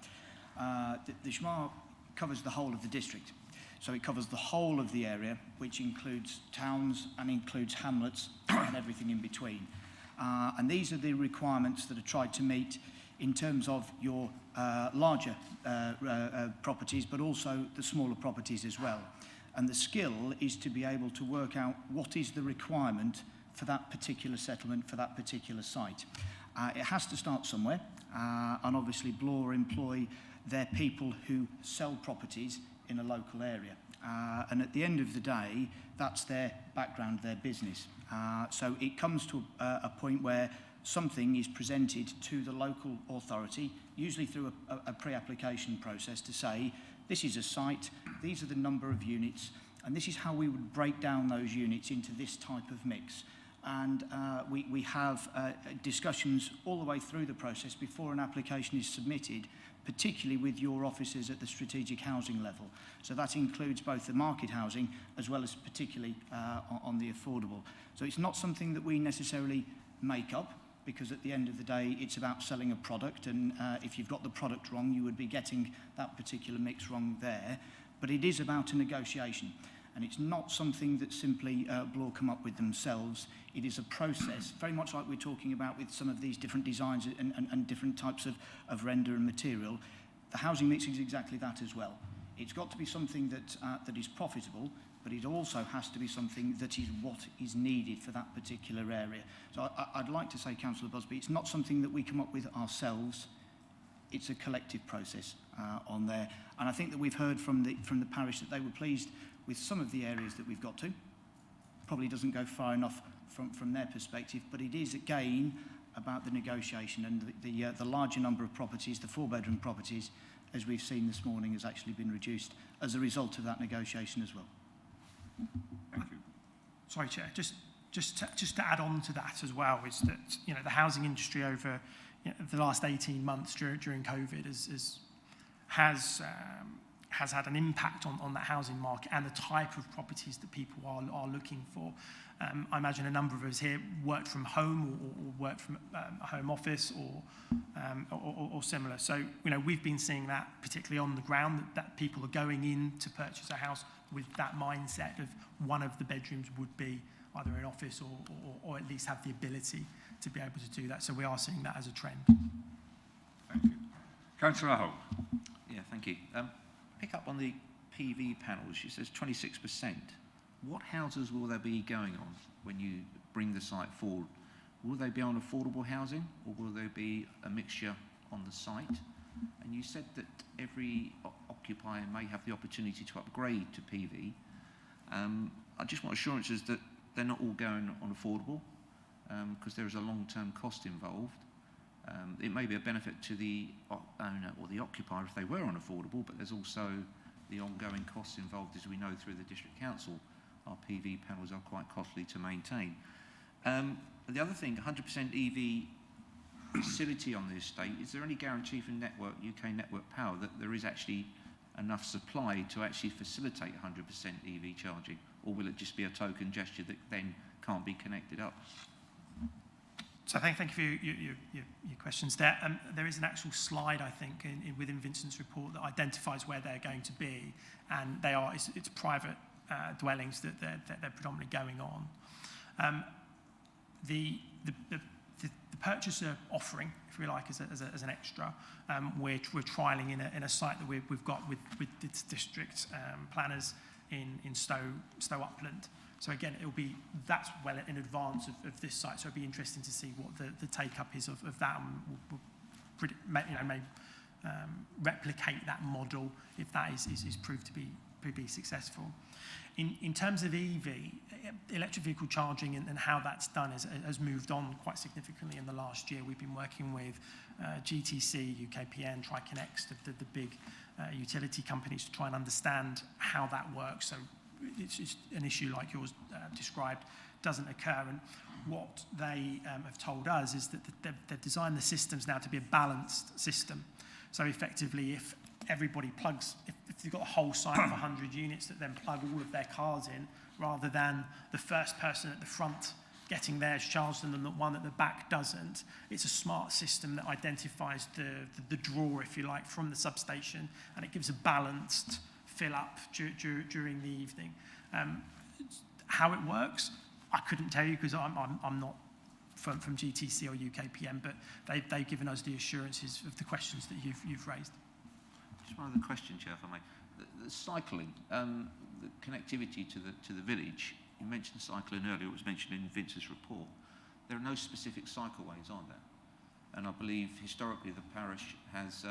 the SMAR covers the whole of the district. So it covers the whole of the area, which includes towns and includes hamlets and everything in between. And these are the requirements that are tried to meet in terms of your larger properties, but also the smaller properties as well. And the skill is to be able to work out what is the requirement for that particular settlement, for that particular site. It has to start somewhere, and obviously Bloor employ their people who sell properties in a local area. And at the end of the day, that's their background, their business. So it comes to a point where something is presented to the local authority, usually through a pre-application process, to say, this is a site, these are the number of units, and this is how we would break down those units into this type of mix. And we have discussions all the way through the process before an application is submitted, particularly with your officers at the strategic housing level. So that includes both the market housing as well as particularly on the affordable. So it's not something that we necessarily make up, because at the end of the day, it's about selling a product, and if you've got the product wrong, you would be getting that particular mix wrong there. But it is about a negotiation, and it's not something that simply Bloor come up with themselves. It is a process, very much like we're talking about with some of these different designs and different types of render and material. The housing mix is exactly that as well. It's got to be something that is profitable, but it also has to be something that is what is needed for that particular area. So I'd like to say, Councillor Busby, it's not something that we come up with ourselves. It's a collective process on there. And I think that we've heard from the parish that they were pleased with some of the areas that we've got to. Probably doesn't go far enough from their perspective, but it is, again, about the negotiation, and the larger number of properties, the 4-bedroom properties, as we've seen this morning, has actually been reduced as a result of that negotiation as well.
Thank you.
Sorry, Chair. Just to add on to that as well, is that the housing industry over has had an impact on that housing market and the type of properties that people are looking for. I imagine a number of us here worked from home or worked from a home office or similar. So, you know, we've been seeing that particularly on the ground, that people are going in to purchase a house with that mindset of one of the bedrooms would be either an office or at least have the ability to be able to do that. So we are seeing that as a trend.
Thank you. Councillor Holt.
Yeah, thank you. Pick up on the PV panels. She says 26%. What houses will there be going on when you bring the site forward? Will they be on affordable housing, or will there be a mixture on the site? And you said that every occupier may have the opportunity to upgrade to PV. I just want assurances that they're not all going on affordable, because there is a long-term cost involved. It may be a benefit to the owner or the occupier if they were on affordable, but there's also the ongoing costs involved, as we know through the district council. Our PV panels are quite costly to maintain. The other thing, 100% EV facility on the estate, is there any guarantee from UK Network Power that there is actually enough supply to actually facilitate 100% EV charging, or will it just be a token gesture that then can't be connected up?
So thank you for your questions there. There is an actual slide, I think, within Vincent's report that identifies where they're going to be, and it's private dwellings that they're predominantly going on. The purchaser offering, if we like, as an extra, we're trialling in a site that we've got with its district planners in Stowe Upland. So again, that's well in advance of this site. So it'll be interesting to see what the take-up is of that, and may replicate that model if that is proved to be successful. In terms of EV, electric vehicle charging and how that's done has moved on quite significantly in the last year. We've been working with GTC, UKPN, Triconex, the big utility companies to try and understand how that works. So it's an issue like yours described doesn't occur. And what they have told us is that they've designed the systems now to be a balanced system. So effectively, if everybody plugs, if you've got a whole site of 100 units that then plug all of their cars in, rather than the first person at the front getting theirs charged and the one at the back doesn't, it's a smart system that identifies the draw, if you like, from the substation, and it gives a balanced fill up during the evening. How it works, I couldn't tell you because I'm not from GTC or UKPM, but they've given us the assurances of the questions that you've raised.
Just one other question, Chair, if I may. The cycling, the connectivity to the village, you mentioned cycling earlier, it was mentioned in Vince's report. There are no specific cycleways, are there? And I believe historically the parish has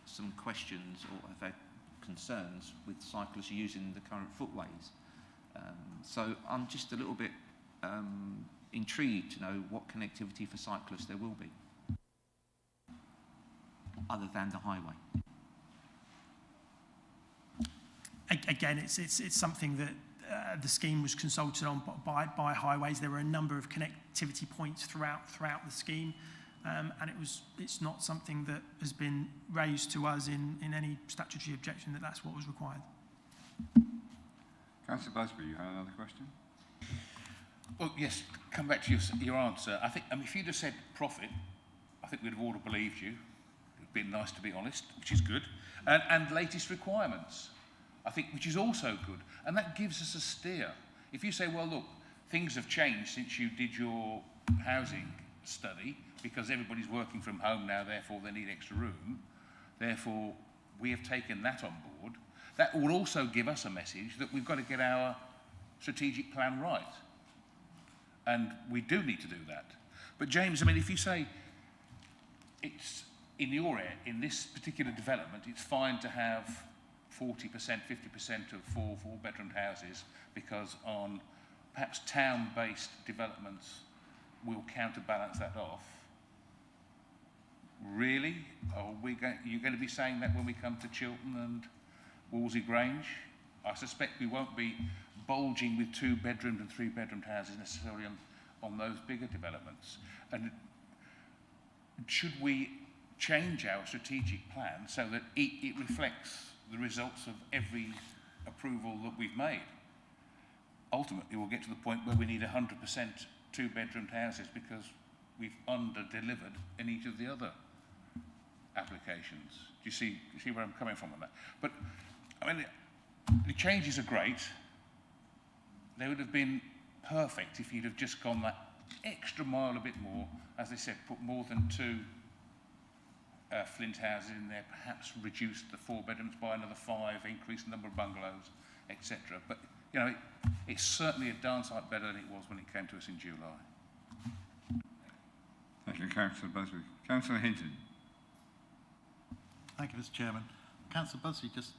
some questions or have had concerns with cyclists using the current footways. So I'm just a little bit intrigued to know what connectivity for cyclists there will be, other than the highway.
Again, it's something that the scheme was consulted on by Highways. There were a number of connectivity points throughout the scheme, and it's not something that has been raised to us in any statutory objection that that's what was required.
Councillor Busby, you had another question?
Well, yes, come back to your answer. I think if you'd have said profit, I think we'd have all believed you. It'd been nice to be honest, which is good. And latest requirements, I think, which is also good. And that gives us a steer. If you say, well, look, things have changed since you did your housing study, because everybody's working from home now, therefore they need extra room, therefore we have taken that on board, that will also give us a message that we've got to get our strategic plan right. And we do need to do that. But James, I mean, if you say it's in your area, in this particular development, it's fine to have 40%, 50% of four-bedroom houses, because on perhaps town-based developments we'll counterbalance that off. Really? Are you going to be saying that when we come to Chiltern and Wolsey Grange? I suspect we won't be bulging with 2-bedroom and 3-bedroom houses necessarily on those bigger developments. And should we change our strategic plan so that it reflects the results of every approval that we've made. Ultimately, we'll get to the point where we need 100% two-bedroomed houses because we've under-delivered in each of the other applications. Do you see where I'm coming from on that? But, I mean, the changes are great. They would have been perfect if you'd have just gone that extra mile a bit more. As I said, put more than 2 flint houses in there, perhaps reduce the 4 bedrooms by another 5, increase the number of bungalows, etc. But, you know, it's certainly a darn sight better than it was when it came to us in July.
Thank you, Councillor Busby. Councillor Hinton.
Thank you, Mr. Chairman. Councillor Busby just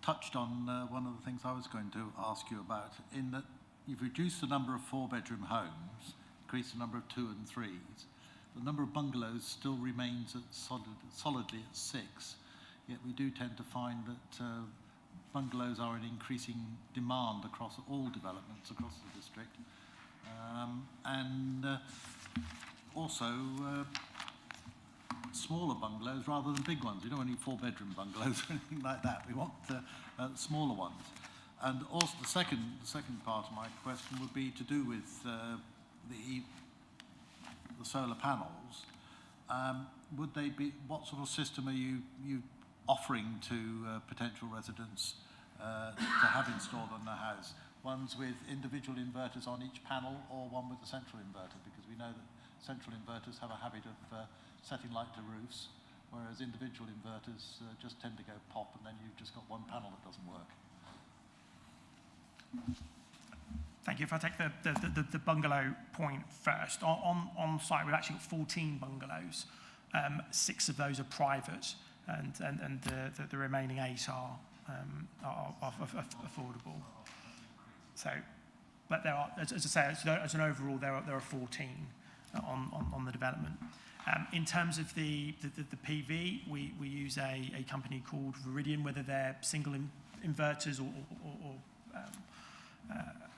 touched on one of the things I was going to ask you about, in that you've reduced the number of 4-bedroom homes, increased the number of 2 and 3s. The number of bungalows still remains at solidly at 6, yet we do tend to find that bungalows are in increasing demand across all developments across the district. Also smaller bungalows rather than big ones. We don't need 4-bedroom bungalows or anything like that. We want smaller ones. And also the second part of my question would be to do with the solar panels. Would they be? What sort of system are you offering to potential residents to have installed on their house? Ones with individual inverters on each panel, or one with a central inverter? Because we know that central inverters have a habit of setting light to roofs, whereas individual inverters just tend to go pop, and then you've just got one panel that doesn't work.
Thank you. If I take the bungalow point first, on site we've actually got 14 bungalows. 6 of those are private, and the remaining 8 are affordable. So, but there are, as I say, as an overall, there are 14 on the development. In terms of the PV, we use a company called Viridian, whether they're single inverters or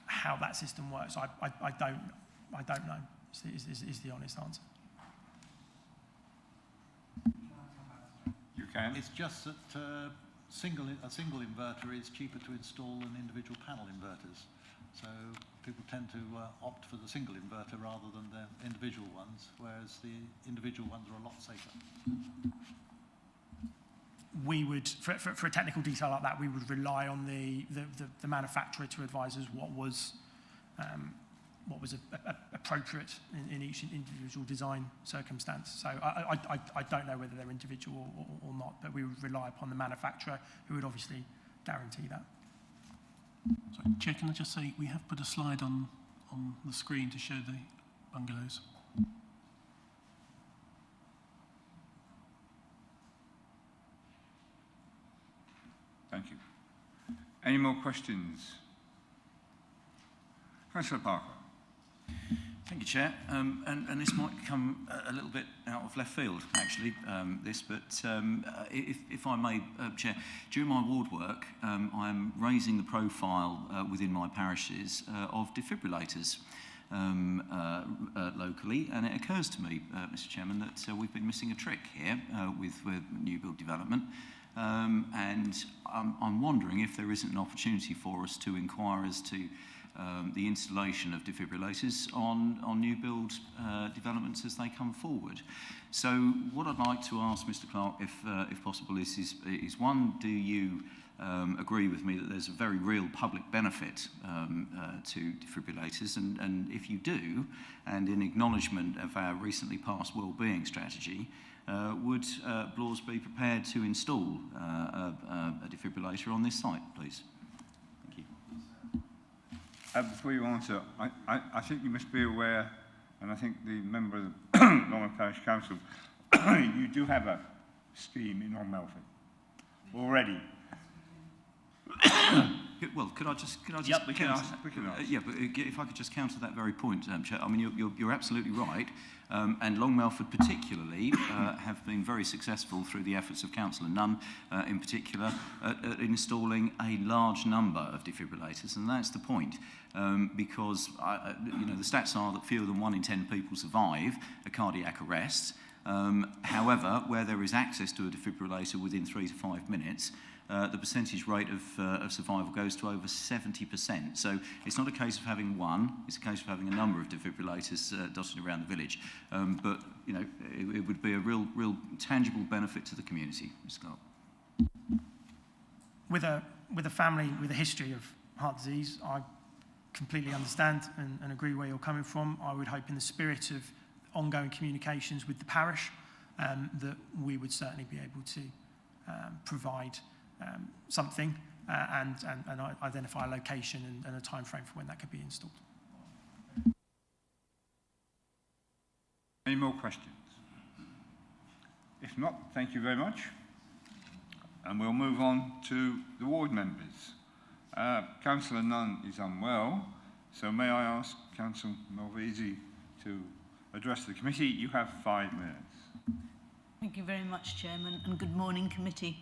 how that system works. I don't know, is the honest answer.
You can.
It's just that a single inverter is cheaper to install than individual panel inverters. So people tend to opt for the single inverter rather than the individual ones, whereas the individual ones are a lot safer.
We would, for a technical detail like that, we would rely on the manufacturer to advise us what was appropriate in each individual design circumstance. So I don't know whether they're individual or not, but we would rely upon the manufacturer, who would obviously guarantee that.
Sorry, Chair, can I just say, we have put a slide on the screen to show the bungalows.
Thank you. Any more questions? Councillor Parker.
Thank you, Chair. And this might come a little bit out of left field, actually, but if I may, Chair, during my ward work, I'm raising the profile within my parishes of defibrillators locally, and it occurs to me, Mr. Chairman, that we've been missing a trick here with new build development. And I'm wondering if there isn't an opportunity for us to inquire as to the installation of defibrillators on new build developments as they come forward. So what I'd like to ask Mr. Clark, if possible, is one, do you agree with me that there's a very real public benefit to defibrillators? And if you do, and in acknowledgement of our recently passed wellbeing strategy, would Blaws be prepared to install a defibrillator on this site, please? Thank you.
Before you answer, I think you must be aware, and I think the member of the Long Parish Council, you do have a scheme in Long Melford already.
Well, could I just
Yep, we can ask.
Yeah, but if I could just counter that very point, Chair. I mean, you're absolutely right, and Long Melford particularly have been very successful through the efforts of Councillor Nunn, in particular, at installing a large number of defibrillators, and that's the point, because the stats are that fewer than 1 in 10 people survive a cardiac arrest. However, where there is access to a defibrillator within 3 to 5 minutes, the percentage rate of survival goes to over 70%. So it's not a case of having one, it's a case of having a number of defibrillators dotted around the village. But you know, it would be a real tangible benefit to the community, Mr. Clark.
With a family with a history of heart disease, I completely understand and agree where you're coming from. I would hope in the spirit of ongoing communications with the parish that we would certainly be able to provide something and identify a location and a time frame for when that could be installed.
Any more questions? If not, thank you very much. And we'll move on to the ward members. Councillor Nunn is unwell, so may I ask Councillor Malvesi to address the committee? You have 5 minutes.
Thank you very much, Chairman, and good morning, committee.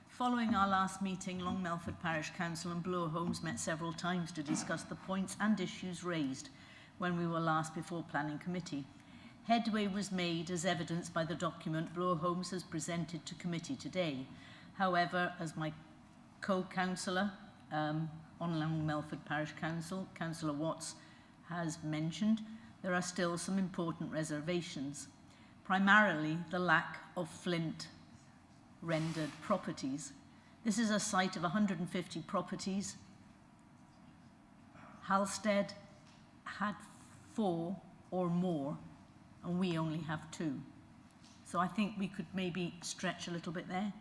Following our last meeting, Long Melford Parish Council and Bloor Homes met several times to discuss the points and issues raised when we were last before Planning Committee. Headway was made as evidenced by the document Bloor Homes has presented to committee today. However, as my co-councillor on Long Melford Parish Council, Councillor Watts, has mentioned, there are still some important reservations. Primarily, the lack of flint rendered properties. This is a site of 150 properties. Halstead had 4 or more, and we only have 2. So I think we could maybe stretch a little bit there.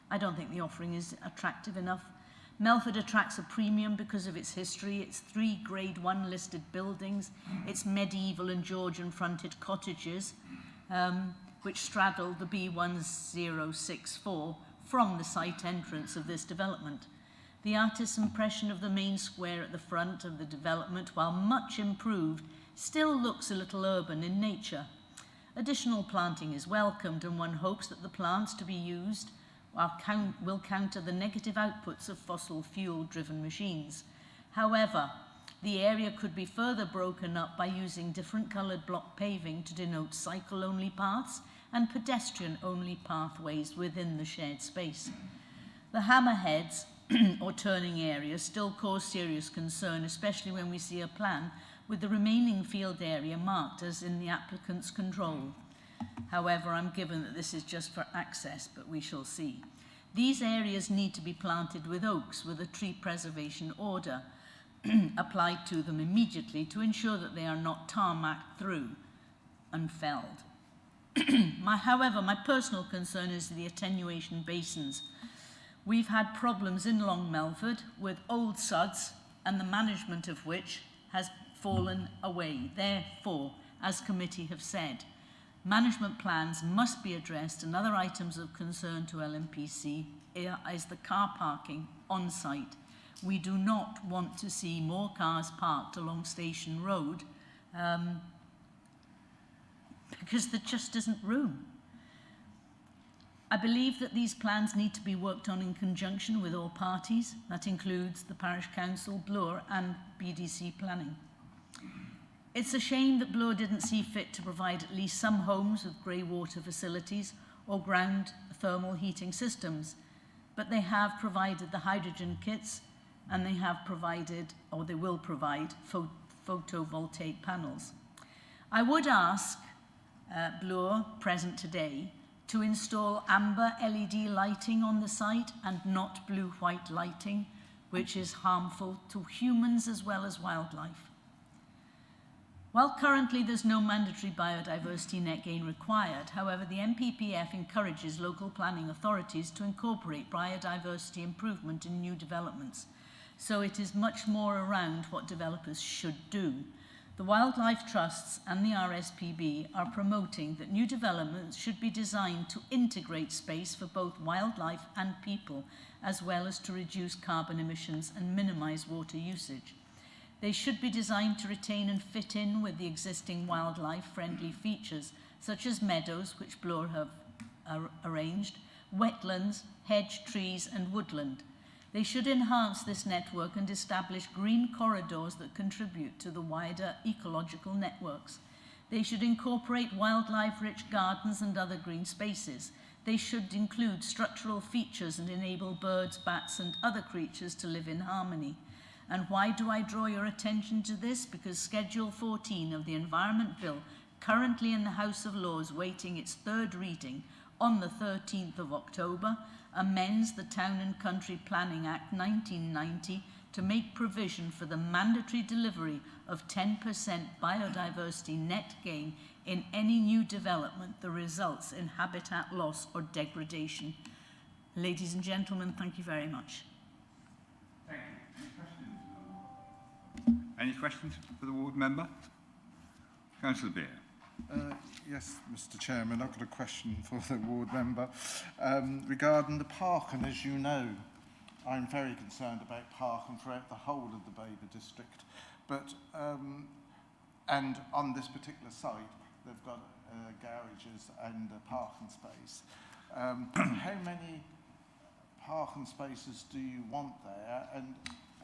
I don't think the offering is attractive enough. Melford attracts a premium because of its history. It's 3 Grade 1 listed buildings. It's medieval and Georgian fronted cottages, which straddle the B1064 from the site entrance of this development. The artist's impression of the main square at the front of the development, while much improved, still looks a little urban in nature. Additional planting is welcomed, and one hopes that the plants to be used will counter the negative outputs of fossil fuel-driven machines. However, the area could be further broken up by using different coloured block paving to denote cycle-only paths and pedestrian-only pathways within the shared space. The hammerheads, or turning areas, still cause serious concern, especially when we see a plan with the remaining field area marked as in the applicant's control. However, I'm given that this is just for access, but we shall see. These areas need to be planted with oaks with a tree preservation order applied to them immediately to ensure that they are not tarmacked through and felled. However, my personal concern is the attenuation basins. We've had problems in Long Melford with old suds and the management of which has fallen away. Therefore, as committee have said, management plans must be addressed, and other items of concern to LMPC is the car parking on site. We do not want to see more cars parked along Station Road because there just isn't room. I believe that these plans need to be worked on in conjunction with all parties. That includes the Parish Council, Bloor and BDC Planning. It's a shame that Bloor didn't see fit to provide at least some homes with grey water facilities or ground thermal heating systems, but they have provided the hydrogen kits, and they have provided, or they will provide, photovoltaic panels. I would ask Bloor, present today, to install amber LED lighting on the site and not blue-white lighting, which is harmful to humans as well as wildlife. While currently there's no mandatory biodiversity net gain required, however, the MPPF encourages local planning authorities to incorporate biodiversity improvement in new developments. So it is much more around what developers should do. The Wildlife Trusts and the RSPB are promoting that new developments should be designed to integrate space for both wildlife and people, as well as to reduce carbon emissions and minimize water usage. They should be designed to retain and fit in with the existing wildlife-friendly features, such as meadows, which Bloor have arranged, wetlands, hedge, trees, and woodland. They should enhance this network and establish green corridors that contribute to the wider ecological networks. They should incorporate wildlife-rich gardens and other green spaces. They should include structural features and enable birds, bats and other creatures to live in harmony. And why do I draw your attention to this? Because Schedule 14 of the Environment Bill, currently in the House of Lords waiting its third reading on the 13th of October, amends the Town and Country Planning Act 1990 to make provision for the mandatory delivery of 10% biodiversity net gain in any new development that results in habitat loss or degradation. Ladies and gentlemen, thank you very much.
Thank you. Any questions for the ward member? Councillor Beer.
Yes, Mr. Chairman, I've got a question for the ward member regarding the park, and as you know, I'm very concerned about parking throughout the whole of the Babergh district. But and on this particular site, they've got garages and a parking space. How many parking spaces do you want there, and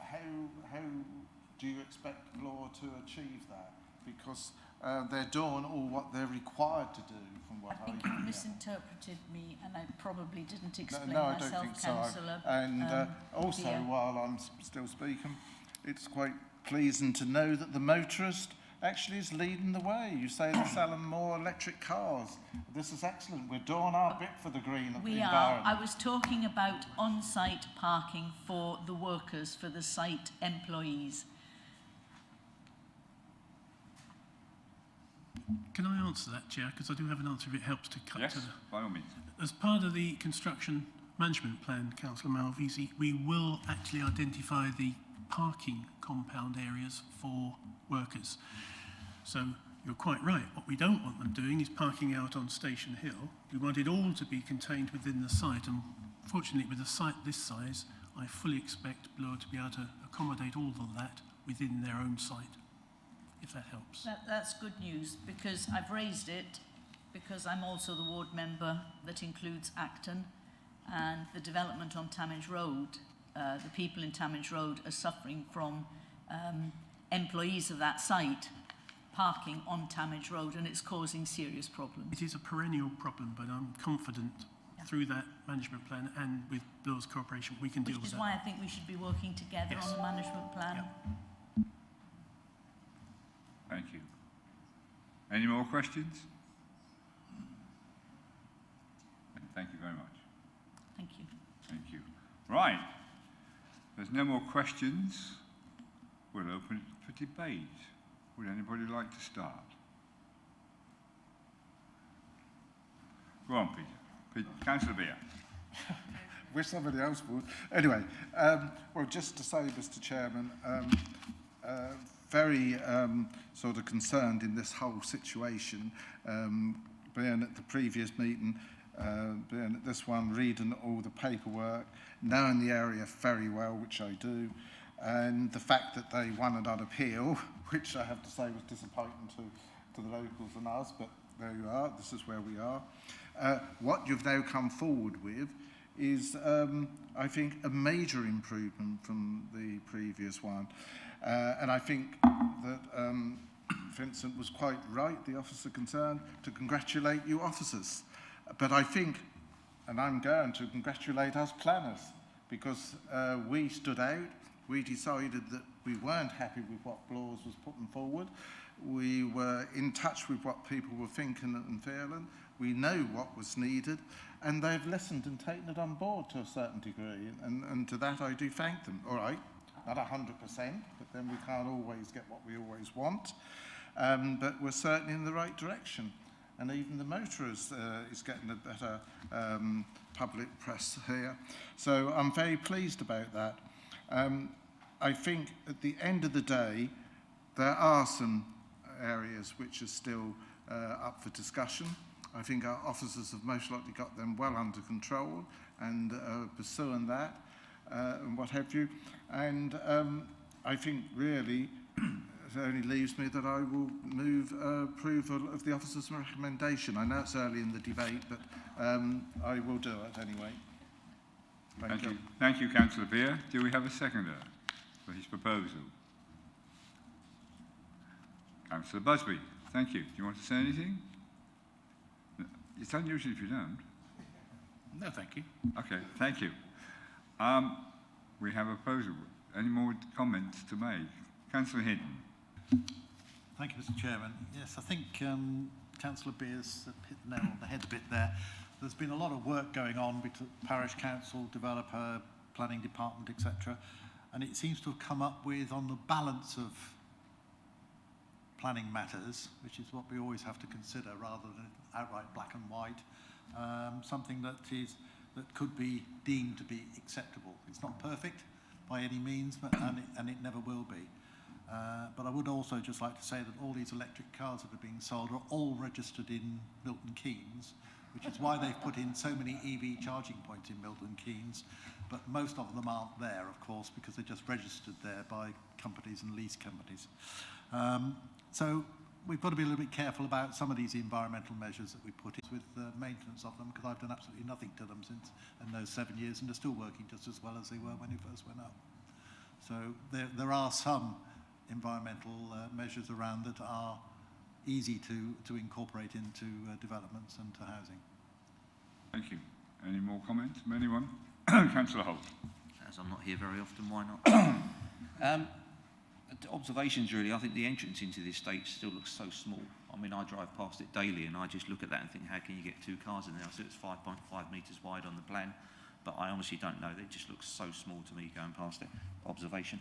how do you expect Law to achieve that? Because they're doing all what they're required to do, from what I
think you misinterpreted me, and I probably didn't explain
no,
myself,
I don't think
Councillor.
so. And also, while I'm still speaking, it's quite pleasing to know that the motorist actually is leading the way. You say they're selling more electric cars. This is excellent. We're doing our bit for the green of the environment.
I was talking about on-site parking for the workers, for the site employees.
Can I answer that, Chair? Because I do have an answer if it helps to cut to the...
by all means.
As part of the construction management plan, Councillor Malvisi, we will actually identify the parking compound areas for workers. So you're quite right. What we don't want them doing is parking out on Station Hill. We want it all to be contained within the site, and fortunately with a site this size, I fully expect Bloor to be able to accommodate all of that within their own site, if that helps.
That's good news, because I've raised it because I'm also the ward member that includes Acton, and the development on Tamage Road. The people in Tamage Road are suffering from employees of that site parking on Tamage Road, and it's causing serious problems.
It is a perennial problem, but I'm confident through that management plan and with Bloor's cooperation we can deal with that.
Which is why I think we should be working together on the management plan.
Yeah.
Thank you. Any more questions? Thank you very much.
Thank you.
Thank you. Right. There's no more questions. We'll open it for debate. Would anybody like to start? Go on, Peter. Councillor Beer.
Wish somebody else would. Anyway, well, just to say, Mr. Chairman, very sort of concerned in this whole situation, being at the previous meeting, being at this one, reading all the paperwork, knowing the area very well, which I do, and the fact that they won it on appeal, which I have to say was disappointing to the locals and us, but there you are, this is where we are. What you've now come forward with is, I think, a major improvement from the previous one. And I think that Vincent was quite right, the officer concerned, to congratulate you officers. But I think, and I'm going to congratulate us planners, because we stood out, we decided that we weren't happy with what Bloors was putting forward. We were in touch with what people were thinking and feeling. We know what was needed, and they've listened and taken it on board to a certain degree. And to that I do thank them. All right, not 100%, but then we can't always get what we always want. But we're certainly in the right direction. And even the motorist is getting a better public press here. So I'm very pleased about that. I think at the end of the day, there are some areas which are still up for discussion. I think our officers have most likely got them well under control and pursuing that and what have you. And I think really it only leaves me that I will move approval of the officer's recommendation. I know it's early in the debate, but I will do it anyway. Thank you.
Thank you, Councillor Beer. Do we have a seconder for his proposal? Councillor Busby. Thank you. Do you want to say anything? It's unusual if you don't.
No, thank you.
Okay, thank you. We have a proposal. Any more comments to make? Councillor Hinton.
Thank you, Mr. Chairman. Yes, I think Councillor Beers hit the nail on the head a bit there. There's been a lot of work going on between parish council, developer, planning department, etc. And it seems to have come up with, on the balance of planning matters, which is what we always have to consider rather than outright black and white, something that could be deemed to be acceptable. It's not perfect by any means, but and it never will be. But I would also just like to say that all these electric cars that are being sold are all registered in Milton Keynes, which is why they've put in so many EV charging points in Milton Keynes. But most of them aren't there, of course, because they're just registered there by companies and lease companies. So we've got to be a little bit careful about some of these environmental measures that we put in with the maintenance of them, because I've done absolutely nothing to them since in those 7 years, and they're still working just as well as they were when they first went up. So there are some environmental measures around that are easy to incorporate into developments and to housing.
Thank you. Any more comments from anyone? Councillor Holt.
As I'm not here very often, why not? Observations really, I think the entrance into the estate still looks so small. I mean, I drive past it daily and I just look at that and think, how can you get 2 cars in there? I see it's 5.5 metres wide on the plan, but I honestly don't know. It just looks so small to me going past it. Observation.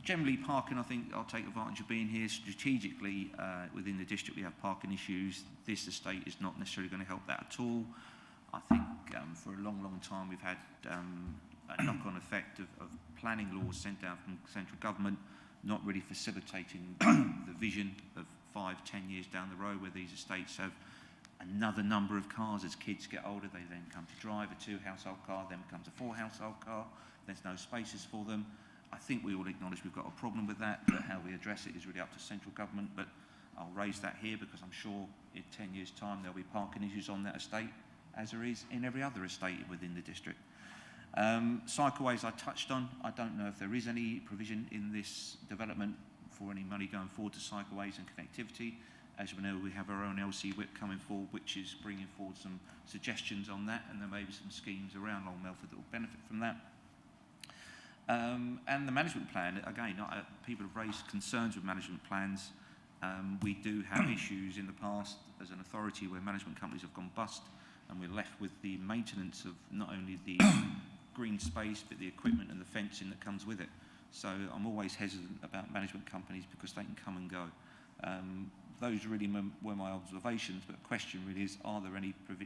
Generally, parking, I think I'll take advantage of being here. Strategically, within the district, we have parking issues. This estate is not necessarily going to help that at all. I think for a long, long time, we've had a knock-on effect of planning laws sent down from central government, not really facilitating the vision of 5-10 years down the road, where these estates have another number of cars. As kids get older, they then come to drive a 2-household car, then becomes a 4-household car. There's no spaces for them. I think we all acknowledge we've got a problem with that, but how we address it is really up to central government. But I'll raise that here because I'm sure in 10 years' time there'll be parking issues on that estate, as there is in every other estate within the district. Cycleways I touched on. I don't know if there is any provision in this development for any money going forward to cycleways and connectivity. As we know, we have our own LC whip coming forward, which is bringing forward some suggestions on that, and there may be some schemes around Long Melford that will benefit from that. And the management plan, again, people have raised concerns with management plans. We do have issues in the past as an authority where management companies have gone bust, and we're left with the maintenance of not only the green space, but the equipment and the fencing that comes with it. So I'm always hesitant about management companies because they can come and go. Those really were my observations, but the question really is,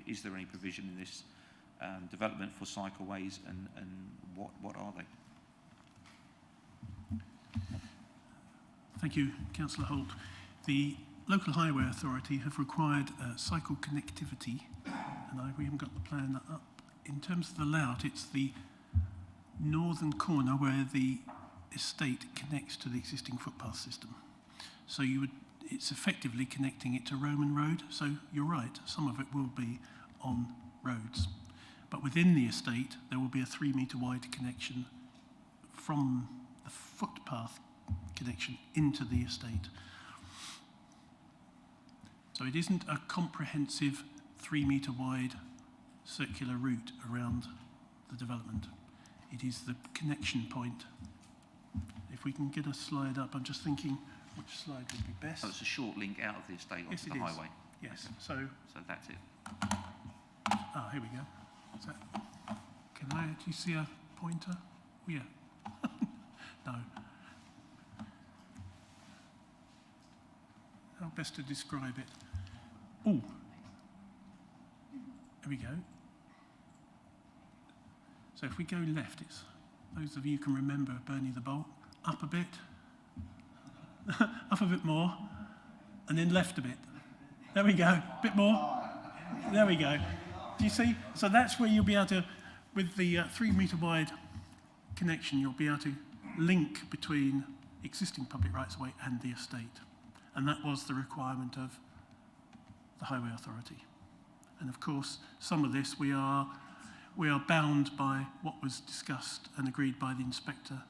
is there any provision in this development for cycleways, and what are they?
Thank you, Councillor Holt. The Local Highway Authority have required cycle connectivity, and we haven't got the plan up. In terms of the layout, it's the northern corner where the estate connects to the existing footpath system. So it's effectively connecting it to Roman Road. So you're right, some of it will be on roads. But within the estate, there will be a 3-metre wide connection from the footpath connection into the estate. So it isn't a comprehensive 3-metre wide circular route around the development. It is the connection point. If we can get a slide up, I'm just thinking which slide would be best.
So it's a short link out of the estate onto the highway.
Yes.
Okay. So that's it.
Here we go. So, can I actually see a pointer? Oh, yeah. No. How best to describe it? Oh, there we go. So if we go left, it's those of you who can remember Bernie the Bolt. Up a bit, up a bit more, and then left a bit. There we go. A bit more. There we go. Do you see? So that's where you'll be able to, with the 3-metre wide connection, you'll be able to link between existing public rights of way and the estate. And that was the requirement of the Highway Authority. And of course, some of this we are bound by what was discussed and agreed by the inspector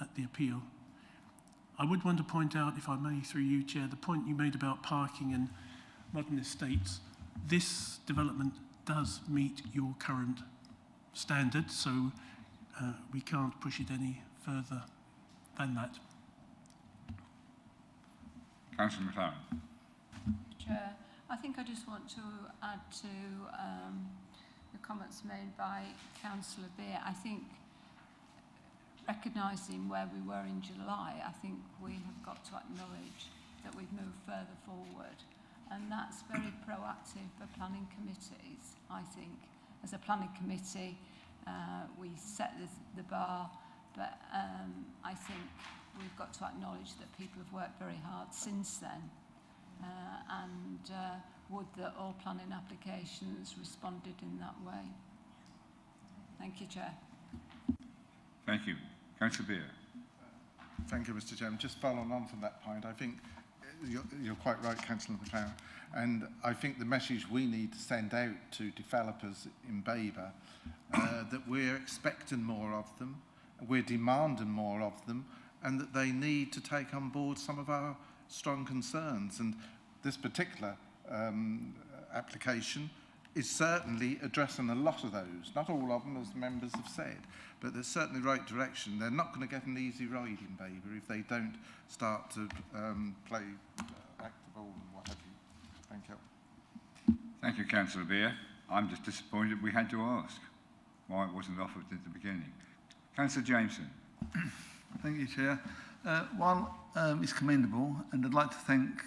at the appeal. I would want to point out, if I may, through you, Chair, the point you made about parking and modern estates. This development does meet your current standards, so we can't push it any further than that.
Councillor McLaren.
Chair, I think I just want to add to the comments made by Councillor Beer. I think recognising where we were in July, I think we have got to acknowledge that we've moved further forward, and that's very proactive for planning committees. I think as a planning committee we set the bar, but I think we've got to acknowledge that people have worked very hard since then, and would that all planning applications responded in that way. Thank you, Chair.
Thank you. Councillor Beer.
Thank you, Mr. Chairman. Just following on from that point, I think you're quite right, Councillor McLaren, and I think the message we need to send out to developers in Babergh that we're expecting more of them, we're demanding more of them, and that they need to take on board some of our strong concerns. And this particular application is certainly addressing a lot of those, not all of them, as the members have said, but there's certainly the right direction. They're not going to get an easy ride in Babergh if they don't start to play act the ball and what have you. Thank you.
Thank you, Councillor Beer. I'm just disappointed we had to ask why it wasn't offered at the beginning. Councillor Jameson.
Thank you, Chair. While it's commendable, and I'd like to thank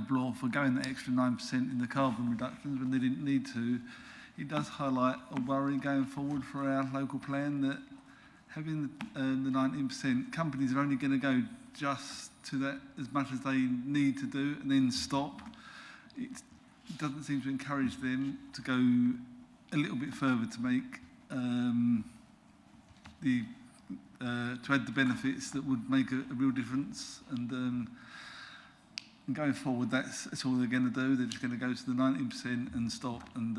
Bloor for going that extra 9% in the carbon reductions when they didn't need to, it does highlight a worry going forward for our local plan that having the 19%, companies are only going to go just to that as much as they need to do and then stop. It doesn't seem to encourage them to go a little bit further to make to add the benefits that would make a real difference. And going forward, that's all they're going to do. They're just going to go to the 19% and stop, and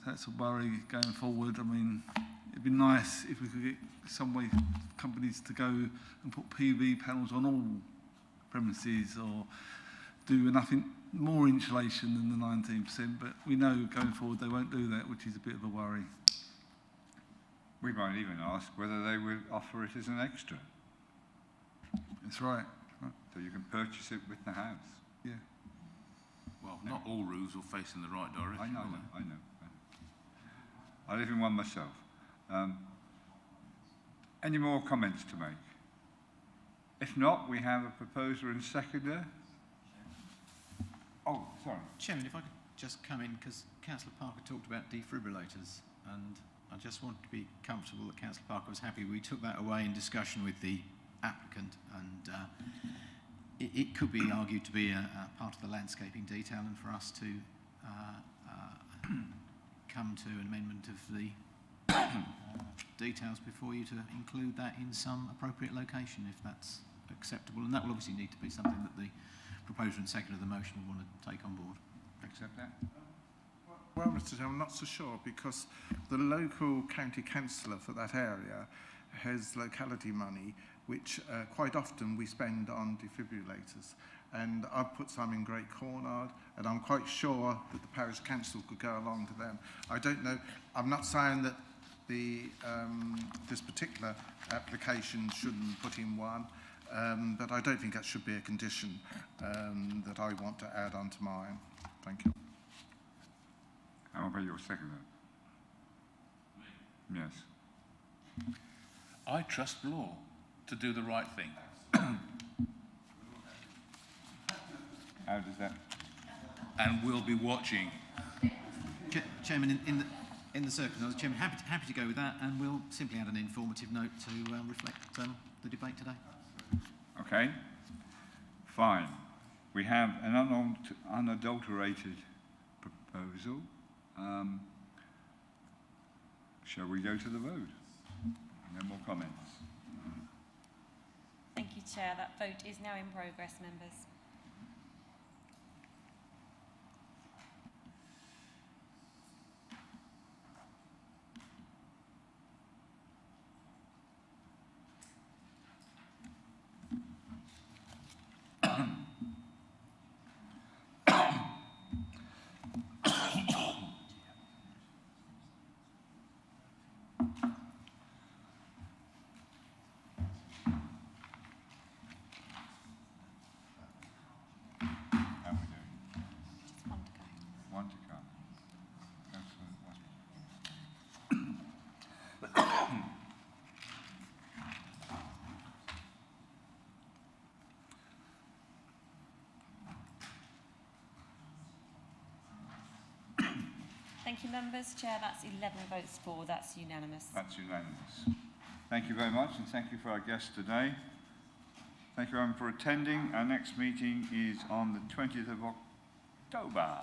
that's a worry going forward. I mean, it'd be nice if we could get some way companies to go and put PV panels on all premises or do enough more insulation than the 19%, but we know going forward they won't do that, which is a bit of a worry.
We might even ask whether they will offer it as an extra.
That's right.
So you can purchase it with the house.
Yeah.
Well, not all roofs will face in the right direction.
I know. I live in one myself. Any more comments to make? If not, we have a proposer and seconder. Oh, sorry.
Chairman, if I could just come in, because Councillor Parker talked about defibrillators, and I just wanted to be comfortable that Councillor Parker was happy. We took that away in discussion with the applicant, and it could be argued to be a part of the landscaping detail, and for us to come to an amendment of the details before you to include that in some appropriate location, if that's acceptable. And that will obviously need to be something that the proposer and seconder of the motion will want to take on board.
Accept that?
Well, Mr. Chairman, I'm not so sure, because the local county councillor for that area has locality money, which quite often we spend on defibrillators. And I've put some in Great Cornard, and I'm quite sure that the parish council could go along to them. I don't know, I'm not saying that the this particular application shouldn't put in one, but I don't think that should be a condition that I want to add on to mine. Thank you.
How about your seconder? Yes.
I trust law to do the right thing.
How does that?
And we'll be watching.
Chairman, in the circumstances, Chairman, happy to go with that, and we'll simply add an informative note to reflect the debate today.
Okay. Fine. We have an unadulterated proposal. Shall we go to the vote? No more comments.
Thank you, Chair. That vote is now in progress, members. Thank you, members. Chair, that's 11 votes for. That's unanimous.
That's unanimous. Thank you very much, and thank you for our guests today. Thank you everyone for attending. Our next meeting is on the 20th of October.